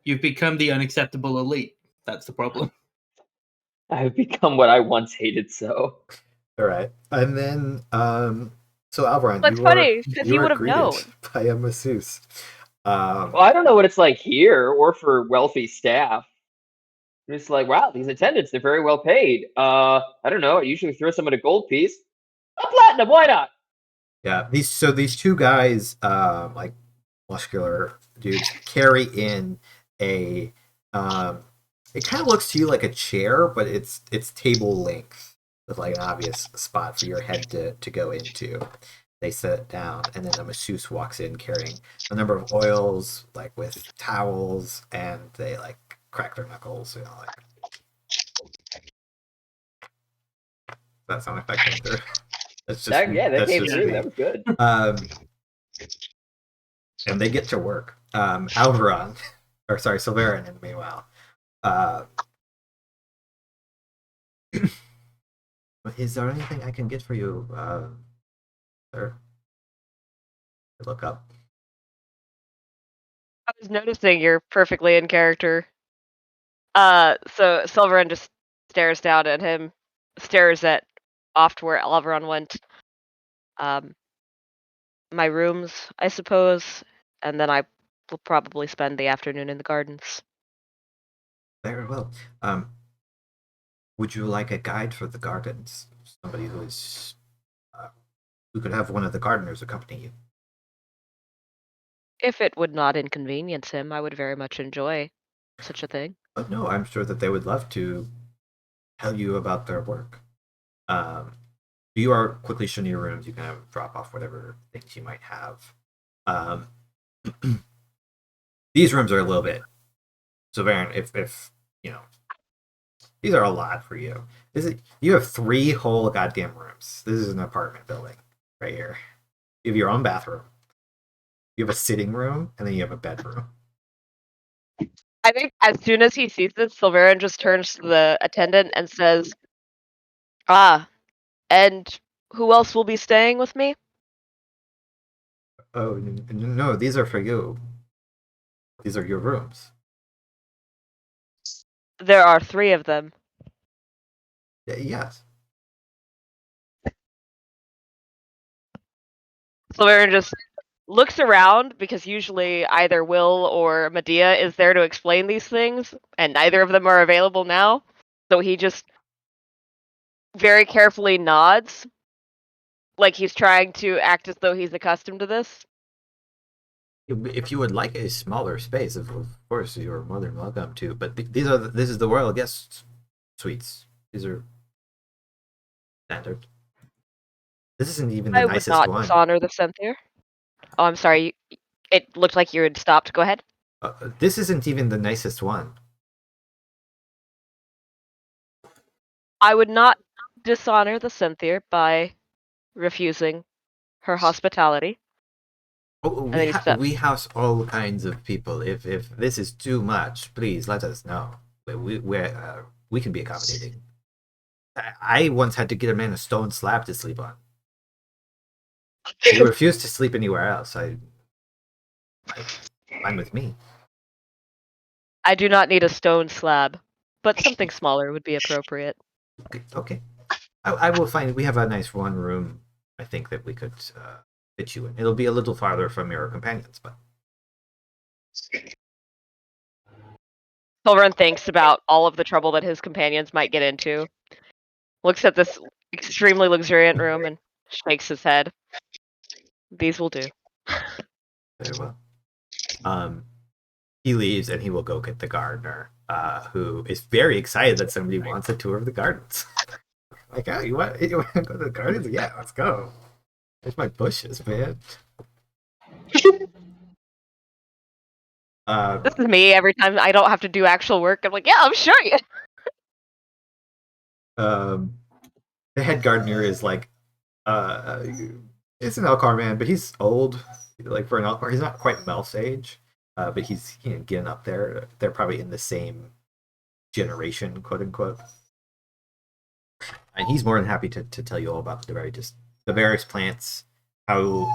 C: you've become the unacceptable elite. That's the problem.
E: I have become what I once hated so.
A: All right, and then so Alveron,
B: That's funny because you
A: are
B: would have
A: greeted
B: known.
A: by a masseuse.
E: Well, I don't know what it's like here or for wealthy staff. It's like, wow, these attendants, they're very well paid. I don't know. I usually throw someone a gold piece. A platinum, why not?
A: Yeah, these two guys, like muscular dudes, carry in a. It kind of looks to you like a chair, but it's table length with like an obvious spot for your head to go into. They sit down, and then the masseuse walks in carrying a number of oils, like with towels, and they like crack their knuckles, like. That sound effect came through. That's just
E: that came through.
A: me.
E: That was good.
A: And they get to work. Alveron, or sorry, Sulveran, in the meanwhile. Is there anything I can get for you, sir? I look up.
B: I was noticing you're perfectly in character. So Sulveran just stares down at him, stares at off to where Alveron went. My rooms, I suppose, and then I will probably spend the afternoon in the gardens.
A: Very well. Would you like a guide for the gardens? Somebody who is who could have one of the gardeners accompany you.
B: If it would not inconvenience him, I would very much enjoy such a thing.
A: But no, I'm sure that they would love to tell you about their work. You are quickly shown your rooms. You can drop off whatever things you might have. These rooms are a little bit. So, Baron, if you know, these are a lot for you. You have 3 whole goddamn rooms. This is an apartment building right here. You have your own bathroom. You have a sitting room, and then you have a bedroom.
B: I think as soon as he sees this, Sulveran just turns to the attendant and says, and who else will be staying with me?
A: Oh, no, these are for you. These are your rooms.
B: There are 3 of them.
A: Yes.
B: Sulveran just looks around because usually either Will or Medea is there to explain these things, and neither of them are available now. So he just very carefully nods, like he's trying to act as though he's accustomed to this.
A: If you would like a smaller space, of course you're more than welcome to. But this is the royal guest suites. These are standard. This isn't even the nicest one.
B: I would not dishonor the Senthir. Oh, I'm sorry. It looked like you had stopped. Go ahead.
A: This isn't even the nicest one.
B: I would not dishonor the Senthir by refusing her hospitality.
A: Oh, we house all kinds of people. If this is too much, please let us know. We can be accommodating. I once had to get a man a stone slab to sleep on. He refused to sleep anywhere else. Fine with me.
B: I do not need a stone slab, but something smaller would be appropriate.
A: Okay. I will find. We have a nice one room. I think that we could fit you in. It'll be a little farther from your companions, but.
B: Sulveran thinks about all of the trouble that his companions might get into. Looks at this extremely luxuriant room and shakes his head. These will do.
A: Very well. He leaves and he will go get the gardener, who is very excited that somebody wants a tour of the gardens. Like, oh, you want to go to the gardens? Yeah, let's go. There's my bushes, man.
B: This is me every time I don't have to do actual work. I'm like, yeah, I'll show you.
A: The head gardener is like, it's an Elcar man, but he's old. Like for an Elcar, he's not quite Melf's age. but he's getting up there. They're probably in the same generation, quote unquote. And he's more than happy to tell you all about the various plants, how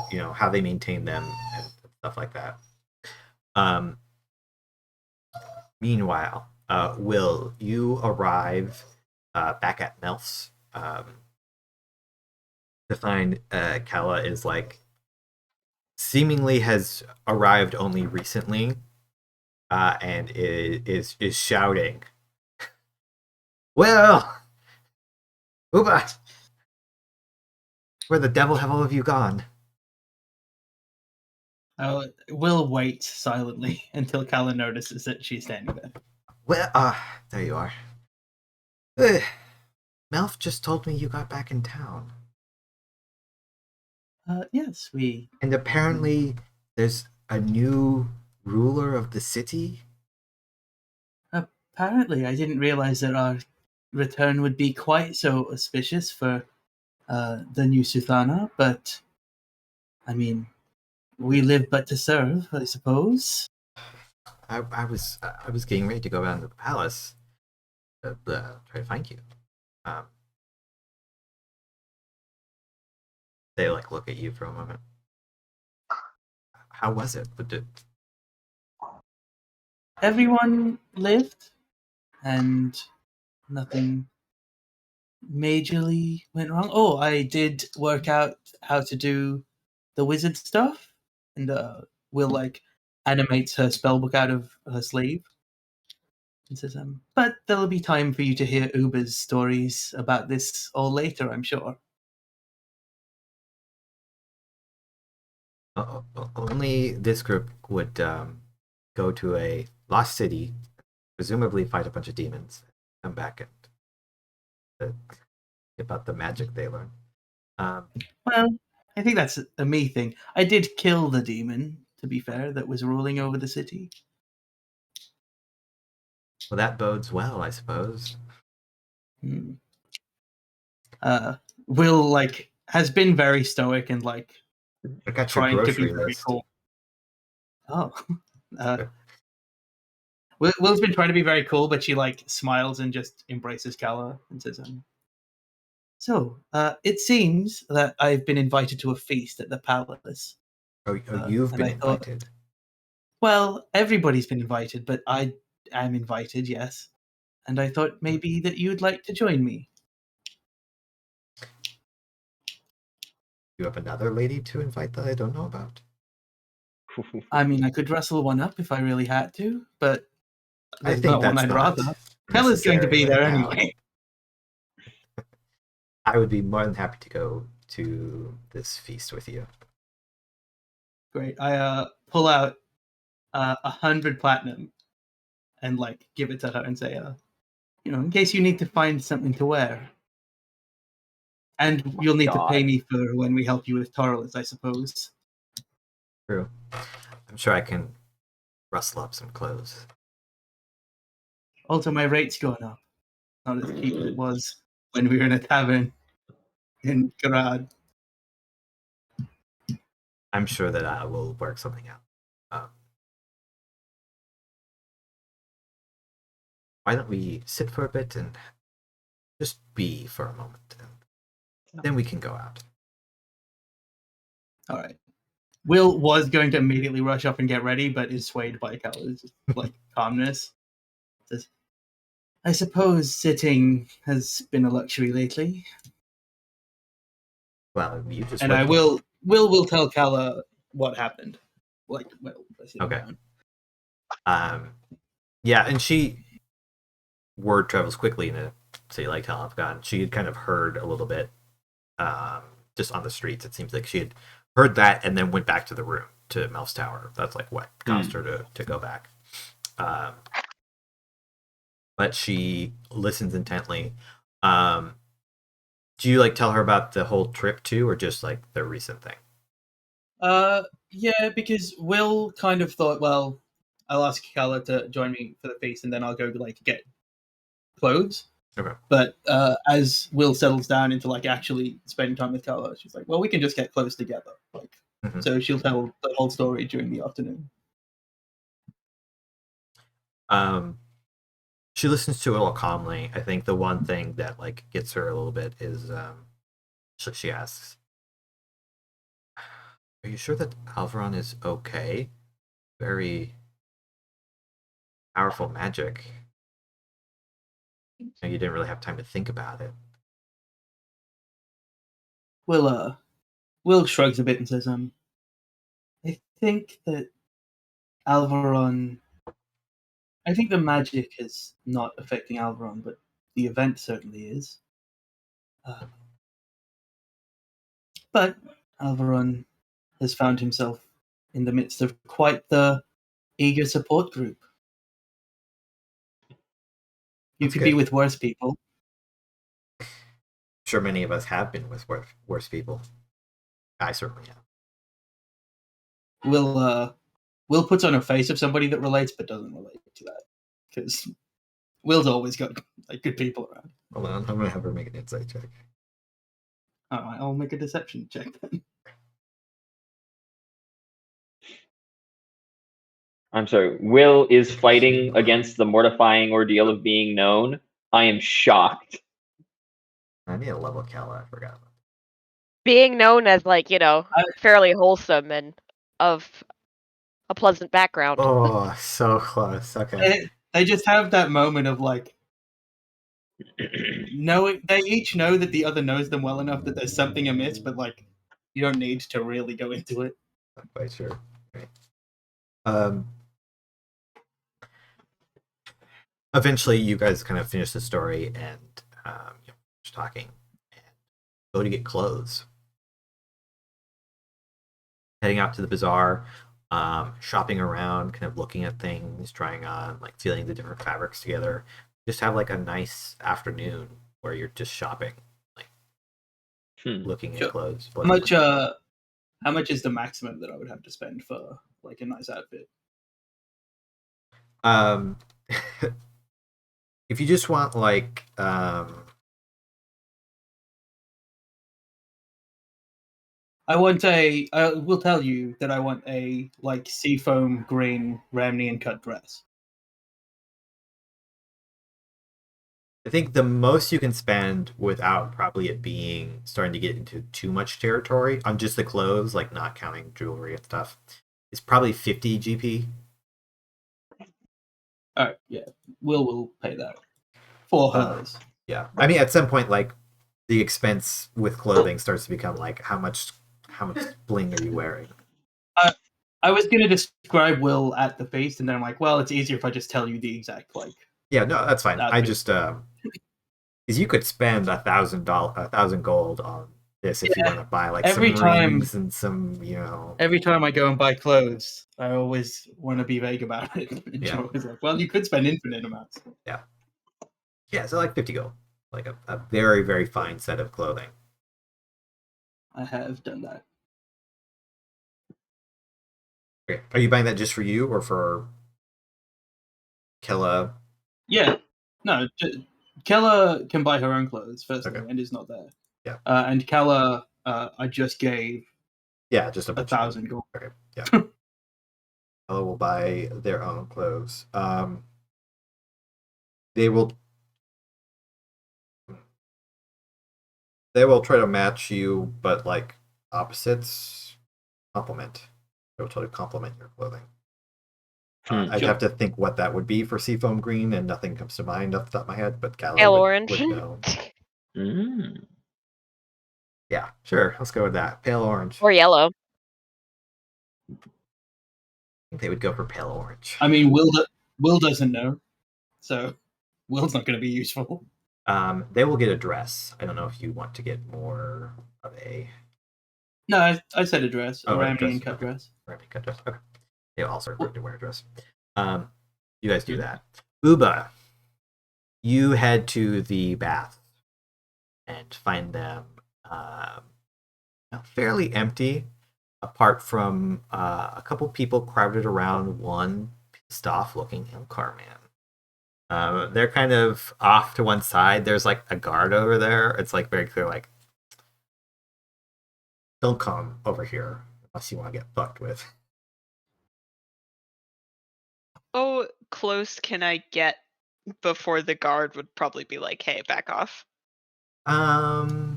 A: they maintain them and stuff like that. Meanwhile, Will, you arrive back at Melf's to find Kala is seemingly has arrived only recently, and is shouting, "Well, Uba, where the devil have all of you gone?"
C: We'll wait silently until Kala notices that she's standing there.
A: Well, there you are. Melf just told me you got back in town.
C: Yes, we...
A: And apparently there's a new ruler of the city?
C: Apparently, I didn't realize that our return would be quite so auspicious for the new Suthana, but, I mean, we live but to serve, I suppose.
A: I was getting ready to go down to the palace to try to find you. They look at you for a moment. How was it?
C: Everyone lived, and nothing majorly went wrong. Oh, I did work out how to do the wizard stuff, and Will animates her spellbook out of her sleeve and says, "But there'll be time for you to hear Uber's stories about this all later, I'm sure."
A: Only this group would go to a lost city, presumably fight a bunch of demons, come back and about the magic they learn.
C: Well, I think that's a me thing. I did kill the demon, to be fair, that was ruling over the city.
A: Well, that bodes well, I suppose.
C: Will has been very stoic and
A: I got your
C: trying to be
A: grocery
C: very
A: list.
C: cool. Oh, Will's been trying to be very cool, but she smiles and just embraces Kala and says, "So, it seems that I've been invited to a feast at the palace."
A: Oh, you've been invited.
C: Well, everybody's been invited, but I am invited, yes. And I thought maybe that you'd like to join me.
A: You have another lady to invite that I don't know about?
C: I mean, I could rustle one up if I really had to, but
A: I
C: there's
A: think
C: not one
A: that's
C: I'd
A: not
C: rather. Kala's going to be
A: necessary
C: there
A: right now.
C: anyway.
A: I would be more than happy to go to this feast with you.
C: Great. I pull out 100 platinum and give it to her and say, in case you need to find something to wear. And you'll need to pay me for when we help you with Taurus, I suppose.
A: True. I'm sure I can rustle up some clothes.
C: Also, my rate's going up. Not as cheap as it was when we were in a tavern in Garad.
A: I'm sure that I will work something out. Why don't we sit for a bit and just be for a moment, and then we can go out.
C: All right. Will was going to immediately rush up and get ready, but is swayed by Kala's calmness. Says, "I suppose sitting has been a luxury lately."
A: Well, you just
C: and I will tell Kala what happened.
A: Okay. Yeah, and word travels quickly in a city like Tal'Anfagon. She had kind of heard a little bit, just on the streets. It seems like she had heard that and then went back to the room, to Melf's tower. That's what caused her to go back. But she listens intently. Do you tell her about the whole trip too, or just the recent thing?
C: Yeah, because Will kind of thought, well, I'll ask Kala to join me for the feast, and then I'll go get clothes.
A: Okay.
C: But as Will settles down into actually spending time with Kala, she's like, well, we can just get clothes together. So she'll tell the whole story during the afternoon.
A: She listens to it all calmly. I think the one thing that like gets her a little bit is she asks, "Are you sure that Alveron is okay? Very powerful magic. You didn't really have time to think about it."
C: Will shrugs a bit and says, I think that Alveron... I think the magic is not affecting Alveron, but the event certainly is. But Alveron has found himself in the midst of quite the eager support group. You
A: That's
C: could
A: good.
C: be with worse people.
A: I'm sure many of us have been with worse people. I certainly have.
C: Will puts on a face of somebody that relates but doesn't relate to that. Because Will's always got like good people around.
A: Hold on, I'm gonna have her make an insight check.
C: Alright, I'll make a deception check then.
E: I'm sorry. Will is fighting against the mortifying ordeal of being known. I am shocked.
A: I need a level Kala, I forgot.
B: Being known as like, fairly wholesome and of a pleasant background.
A: Oh, so close. Okay.
C: They just have that moment of like knowing they each know that the other knows them well enough that there's something amiss, but like you don't need to really go into it.
A: Not quite sure. Right. Eventually, you guys kind of finish the story and finish talking and go to get clothes. Heading out to the bazaar, shopping around, kind of looking at things, trying on, like feeling the different fabrics together. Just have like a nice afternoon where you're just shopping, like looking at clothes.
C: How much is the maximum that I would have to spend for like a nice outfit?
A: If you just want like
C: I will tell you that I want a like seafoam green Ramnian cut dress.
A: I think the most you can spend without probably it being starting to get into too much territory on just the clothes, like not counting jewelry and stuff, is probably 50 GP.
C: Alright, yeah. Will pay that. For hers.
A: Yeah. I mean at some point like the expense with clothing starts to become like how much bling are you wearing?
C: I was gonna describe Will at the feast, and then I'm like, well, it's easier if I just tell you the exact like.
A: Yeah, no, that's fine. I just because you could spend $1,000 gold on this if you want to buy like
C: every
A: some rings and some,
C: Every time I go and buy clothes, I always want to be vague about it. And
A: Yeah.
C: always like, well, you could spend infinite amounts.
A: Yeah, so like 50 gold, like a very very fine set of clothing.
C: I have done that.
A: Okay. Are you buying that just for you or for Kella?
C: Yeah, no, Kella can buy her own clothes firstly,
A: Okay.
C: and is not there.
A: Yeah.
C: And Kella, I just gave
A: Just a bunch
C: 1,000 gold.
A: Okay, yeah. Kella will buy their own clothes. They will try to match you, but like opposites complement. They will try to complement your clothing. I'd have to think what that would be for seafoam green, and nothing comes to mind off the top of my head. But
B: Pale orange.
A: would know. Yeah, sure. Let's go with that. Pale orange.
B: Or yellow.
A: I think they would go for pale orange.
C: I mean, Will doesn't know, so Will's not going to be useful.
A: They will get a dress. I don't know if you want to get more of a.
C: No, I said a dress, a
A: Ramnian
C: Ramnian cut dress.
A: Ramnian cut dress. Okay. They also are going to wear a dress. You guys do that. Uba, you head to the bath and find them fairly empty, apart from a couple people crowded around one pissed off looking Elcar man. They're kind of off to one side. There's like a guard over there. It's like very clear, like, don't come over here unless you want to get fucked with.
D: Oh, close can I get before the guard would probably be like, "Hey, back off"?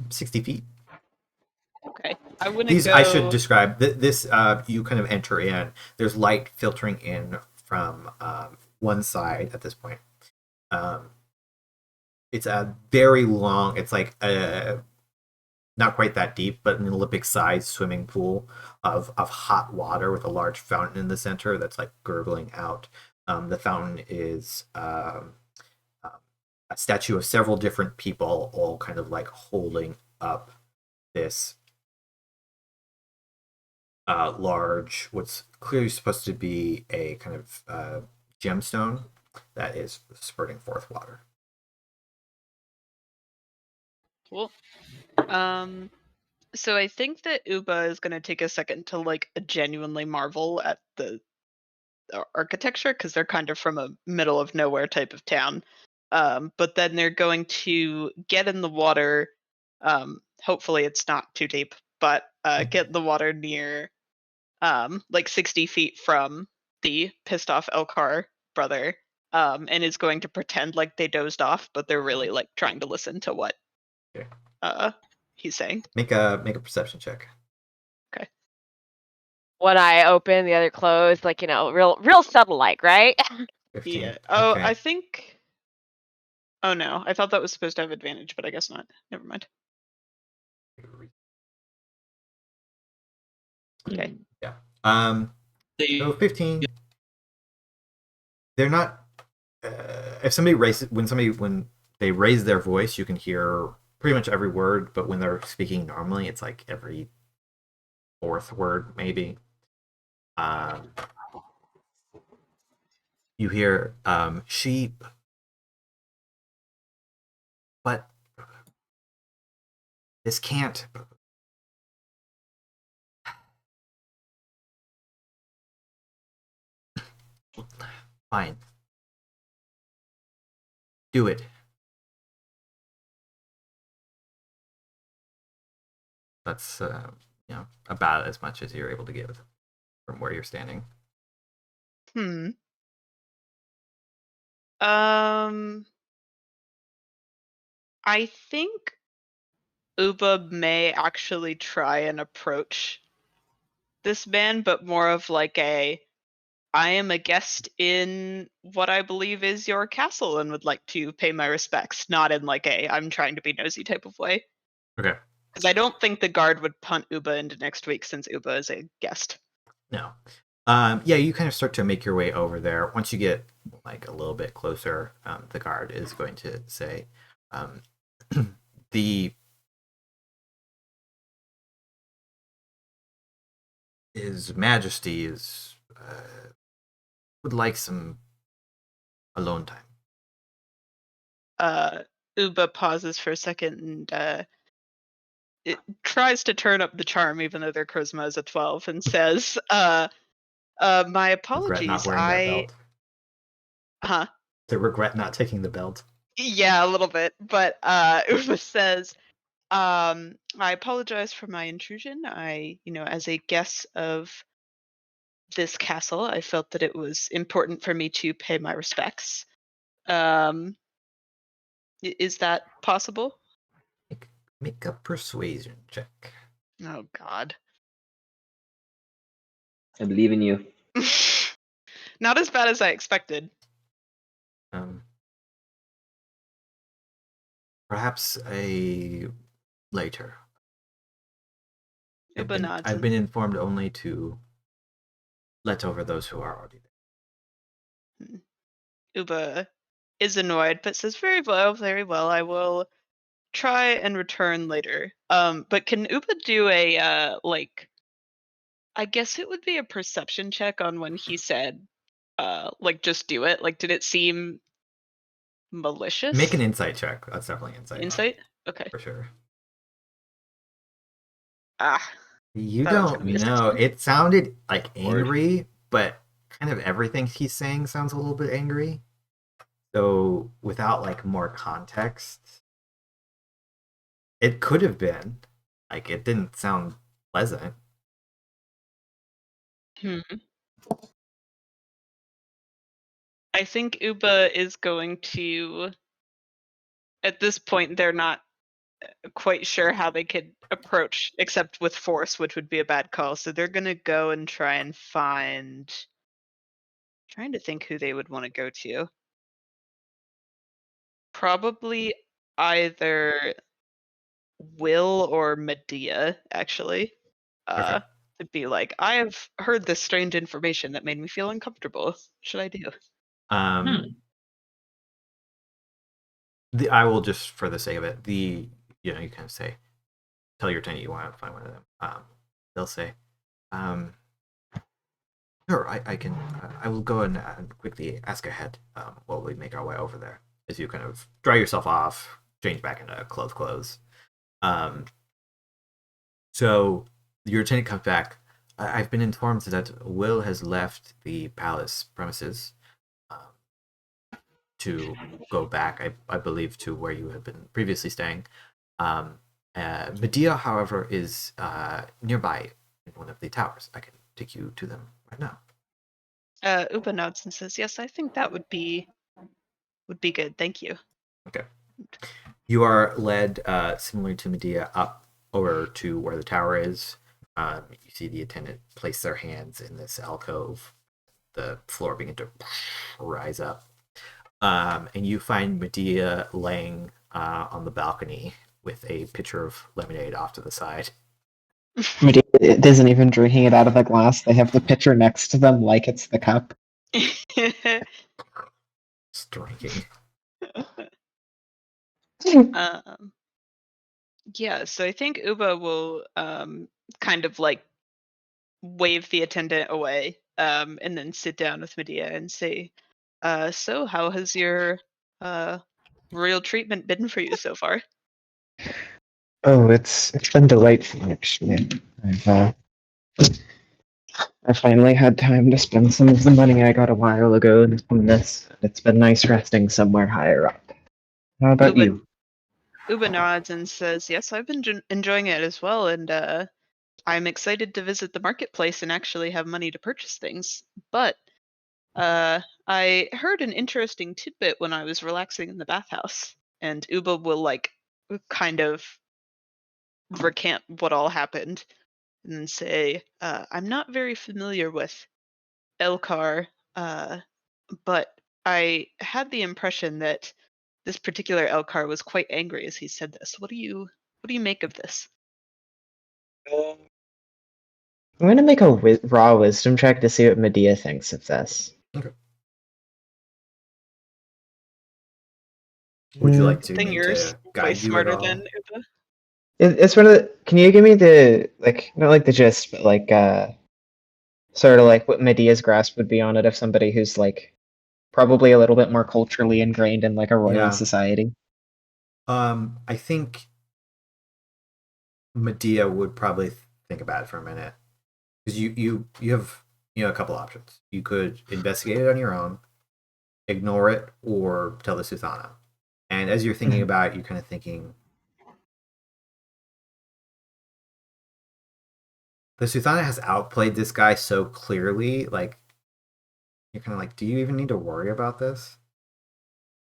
A: 60 feet.
D: Okay, I wouldn't
A: These
D: go.
A: I should describe. This you kind of enter in. There's light filtering in from one side at this point. It's a very long. It's like not quite that deep, but an Olympic-sized swimming pool of hot water with a large fountain in the center that's like gurgling out. The fountain is a statue of several different people, all kind of like holding up this large, what's clearly supposed to be a kind of gemstone that is spurting forth water.
D: Cool. So I think that Uba is going to take a second to like genuinely marvel at the architecture because they're kind of from a middle of nowhere type of town. But then they're going to get in the water. Hopefully it's not too deep, but get in the water near like 60 feet from the pissed off Elcar brother, and is going to pretend like they dozed off, but they're really like trying to listen to what he's saying.
A: Make a perception check.
D: Okay.
B: One eye open, the other closed, like, real subtle like, right?
A: 15.
D: Yeah. Oh,
A: Okay.
D: I think. Oh no, I thought that was supposed to have advantage, but I guess not. Never mind. Okay.
A: Yeah.
C: They,
A: 15. They're not. When they raise their voice, you can hear pretty much every word. But when they're speaking normally, it's like every fourth word, maybe. You hear sheep, but this can't. Fine. Do it. That's about as much as you're able to give from where you're standing.
D: I think Uba may actually try and approach this man, but more of like I am a guest in what I believe is your castle and would like to pay my respects, not in like I'm trying to be nosy type of way.
A: Okay.
D: Because I don't think the guard would punt Uba into next week since Uba is a guest.
A: No. Yeah, you kind of start to make your way over there. Once you get like a little bit closer, the guard is going to say, His Majesty is would like some alone time.
D: Uba pauses for a second and it tries to turn up the charm, even though their charisma is a 12, and says, my
A: Regret
D: apologies.
A: not wearing that belt.
D: Huh?
A: To regret not taking the belt.
D: Yeah, a little bit. But Uba says, I apologize for my intrusion. As a guest of this castle, I felt that it was important for me to pay my respects. Is that possible?
A: Make a persuasion check.
D: Oh, God.
E: I believe in you.
D: Not as bad as I expected.
A: Perhaps a later.
D: Uba nods.
A: I've been informed only to let over those who are already there.
D: Uba is annoyed, but says, very well, very well. I will try and return later. But can Uba do a, I guess it would be a perception check on when he said, just do it? Like, did it seem malicious?
A: Make an insight check. That's definitely insight.
D: Insight? Okay.
A: For sure.
D: That
A: You
D: was
A: don't
D: gonna be a
A: know.
D: 16.
A: It sounded like angry, but kind of everything he's saying sounds a little bit angry. So without like more context, it could have been like it didn't sound pleasant.
D: I think Uba is going to. At this point, they're not quite sure how they could approach, except with force, which would be a bad call. So they're gonna go and try and find. Trying to think who they would want to go to. Probably either Will or Medea, actually.
A: Okay.
D: To be like, I have heard this strange information that made me feel uncomfortable. What should I do?
A: I will just, for the sake of it, you kind of say, tell your tenant you want to find one of them. They'll say, sure, I can. I will go and quickly ask ahead while we make our way over there. As you kind of dry yourself off, change back into clothes. So your tenant comes back. I've been informed that Will has left the palace premises to go back, I believe, to where you have been previously staying. Medea, however, is nearby in one of the towers. I can take you to them right now.
D: Uba nods and says, "Yes, I think that would be good. Thank you."
A: Okay. You are led, similar to Medea, up over to where the tower is. You see the attendant place their hands in this alcove. The floor begin to rise up. And you find Medea laying on the balcony with a pitcher of lemonade off to the side.
F: Medea isn't even drinking it out of the glass. They have the pitcher next to them like it's the cup.
A: Just drinking.
D: Yeah, so I think Uba will kind of like wave the attendant away and then sit down with Medea and say, so how has your royal treatment been for you so far?
F: Oh, it's been delightful, actually. I finally had time to spend some of the money I got a while ago on this. It's been nice resting somewhere higher up. How about you?
D: Uba nods and says, yes, I've been enjoying it as well, and I'm excited to visit the marketplace and actually have money to purchase things. But I heard an interesting tidbit when I was relaxing in the bathhouse, and Uba will like kind of recant what all happened and then say, I'm not very familiar with Elcar, but I had the impression that this particular Elcar was quite angry as he said this. What do you make of this?
F: I'm going to make a raw wisdom check to see what Medea thinks of this.
A: Okay. Would you like to
D: Think
A: me
D: you're
A: to
D: way
A: guide you at
D: smarter
A: all?
D: than Uba?
F: It's one of the. Can you give me the not like the gist, but like sort of like what Medea's grasp would be on it if somebody who's like probably a little bit more culturally ingrained in like a royal society.
A: I think Medea would probably think about it for a minute, because you have a couple options. You could investigate it on your own, ignore it, or tell the Suthana. And as you're thinking about it, you're kind of thinking, the Suthana has outplayed this guy so clearly. Like, you're kind of like, do you even need to worry about this?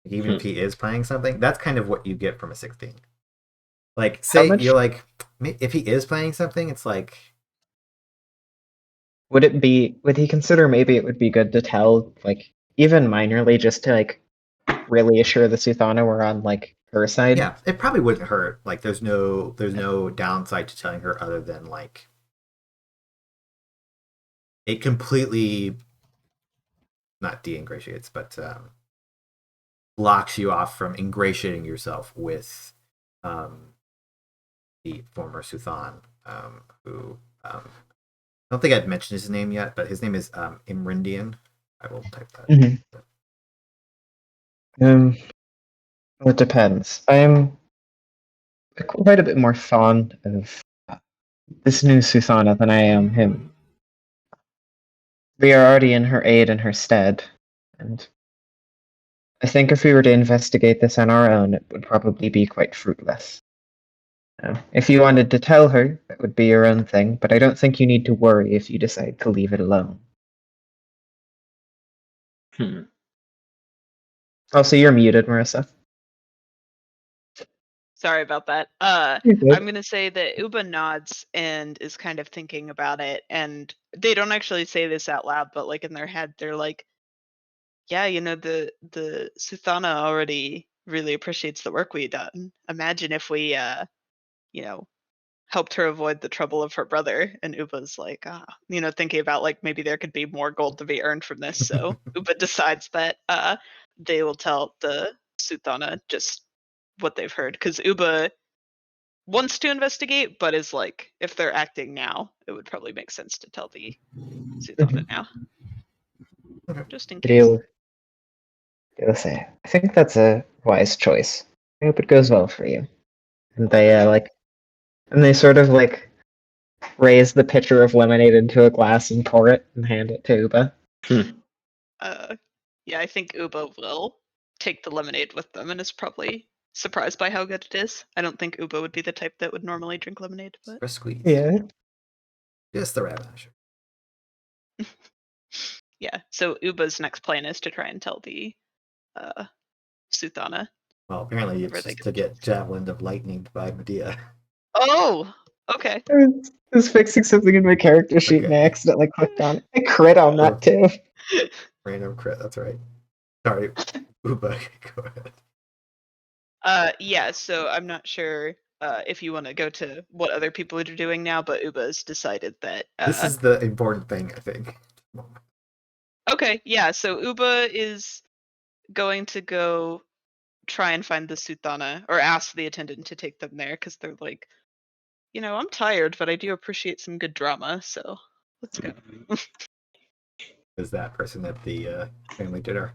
A: Like, even if he is playing something, that's kind of what you get from a 16. Like, say you're like, if he is playing something, it's like,
F: would he consider maybe it would be good to tell, like, even minorly, just to like really assure the Suthana we're on like her side?
A: Yeah, it probably wouldn't hurt. Like, there's no downside to telling her other than like it completely not de-ingratiates, but blocks you off from ingratiating yourself with the former Suthan, who I don't think I'd mentioned his name yet, but his name is Imrindian. I will type that.
F: It depends. I am quite a bit more fond of this new Suthana than I am him. We are already in her aid and her stead, and I think if we were to investigate this on our own, it would probably be quite fruitless. Now, if you wanted to tell her, that would be your own thing, but I don't think you need to worry if you decide to leave it alone. Also, you're muted, Marissa.
D: Sorry about that.
F: You're good.
D: I'm gonna say that Uba nods and is kind of thinking about it, and they don't actually say this out loud, but like in their head, they're like, "Yeah, the Suthana already really appreciates the work we done. Imagine if we, helped her avoid the trouble of her brother." And Uba's like, thinking about like maybe there could be more gold to be earned from this. So Uba decides that they will tell the Suthana just what they've heard, because Uba wants to investigate, but is like, if they're acting now, it would probably make sense to tell the Suthana now, just in case.
F: They'll say, I think that's a wise choice. I hope it goes well for you. And they and they sort of like raise the pitcher of lemonade into a glass and pour it and hand it to Uba.
D: Yeah, I think Uba will take the lemonade with them and is probably surprised by how good it is. I don't think Uba would be the type that would normally drink lemonade, but
A: For a squeeze.
F: Yeah.
A: Just the rabbit. Sure.
D: yeah. So Uba's next plan is to try and tell the Suthana.
A: Well, apparently
D: Whenever
A: it's
D: they
A: just to get javelin of lightning by Medea.
D: Oh, okay.
F: I was fixing something in my character sheet and I
A: Okay.
F: accidentally clicked on it. I crit on that too.
A: Random crit, that's right. Sorry, Uba, go ahead.
D: Yeah, so I'm not sure if you want to go to what other people are doing now, but Uba's decided that
A: This is the important thing, I think.
D: okay, yeah, so Uba is going to go try and find the Suthana, or ask the attendant to take them there, because they're like, I'm tired, but I do appreciate some good drama, so let's go.
A: Is that person at the family dinner?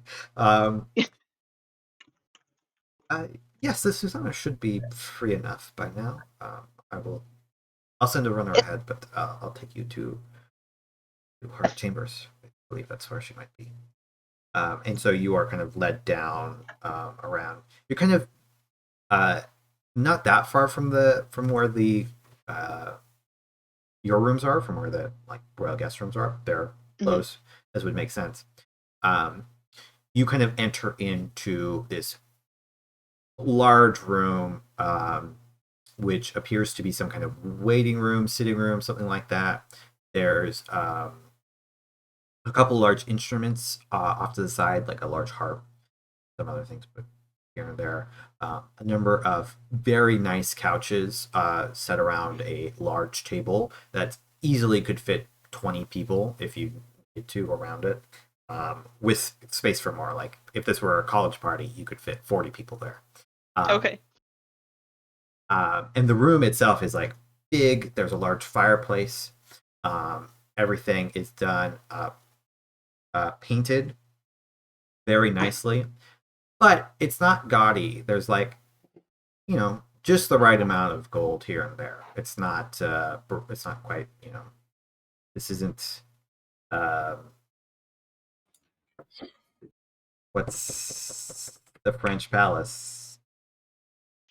A: Yes, the Susanna should be free enough by now. I'll send a runner ahead, but I'll take you to her chambers. I believe that's where she might be. And so you are kind of led down around. You're kind of not that far from where the your rooms are, from where the like royal guest rooms are. They're close, as would make sense. You kind of enter into this large room, which appears to be some kind of waiting room, sitting room, something like that. There's a couple large instruments off to the side, like a large harp, some other things put here and there. A number of very nice couches set around a large table that easily could fit 20 people if you get to around it, with space for more. Like if this were a college party, you could fit 40 people there.
D: Okay.
A: And the room itself is like big. There's a large fireplace. Everything is done painted very nicely, but it's not gaudy. There's like, just the right amount of gold here and there. It's not quite, this isn't what's the French palace?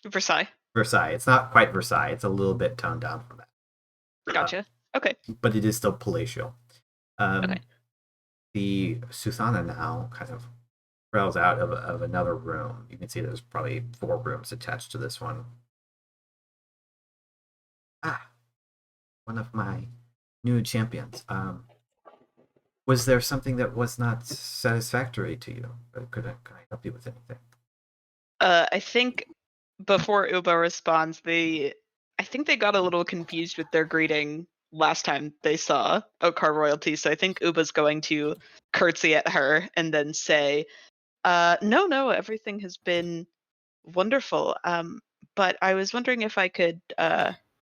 D: Versailles.
A: Versailles. It's not quite Versailles. It's a little bit toned down from that.
D: Gotcha. Okay.
A: But it is still palatial.
D: Okay.
A: The Suthana now kind of trails out of another room. You can see there's probably 4 rooms attached to this one. One of my new champions. Was there something that was not satisfactory to you? Can I help you with anything?
D: I think before Uba responds, I think they got a little confused with their greeting last time they saw Okar royalty. So I think Uba's going to curtsy at her and then say, no, everything has been wonderful. But I was wondering if I could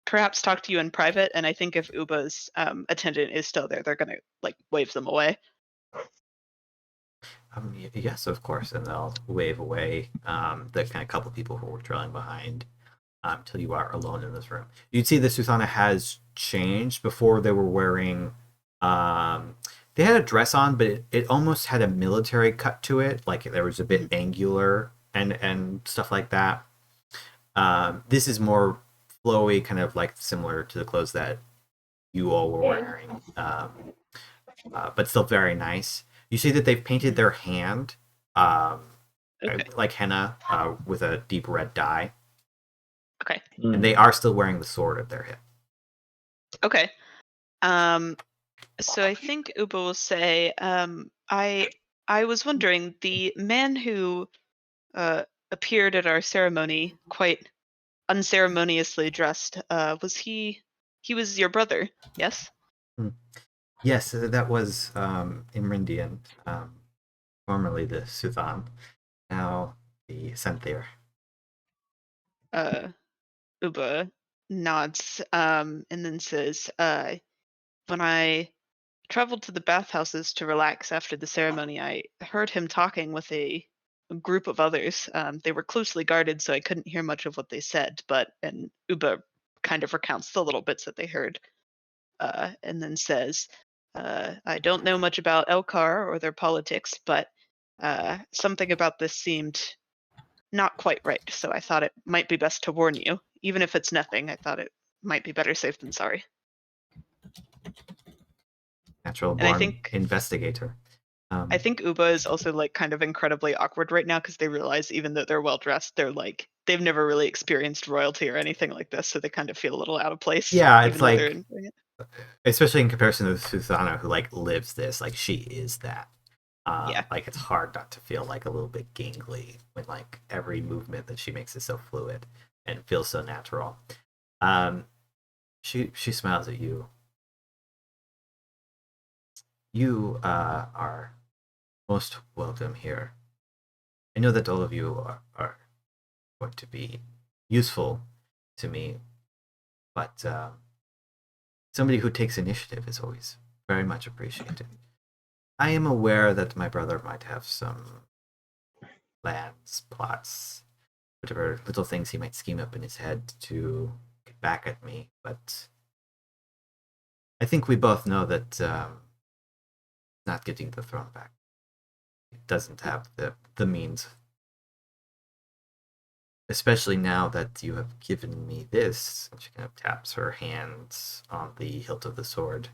D: perhaps talk to you in private. And I think if Uba's attendant is still there, they're gonna like wave them away.
A: Yes, of course, and they'll wave away the kind of couple people who were trailing behind till you are alone in this room. You'd see the Suthana has changed. Before they were wearing, they had a dress on, but it almost had a military cut to it, like there was a bit angular and stuff like that. This is more flowy, kind of like similar to the clothes that you all were wearing, but still very nice. You see that they've painted their hand
D: Okay.
A: like henna with a deep red dye.
D: Okay.
A: And they are still wearing the sword at their hip.
D: Okay. So I think Uba will say, I was wondering, the man who appeared at our ceremony, quite unceremoniously dressed, was he was your brother, yes?
A: Yes, that was Imrindian, formerly the Suthan, now the Senthir.
D: Uba nods, and then says, when I traveled to the bathhouses to relax after the ceremony, I heard him talking with a group of others. They were closely guarded, so I couldn't hear much of what they said, and Uba kind of recounts the little bits that they heard, and then says, I don't know much about Elkar or their politics, but something about this seemed not quite right, so I thought it might be best to warn you. Even if it's nothing, I thought it might be better safe than sorry.
A: Natural
D: And I
A: born
D: think
A: investigator.
D: I think Uba is also like kind of incredibly awkward right now because they realize even though they're well dressed, they're like they've never really experienced royalty or anything like this, so they kind of feel a little out of place.
A: Yeah, it's
D: even though they're
A: like,
D: enjoying it.
A: especially in comparison to Susanna, who like lives this, like she is that.
D: Yeah.
A: Like it's hard not to feel like a little bit gangly when like every movement that she makes is so fluid and feels so natural. She smiles at you. You are most welcome here. I know that all of you are going to be useful to me, but somebody who takes initiative is always very much appreciated. I am aware that my brother might have some plans, plots, whatever little things he might scheme up in his head to get back at me, but I think we both know that not getting the throne back, it doesn't have the means. Especially now that you have given me this, and she kind of taps her hands on the hilt of the sword.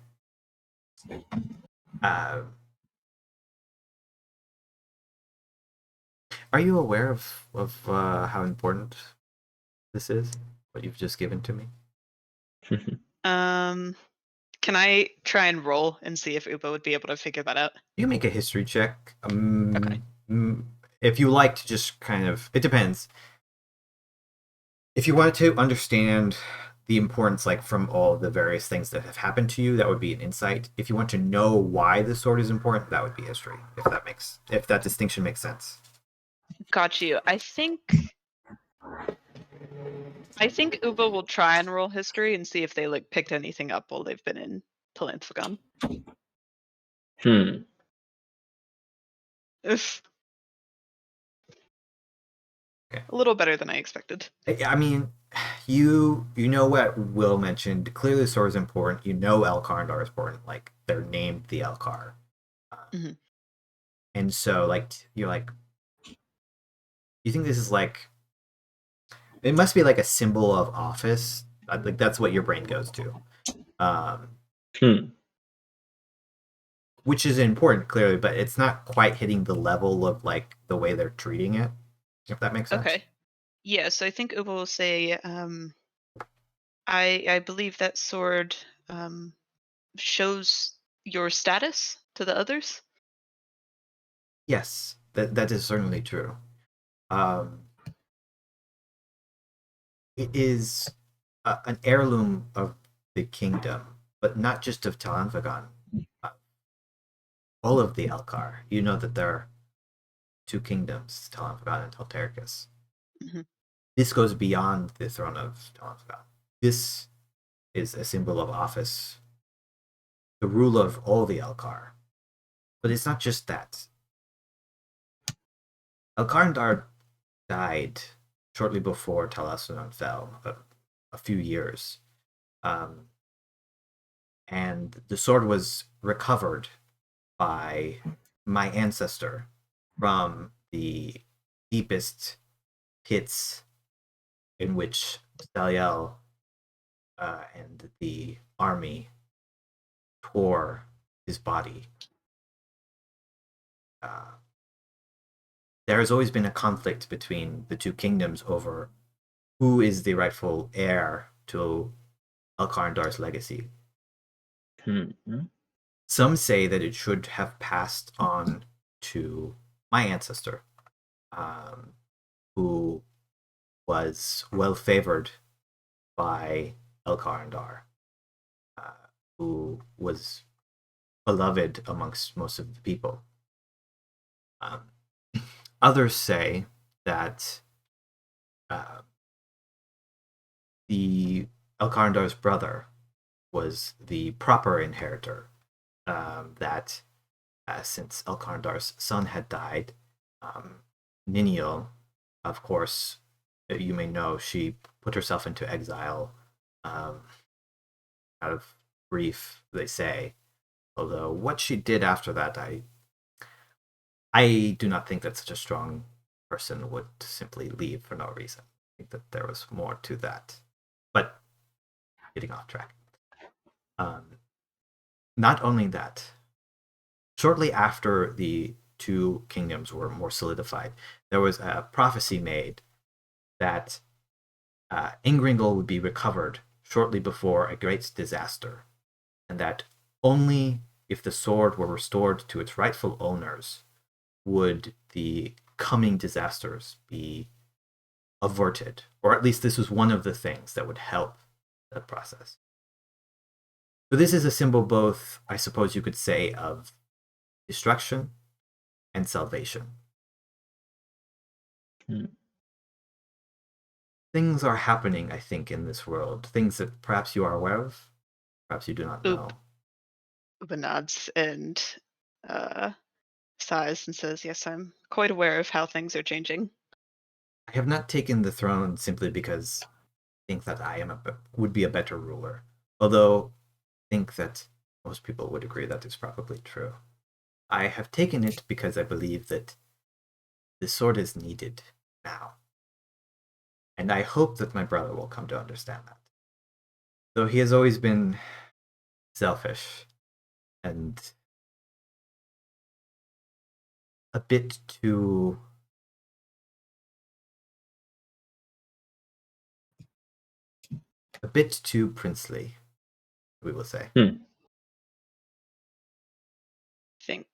A: Are you aware of how important this is? What you've just given to me?
D: Can I try and roll and see if Uba would be able to figure that out?
A: You make a history check.
D: Okay.
A: If you like to just kind of, it depends. If you want to understand the importance, like from all the various things that have happened to you, that would be an insight. If you want to know why the sword is important, that would be history. If that distinction makes sense.
D: Got you. I think Uba will try and roll history and see if they like picked anything up while they've been in Tal'Anfagon. Oof.
A: Okay.
D: A little better than I expected.
A: I mean, you know what Will mentioned. Clearly, the sword is important. You know Elkar is important. Like they're named the Elkar,
D: Mhm.
A: and so like you're like, you think this is like, it must be like a symbol of office. Like that's what your brain goes to, which is important clearly, but it's not quite hitting the level of like the way they're treating it. If that makes sense.
D: Okay. Yeah, so I think Uba will say, I believe that sword shows your status to the others.
A: Yes, that is certainly true. It is an heirloom of the kingdom, but not just of Tal'Anfagon. All of the Elkar. You know that there are two kingdoms, Tal'Anfagon and Tal'Tericus.
D: Mhm.
A: This goes beyond the throne of Tal'Anfagon. This is a symbol of office, the rule of all the Elkar. But it's not just that. Elkarndar died shortly before Tal'Losinan fell, a few years. And the sword was recovered by my ancestor from the deepest pits in which Staliel and the army tore his body. there has always been a conflict between the two kingdoms over who is the rightful heir to Elkarandar's legacy. Some say that it should have passed on to my ancestor, who was well favored by Elkarandar, who was beloved amongst most of the people. Others say that the Elkarandar's brother was the proper inheritor, that since Elkarandar's son had died, Niniel, of course, you may know, she put herself into exile out of grief, they say. Although what she did after that, I do not think that such a strong person would simply leave for no reason. I think that there was more to that. But getting off track. Not only that, shortly after the two kingdoms were more solidified, there was a prophecy made that Ingringol would be recovered shortly before a great disaster, and that only if the sword were restored to its rightful owners would the coming disasters be averted, or at least this was one of the things that would help that process. So this is a symbol both, I suppose you could say, of destruction and salvation. Things are happening, I think, in this world. Things that perhaps you are aware of, perhaps you do not know.
D: Uba nods and sighs and says, yes, I'm quite aware of how things are changing.
A: I have not taken the throne simply because I think that I would be a better ruler. Although I think that most people would agree that is probably true. I have taken it because I believe that the sword is needed now. And I hope that my brother will come to understand that. Though he has always been selfish and a bit too princely, we will say.
D: I think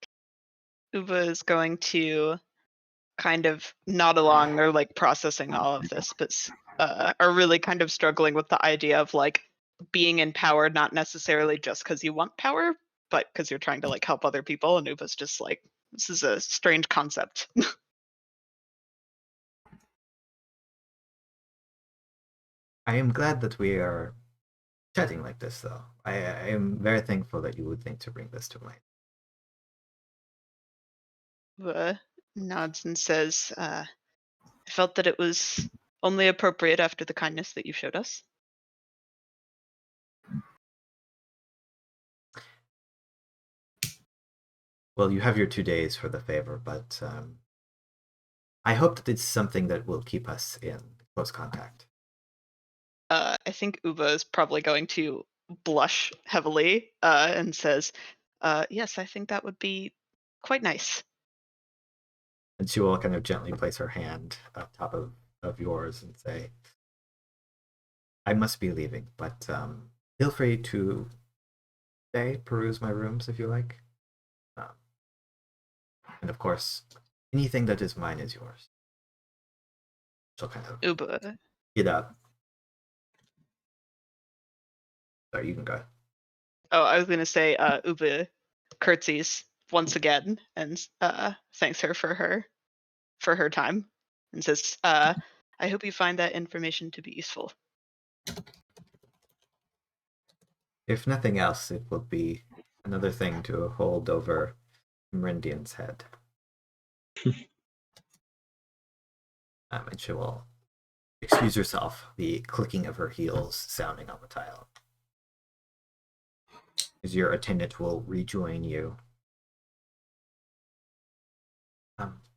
D: Uba is going to kind of nod along. They're like processing all of this, but are really kind of struggling with the idea of like being in power, not necessarily just because you want power, but because you're trying to like help other people. And Uba's just like, this is a strange concept.
A: I am glad that we are chatting like this, though. I am very thankful that you would think to bring this to mind.
D: Uba nods and says, I felt that it was only appropriate after the kindness that you showed us.
A: Well, you have your 2 days for the favor, but I hope that it's something that will keep us in close contact.
D: I think Uba is probably going to blush heavily and says, yes, I think that would be quite nice.
A: And she will kind of gently place her hand on top of yours and say, I must be leaving, but feel free to stay, peruse my rooms if you like. And of course, anything that is mine is yours. She'll kind of
D: Uba.
A: get up. Sorry, you can go.
D: Oh, I was going to say Uba curtsies once again and thanks her for her time and says, I hope you find that information to be useful.
A: If nothing else, it will be another thing to hold over Merindian's head. And she will excuse herself, the clicking of her heels sounding on the tile. As your attendant will rejoin you.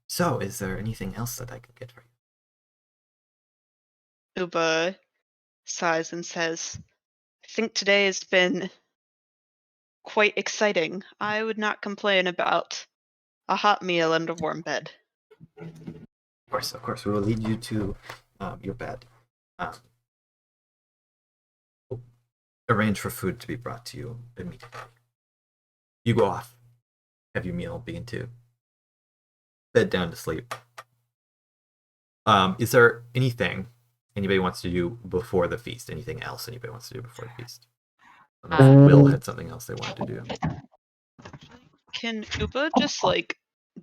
A: So, is there anything else that I can get for you?
D: Uba sighs and says, I think today has been quite exciting. I would not complain about a hot meal and a warm bed.
A: Of course. We will lead you to your bed. Arrange for food to be brought to you immediately. You go off, have your meal, begin to bed down to sleep. Is there anything anybody wants to do before the feast? Anything else anybody wants to do before the feast? I don't know if Will had something else they wanted to do.
D: Can Upa just like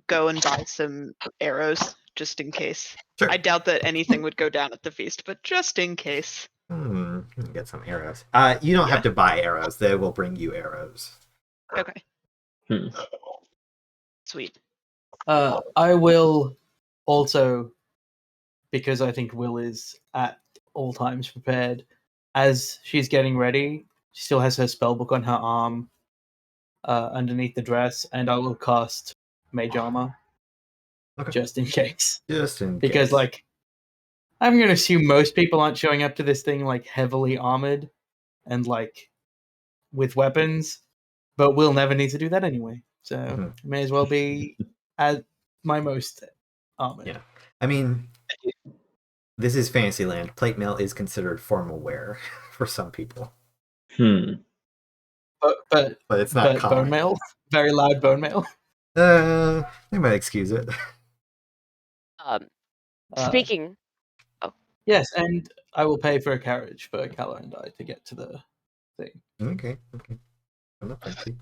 D: go and buy some arrows just in case?
A: Sure.
D: I doubt that anything would go down at the feast, but just in case.
A: Get some arrows. You don't have to buy arrows. They will bring you arrows.
D: Okay. Sweet.
C: I will also, because I think Will is at all times prepared, as she's getting ready, she still has her spellbook on her arm underneath the dress, and I will cast Mage Armor.
A: Okay.
C: Just in case.
A: Just in
C: because,
A: case.
C: like, I'm going to assume most people aren't showing up to this thing, like, heavily armored and, like, with weapons, but we'll never need to do that anyway. So, may as well be at my most armored.
A: Yeah. I mean, this is Fantasyland. Plate mail is considered formal wear for some people.
C: But
A: it's not common.
C: Bone mail? Very loud bone mail?
A: They might excuse it.
B: Speaking...
C: Yes, and I will pay for a carriage for Kala and I to get to the thing.
A: Okay. I'm not fancy.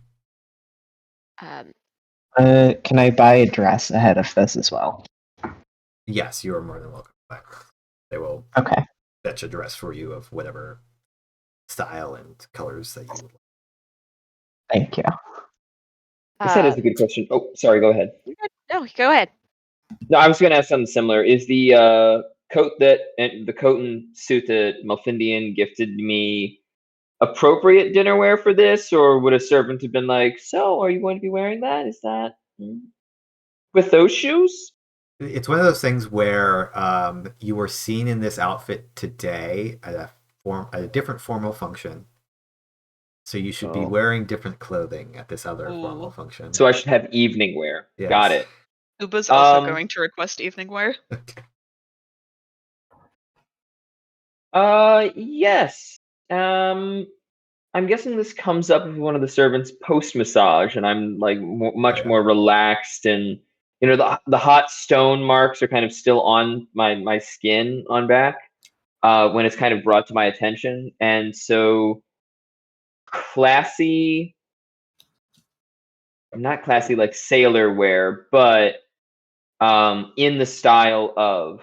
F: Can I buy a dress ahead of this as well?
A: Yes, you are more than welcome back. They will fetch a dress for you of whatever style and colors that you would like.
F: Thank you.
E: That is a good question. Oh, sorry, go ahead.
B: No, go ahead.
E: No, I was going to ask something similar. Is the coat and suit that Malfindian gifted me appropriate dinnerware for this, or would a servant have been like, "So, are you going to be wearing that? Is that with those shoes?"
A: It's one of those things where you were seen in this outfit today at a different formal function. So you should be wearing different clothing at this other formal function.
E: So I should have evening wear. Yes. Got it.
D: Uba's also going to request evening wear.
E: Yes. I'm guessing this comes up with one of the servants post massage, and I'm like much more relaxed, and the hot stone marks are kind of still on my skin on back when it's kind of brought to my attention, and so classy. Not classy like sailor wear, but in the style of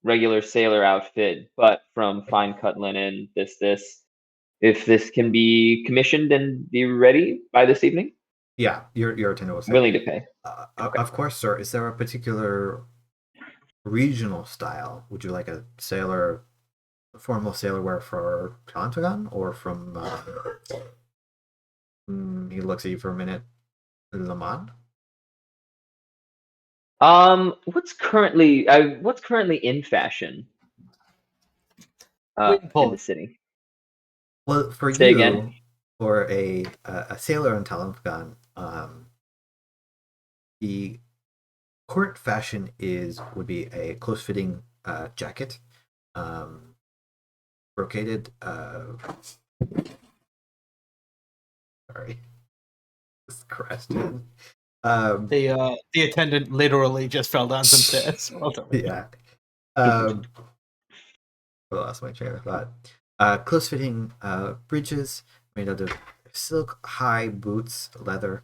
E: regular sailor outfit, but from fine cut linen. If this can be commissioned and be ready by this evening.
A: Yeah, your attendant was
E: willing to pay.
A: Of course, sir. Is there a particular regional style? Would you like a formal sailor wear for Tal'Anfagon, or from? He looks at you for a minute. Lamont?
E: What's currently in fashion in the city?
A: Well, for
E: Say
A: you,
E: again?
A: For a sailor in Tal'Anfagon, the current fashion would be a close-fitting jacket, brocaded. Sorry. Crashed in.
C: The attendant literally just fell down some stairs.
A: Yeah. I lost my train of thought. Close-fitting breeches made out of silk, high boots, leather,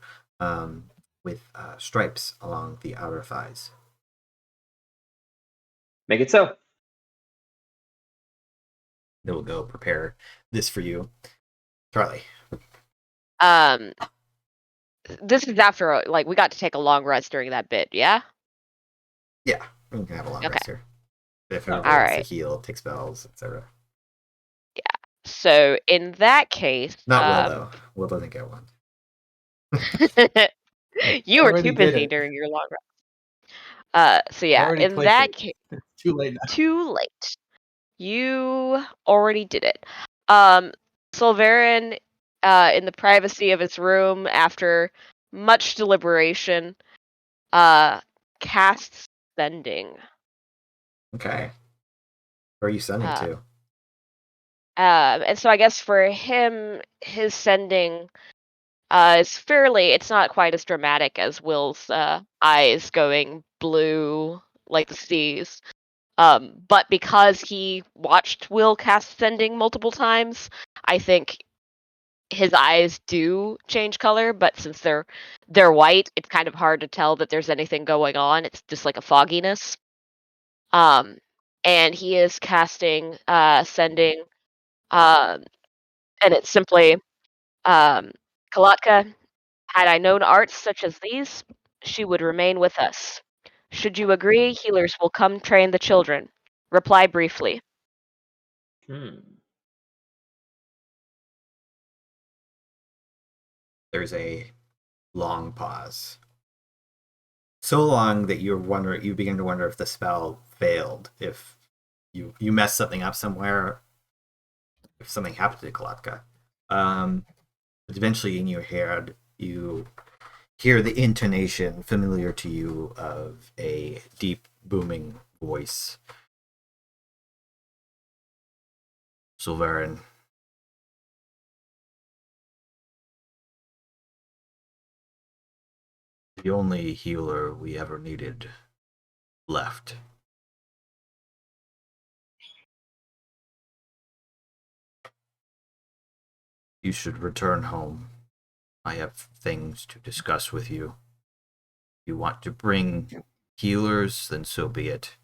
A: with stripes along the outer thighs.
E: Make it so.
A: They will go prepare this for you, Charlie.
B: This is after we got to take a long rest during that bit, yeah?
A: Yeah, we can have a long rest here. If everyone wants to heal, take spells, etc.
B: Yeah. So in that case,
A: not Will though. Will doesn't get one.
B: You were too busy during your long rest. So yeah, in that case,
C: too late now.
B: Too late. You already did it. Sulveran, in the privacy of his room, after much deliberation, casts sending.
A: Okay. Where are you sending
B: Uh,
A: to?
B: And so I guess for him, his sending is it's not quite as dramatic as Will's eyes going blue like the seas. But because he watched Will cast sending multiple times, I think his eyes do change color, but since they're white, it's kind of hard to tell that there's anything going on. It's just like a fogginess. And he is casting sending, and it's simply Kalatka, had I known arts such as these, she would remain with us. Should you agree, healers will come train the children. Reply briefly.
A: There's a long pause. So long that you begin to wonder if the spell failed, if you messed something up somewhere, if something happened to Kalatka. But eventually in your head, you hear the intonation familiar to you of a deep, booming voice. Sulveran. The only healer we ever needed left. You should return home. I have things to discuss with you. If you want to bring healers, then so be it.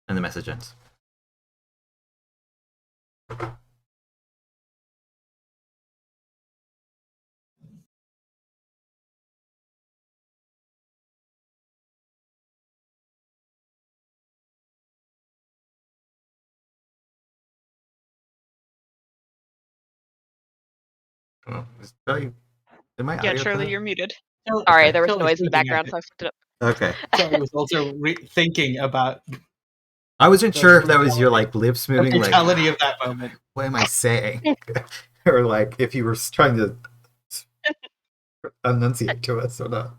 A: And the message ends. Am I
D: Yeah,
A: audio
D: Charlie,
A: cut?
D: you're muted.
B: Sorry, there was
C: Charlie's
B: noise in the
C: thinking, I
B: background, so I fucked it up.
A: Okay.
C: Charlie was also thinking about
A: I wasn't
C: The
A: sure if that was your
C: brutality.
A: lips
C: the
A: moving.
C: brutality
A: Like,
C: of that moment.
A: what am I saying? Or like if you were trying to enunciate to us or not.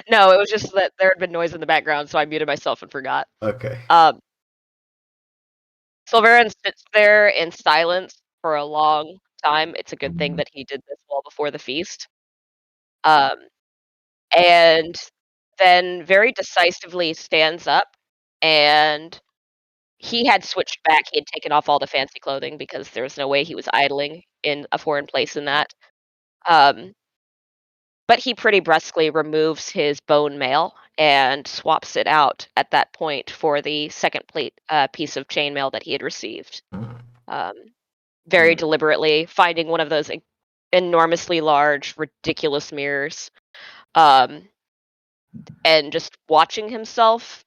B: No, it was just that there had been noise in the background, so I muted myself and forgot.
A: Okay.
B: Sulveran sits there in silence for a long time. It's a good thing that he did this well before the feast. And then very decisively stands up, and he had switched back. He had taken off all the fancy clothing because there was no way he was idling in a foreign place in that. But he pretty brusquely removes his bone mail and swaps it out at that point for the second piece of chainmail that he had received. Very deliberately, finding one of those enormously large, ridiculous mirrors, and just watching himself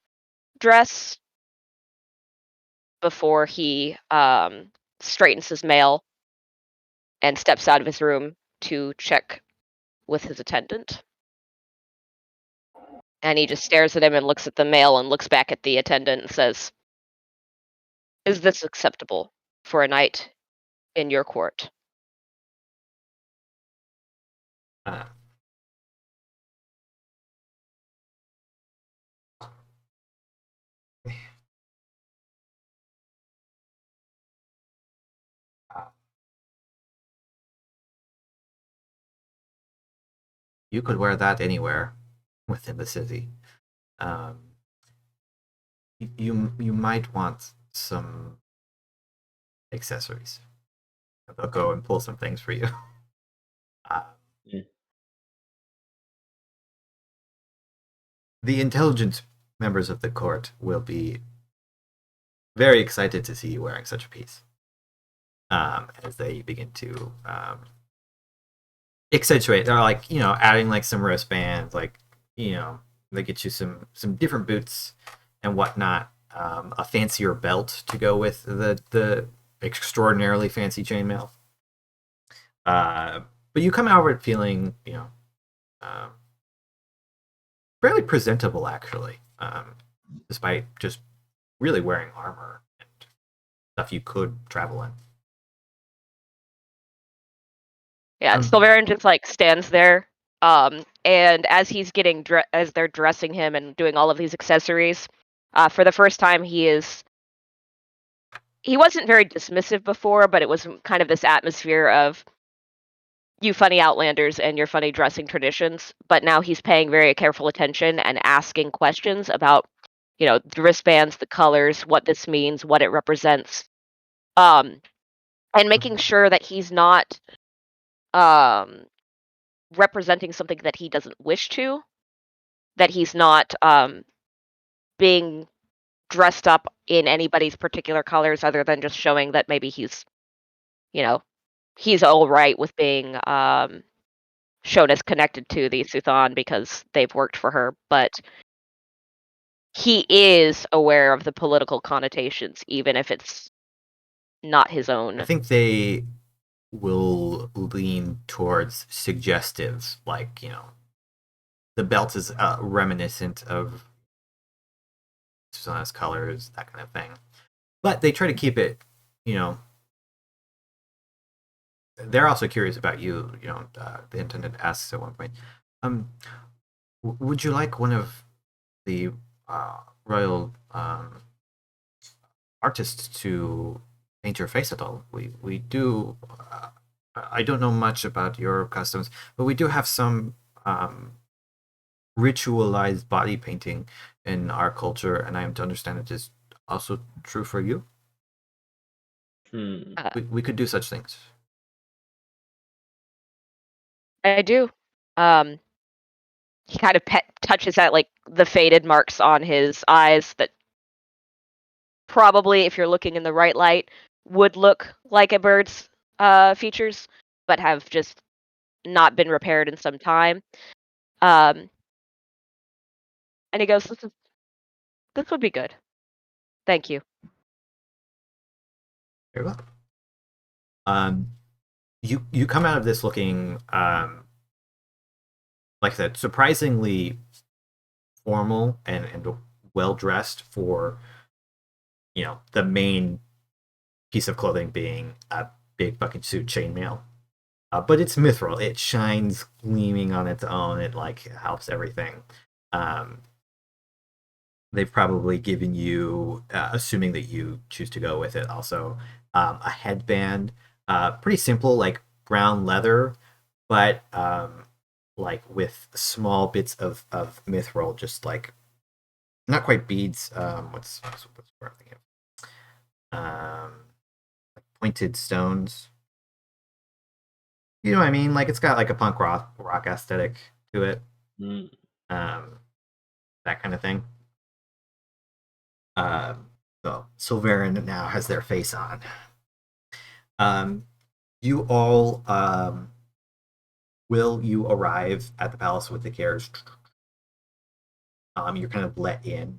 B: dress before he straightens his mail and steps out of his room to check with his attendant. And he just stares at him and looks at the mail and looks back at the attendant and says, "Is this acceptable for a night in your court?"
A: You could wear that anywhere within the city. You might want some accessories. I'll go and pull some things for you. The intelligent members of the court will be very excited to see you wearing such a piece. As they begin to accentuate, they're like, adding like some wristbands, like, they get you some different boots and whatnot, a fancier belt to go with the extraordinarily fancy chainmail. But you come out of it feeling, fairly presentable, actually, despite just really wearing armor and stuff you could travel in.
B: Yeah, Sulveran just like stands there And as he's getting as they're dressing him and doing all of these accessories, for the first time he wasn't very dismissive before, but it was kind of this atmosphere of you funny outlanders and your funny dressing traditions. But now he's paying very careful attention and asking questions about, the wristbands, the colors, what this means, what it represents, and making sure that he's not representing something that he doesn't wish to, that he's not being dressed up in anybody's particular colors other than just showing that maybe he's all right with being shown as connected to the Suthan because they've worked for her, but he is aware of the political connotations, even if it's not his own.
A: I think they will lean towards suggestive, like, the belt is reminiscent of Susanna's colors, that kind of thing. But they try to keep it, they're also curious about you, the intendant asks at one point, would you like one of the royal artists to paint your face at all? We do, I don't know much about your customs, but we do have some ritualized body painting in our culture, and I am to understand it is also true for you. We could do such things.
B: I do. He kind of touches at like the faded marks on his eyes that probably, if you're looking in the right light, would look like a bird's features, but have just not been repaired in some time. And he goes, "This would be good. Thank you."
A: Very well. You come out of this looking, like I said, surprisingly formal and well dressed for, the main piece of clothing being a big fucking suit chainmail. But it's mithril. It shines gleaming on its own. It helps everything. They've probably given you, assuming that you choose to go with it, also a headband. Pretty simple, like brown leather, but with small bits of mithril, just not quite beads. What's what I'm thinking of? Pointed stones. You know what I mean? It's got a punk rock aesthetic to it. That kind of thing. So Sulveran now has their face on. You all will you arrive at the palace with the carriage? You're kind of let in.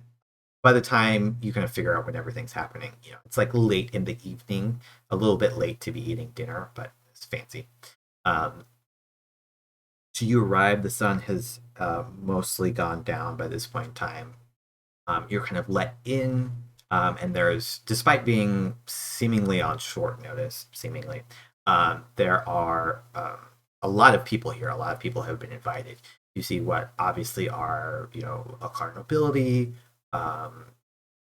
A: By the time you kind of figure out when everything's happening, it's late in the evening, a little bit late to be eating dinner, but it's fancy. So you arrive, the sun has mostly gone down by this point in time. You're kind of let in, and there's, despite being seemingly on short notice, there are a lot of people here. A lot of people have been invited. You see what obviously are, Elkhart nobility,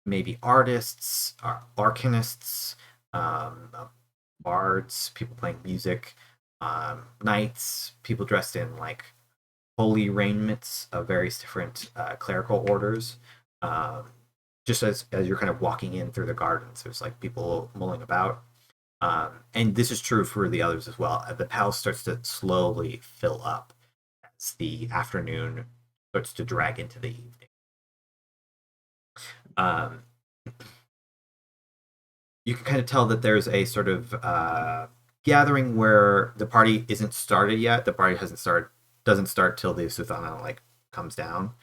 A: maybe artists, arcanists, bards, people playing music, knights, people dressed in holy raiments of various different clerical orders. Just as you're kind of walking in through the gardens, there's people mulling about. And this is true for the others as well. The palace starts to slowly fill up as the afternoon starts to drag into the evening. You can kind of tell that there's a sort of gathering where the party isn't started yet. The party doesn't start till the Suthana comes down.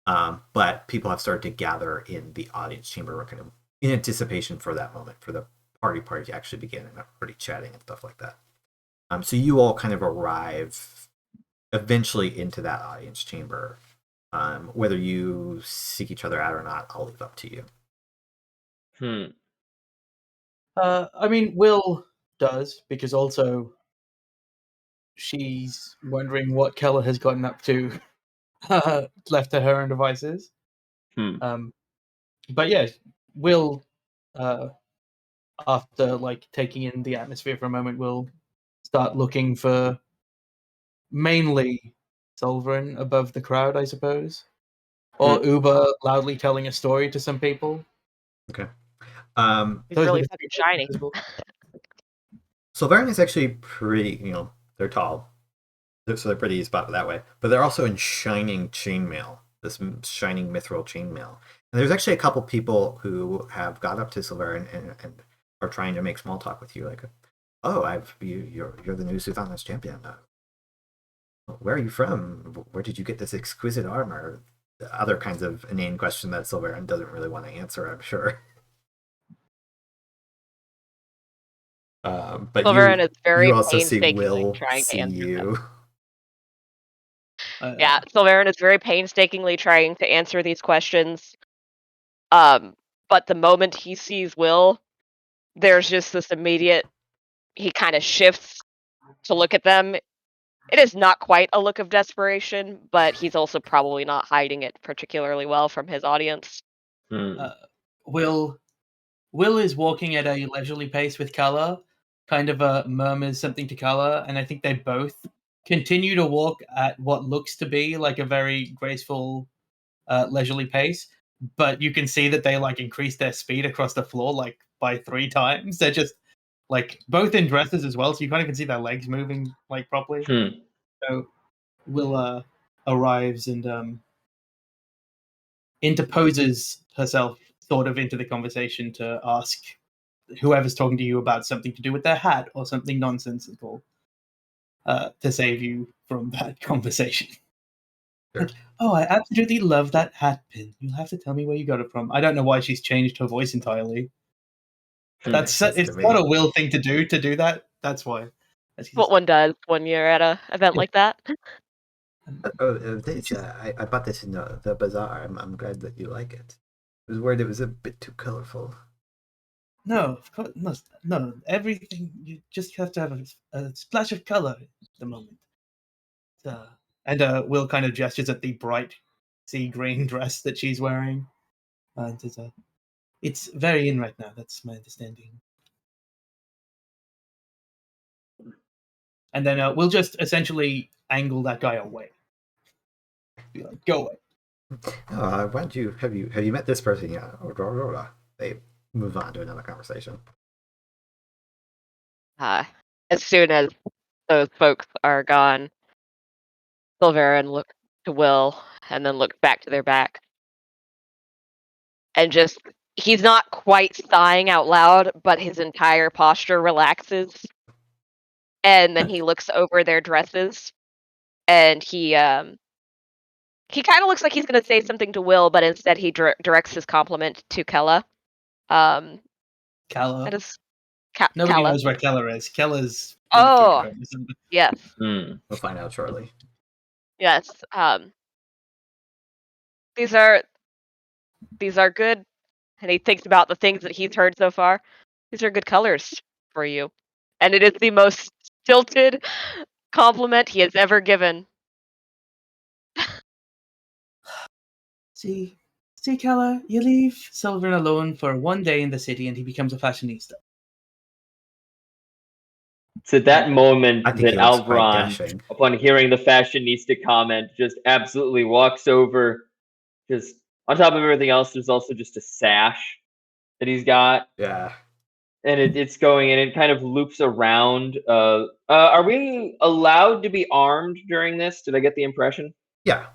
A: But people have started to gather in the audience chamber kind of in anticipation for that moment, for the party to actually begin, and already chatting and stuff like that. So you all kind of arrive eventually into that audience chamber. Whether you seek each other out or not, I'll leave up to you.
C: I mean, Will does, because also she's wondering what Keller has gotten up to, left to her own devices. But yeah, we'll after like taking in the atmosphere for a moment, we'll start looking for mainly Sulveran above the crowd, I suppose, or Uber loudly telling a story to some people.
A: Okay.
B: He's really fucking shiny.
A: Sulveran is actually pretty, they're tall. So they're pretty spot that way. But they're also in shining chainmail, this shining mithril chainmail. And there's actually a couple people who have got up to Sulveran and are trying to make small talk with you, like, oh, you're the new Suthanna's champion. Where are you from? Where did you get this exquisite armor? Other kinds of inane question that Sulveran doesn't really want to answer, I'm sure. But
B: Sulveran is very
A: you also see
B: painstakingly
A: Will
B: trying to
A: see
B: answer
A: you.
B: them. Yeah, Sulveran is very painstakingly trying to answer these questions. But the moment he sees Will, there's just this immediate, he kind of shifts to look at them. It is not quite a look of desperation, but he's also probably not hiding it particularly well from his audience.
C: Will is walking at a leisurely pace with Kala, kind of murmurs something to Kala, and I think they both continue to walk at what looks to be like a very graceful, leisurely pace. But you can see that they like increase their speed across the floor like by 3 times. They're just like both in dresses as well, so you can't even see their legs moving like properly. So Will arrives and interposes herself sort of into the conversation to ask whoever's talking to you about something to do with their hat or something nonsensical, to save you from that conversation.
A: Sure.
C: Oh, I absolutely love that hat pin. You'll have to tell me where you got it from. I don't know why she's changed her voice entirely. It's not a Will thing to do that. That's why.
B: What one does when you're at a event like that.
A: I bought this in the bazaar. I'm glad that you like it. I was worried it was a bit too colorful.
C: No, of course, no. Everything, you just have to have a splash of color at the moment. And Will kind of gestures at the bright sea green dress that she's wearing. And it's very in right now. That's my understanding. And then we'll just essentially angle that guy away. Be like, go away.
A: Why don't you have you met this person yet? They move on to another conversation.
B: As soon as those folks are gone, Sulveran looks to Will and then looks back to their back. And just, he's not quite sighing out loud, but his entire posture relaxes. And then he looks over their dresses, and he kind of looks like he's going to say something to Will, but instead he directs his compliment to Kella.
C: Kella.
B: That is
C: Nobody
B: Kella.
C: knows where Keller is. Keller's.
B: Oh, yes.
A: We'll find out shortly.
B: Yes. These are good. And he thinks about the things that he's heard so far. These are good colors for you. And it is the most stilted compliment he has ever given.
C: See, Keller, you leave Sulveran alone for one day in the city and he becomes a fashionista.
E: It's at that moment that
A: Alveron,
E: upon hearing the fashionista comment, just absolutely walks over. Just on top of everything else, there's also just a sash that he's got.
A: Yeah.
E: And it's going, and it kind of loops around. Are we allowed to be armed during this? Did I get the impression?
A: Yeah.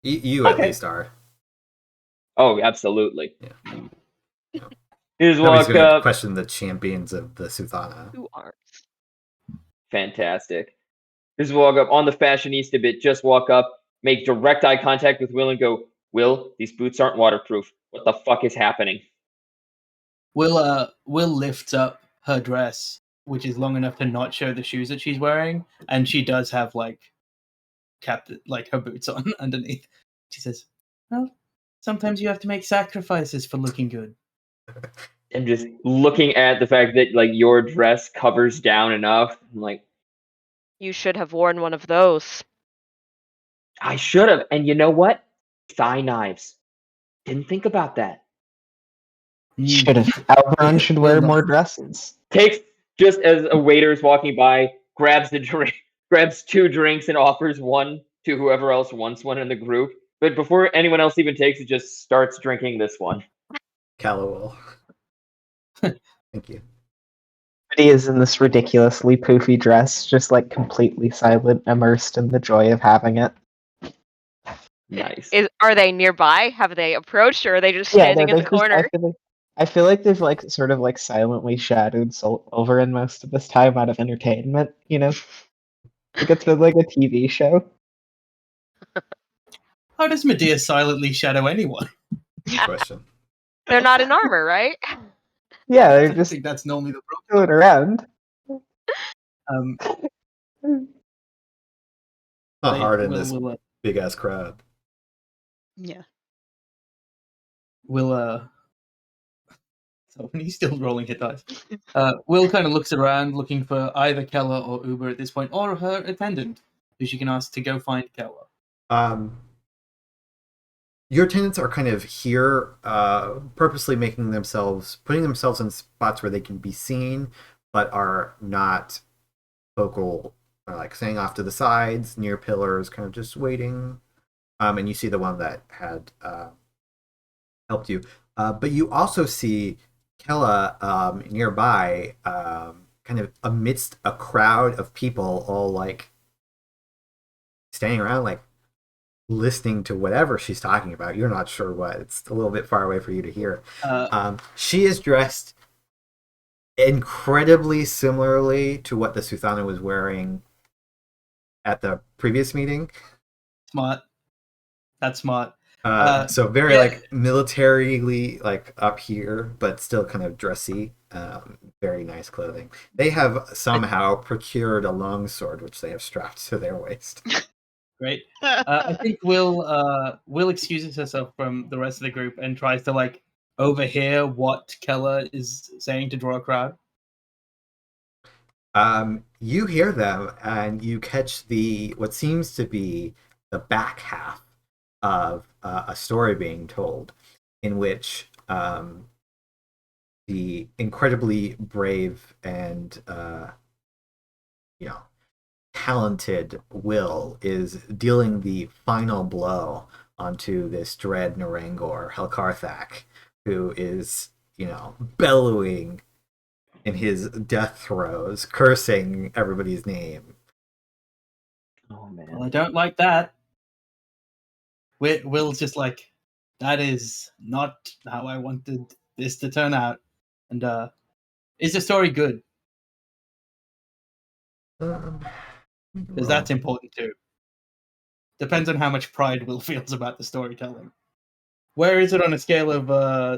A: You at least are.
E: Oh, absolutely.
A: Yeah.
E: You just walk up.
A: Question the champions of the Suthanna.
B: Who are?
E: Fantastic. Just walk up on the fashionista bit. Just walk up, make direct eye contact with Will, and go, Will, these boots aren't waterproof. What the fuck is happening?
C: Will lifts up her dress, which is long enough to not show the shoes that she's wearing, and she does have like her boots on underneath. She says, "Well, sometimes you have to make sacrifices for looking good."
E: I'm just looking at the fact that like your dress covers down enough. I'm like,
B: You should have worn one of those.
E: I should have. And you know what? Thigh knives. Didn't think about that.
F: Should have. Alveron should wear more dresses.
E: Takes, just as a waiter is walking by, grabs the drink, grabs 2 drinks and offers one to whoever else wants one in the group. But before anyone else even takes it, just starts drinking this one.
A: Callowell. Thank you.
F: He is in this ridiculously poofy dress, just like completely silent, immersed in the joy of having it.
E: Nice.
B: Are they nearby? Have they approached, or are they just standing in the corner?
F: I feel like they've like sort of like silently shadowed Sulveran most of this time out of entertainment. You know, like it's been like a TV show.
C: How does Medea silently shadow anyone?
A: Good question.
B: They're not in armor, right?
F: Yeah,
C: I
F: they're
C: don't
F: just
C: think that's normally the problem.
F: going around.
A: Not hard in
C: We'll-
A: this
C: we'll,
A: big ass crowd.
D: Yeah.
C: Will so he's still rolling hit dice. Will kind of looks around looking for either Kella or Uber at this point, or her attendant, who she can ask to go find Kella.
A: Your attendants are kind of here, purposely putting themselves in spots where they can be seen, but are not vocal, like staying off to the sides, near pillars, kind of just waiting. And you see the one that had helped you. But you also see Kella nearby, kind of amidst a crowd of people, all like standing around, like listening to whatever she's talking about. You're not sure what. It's a little bit far away for you to hear. She is dressed incredibly similarly to what the Suthana was wearing at the previous meeting.
C: Smart. That's smart.
A: So very like militarily like up here, but still kind of dressy. Very nice clothing. They have somehow procured a longsword, which they have strapped to their waist.
C: Great. I think Will excuses herself from the rest of the group and tries to like overhear what Kella is saying to draw a crowd.
A: You hear them and you catch what seems to be the back half of a story being told, in which the incredibly brave and talented Will is dealing the final blow onto this dread Narangor Helcarthak, who is, bellowing in his death throes, cursing everybody's name.
E: Oh man.
C: Well, I don't like that. Will's just like, that is not how I wanted this to turn out. And is the story good? Because that's important too. Depends on how much pride Will feels about the storytelling. Where is it on a scale of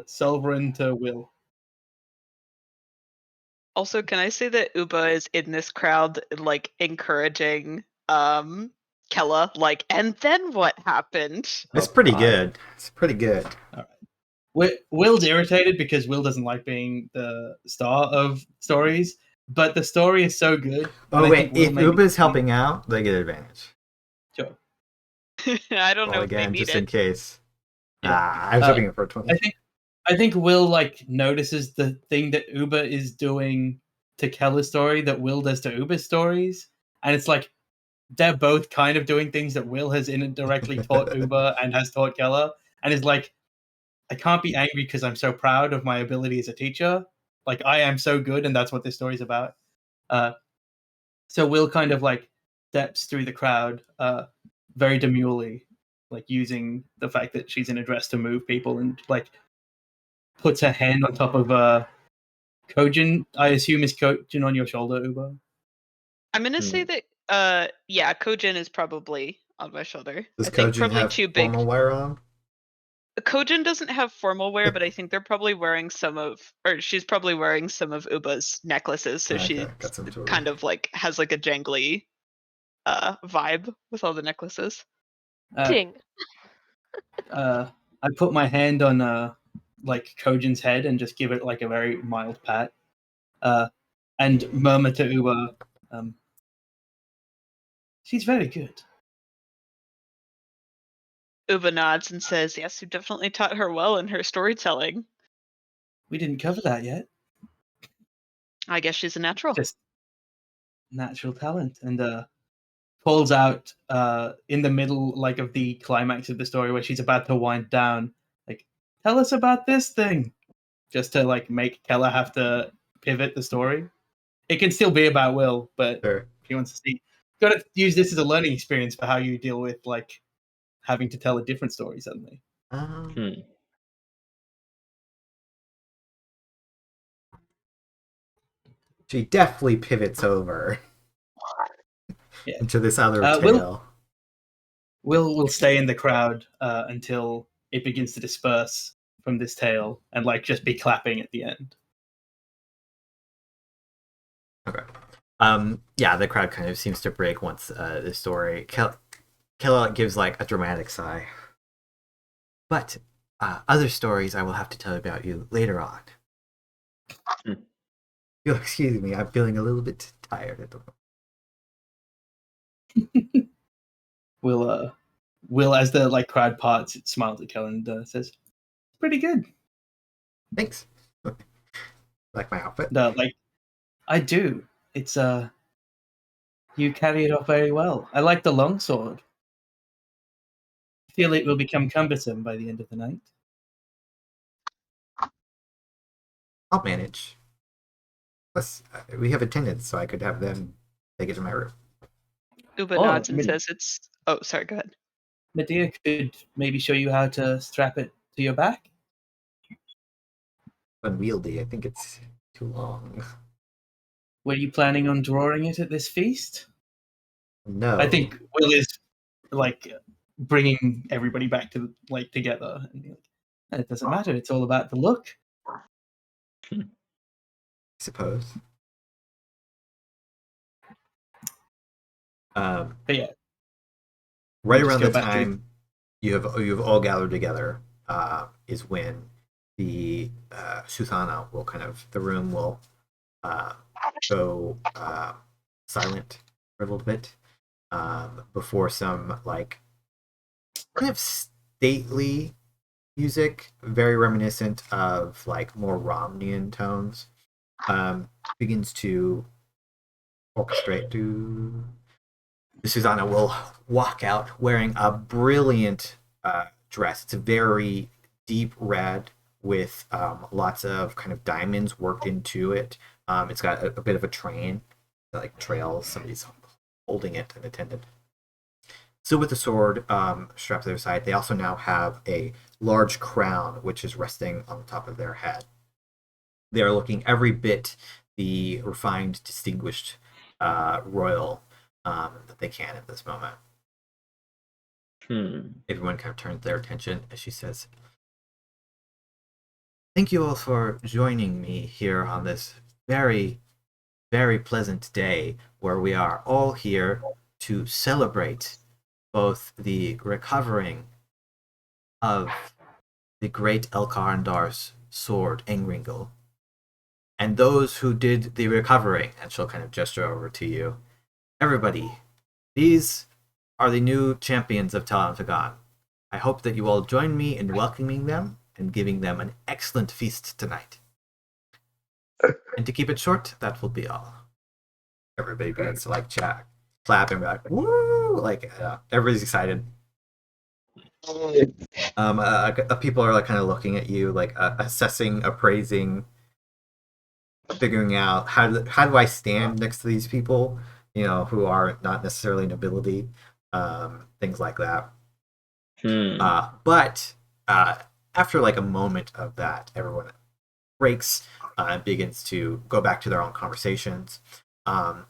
C: Sulveran to Will?
D: Also, can I say that Uba is in this crowd, like encouraging Kella, like, and then what happened?
A: It's pretty good. It's pretty good.
C: All right. Will's irritated because Will doesn't like being the star of stories, but the story is so good.
A: Oh wait, if Uba's helping out, they get advantage.
C: Sure.
D: I don't know if
A: again,
D: they need
A: just
D: it.
A: in case.
C: Yeah.
A: I was hoping for 20.
C: I think Will like notices the thing that Uba is doing to Kella's story that Will does to Uba's stories, and it's like they're both kind of doing things that Will has indirectly taught Uba and has taught Kella, and is like, I can't be angry because I'm so proud of my ability as a teacher. Like I am so good, and that's what this story's about. So Will kind of like steps through the crowd, very demurely, like using the fact that she's in a dress to move people, and like puts her hand on top of Kojin. I assume is Kojin on your shoulder, Uba?
D: I'm gonna say that yeah, Kojin is probably on my shoulder.
A: Does
D: I think
A: Kojin
D: probably
A: have
D: too big.
A: formal wear on?
D: Kojin doesn't have formal wear, but I think they're probably wearing she's probably wearing some of Uba's necklaces, so she
A: got some jewelry.
D: kind of like has like a jangly vibe with all the necklaces.
B: Ting.
C: I put my hand on like Kojin's head and just give it like a very mild pat, and murmur to Uba, She's very good.
D: Uba nods and says, yes, you definitely taught her well in her storytelling.
C: We didn't cover that yet.
D: I guess she's a natural.
C: Just natural talent. And pulls out in the middle of the climax of the story where she's about to wind down, tell us about this thing. Just to make Keller have to pivot the story. It can still be about Will, but
A: Sure.
C: if he wants to see, got to use this as a learning experience for how you deal with having to tell a different story suddenly.
A: She definitely pivots over into this other tale.
C: Will stay in the crowd until it begins to disperse from this tale and just be clapping at the end.
A: Okay. Yeah, the crowd kind of seems to break once the story. Kella gives a dramatic sigh. But other stories I will have to tell about you later on. You'll excuse me, I'm feeling a little bit tired at the moment.
C: Will, as the crowd parts, it smiles at Kella and says, "Pretty good."
A: Thanks. Like my outfit?
C: I do. It's you carry it off very well. I like the longsword. I feel it will become cumbersome by the end of the night.
A: I'll manage. Plus, we have attendants, so I could have them take it to my room.
D: Uba nods and says it's... Oh, sorry, go ahead.
C: Medea could maybe show you how to strap it to your back.
A: Unwieldy, I think it's too long.
C: Were you planning on drawing it at this feast?
A: No.
C: I think Will is bringing everybody back to together. And it doesn't matter. It's all about the look.
A: I suppose.
C: But yeah,
A: right around the time you have all gathered together is when the Susana will the room will go silent for a little bit before some kind of stately music, very reminiscent of more Romnian tones, begins to orchestrate. Susanna will walk out wearing a brilliant dress. It's a very deep red with lots of kind of diamonds worked into it. It's got a bit of a train that trails. Somebody's holding it, an attendant. So with the sword strapped to their side, they also now have a large crown which is resting on the top of their head. They are looking every bit the refined, distinguished royal that they can at this moment. Everyone kind of turns their attention as she says, "Thank you all for joining me here on this very, very pleasant day where we are all here to celebrate both the recovering of the great Elkarandar's sword, Engringle, and those who did the recovering." And she'll kind of gesture over to you. "Everybody, these are the new champions of Tal'Anfagon. I hope that you all join me in welcoming them and giving them an excellent feast tonight." And to keep it short, that will be all. Everybody begins to chat, clap, and be like, "Woo!" Everybody's excited. People are kind of looking at you, assessing, appraising, figuring out how do I stand next to these people, who are not necessarily nobility, things like that. But after a moment of that, everyone breaks and begins to go back to their own conversations.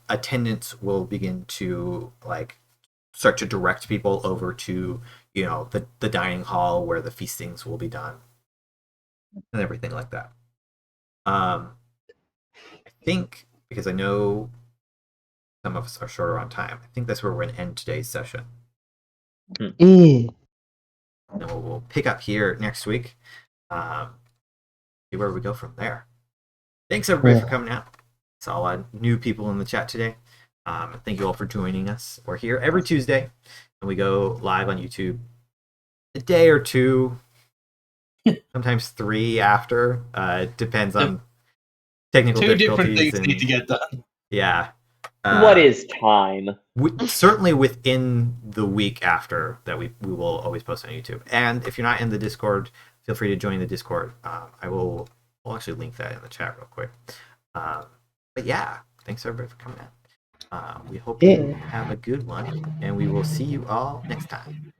A: Attendants will begin to start to direct people over to the dining hall where the feastings will be done and everything like that. I think, because I know some of us are shorter on time, I think that's where we're going to end today's session. And we'll pick up here next week. See where we go from there. Thanks everybody for coming out. Saw a lot of new people in the chat today. Thank you all for joining us. We're here every Tuesday, and we go live on YouTube a day or two, sometimes 3 after. It depends on technical
C: 2 different
A: difficulties.
C: things need to get done.
A: Yeah.
E: What is time?
A: Certainly within the week after that, we will always post on YouTube. And if you're not in the Discord, feel free to join the Discord. I'll actually link that in the chat real quick. But yeah, thanks everybody for coming out. We hope you have a good one, and we will see you all next time.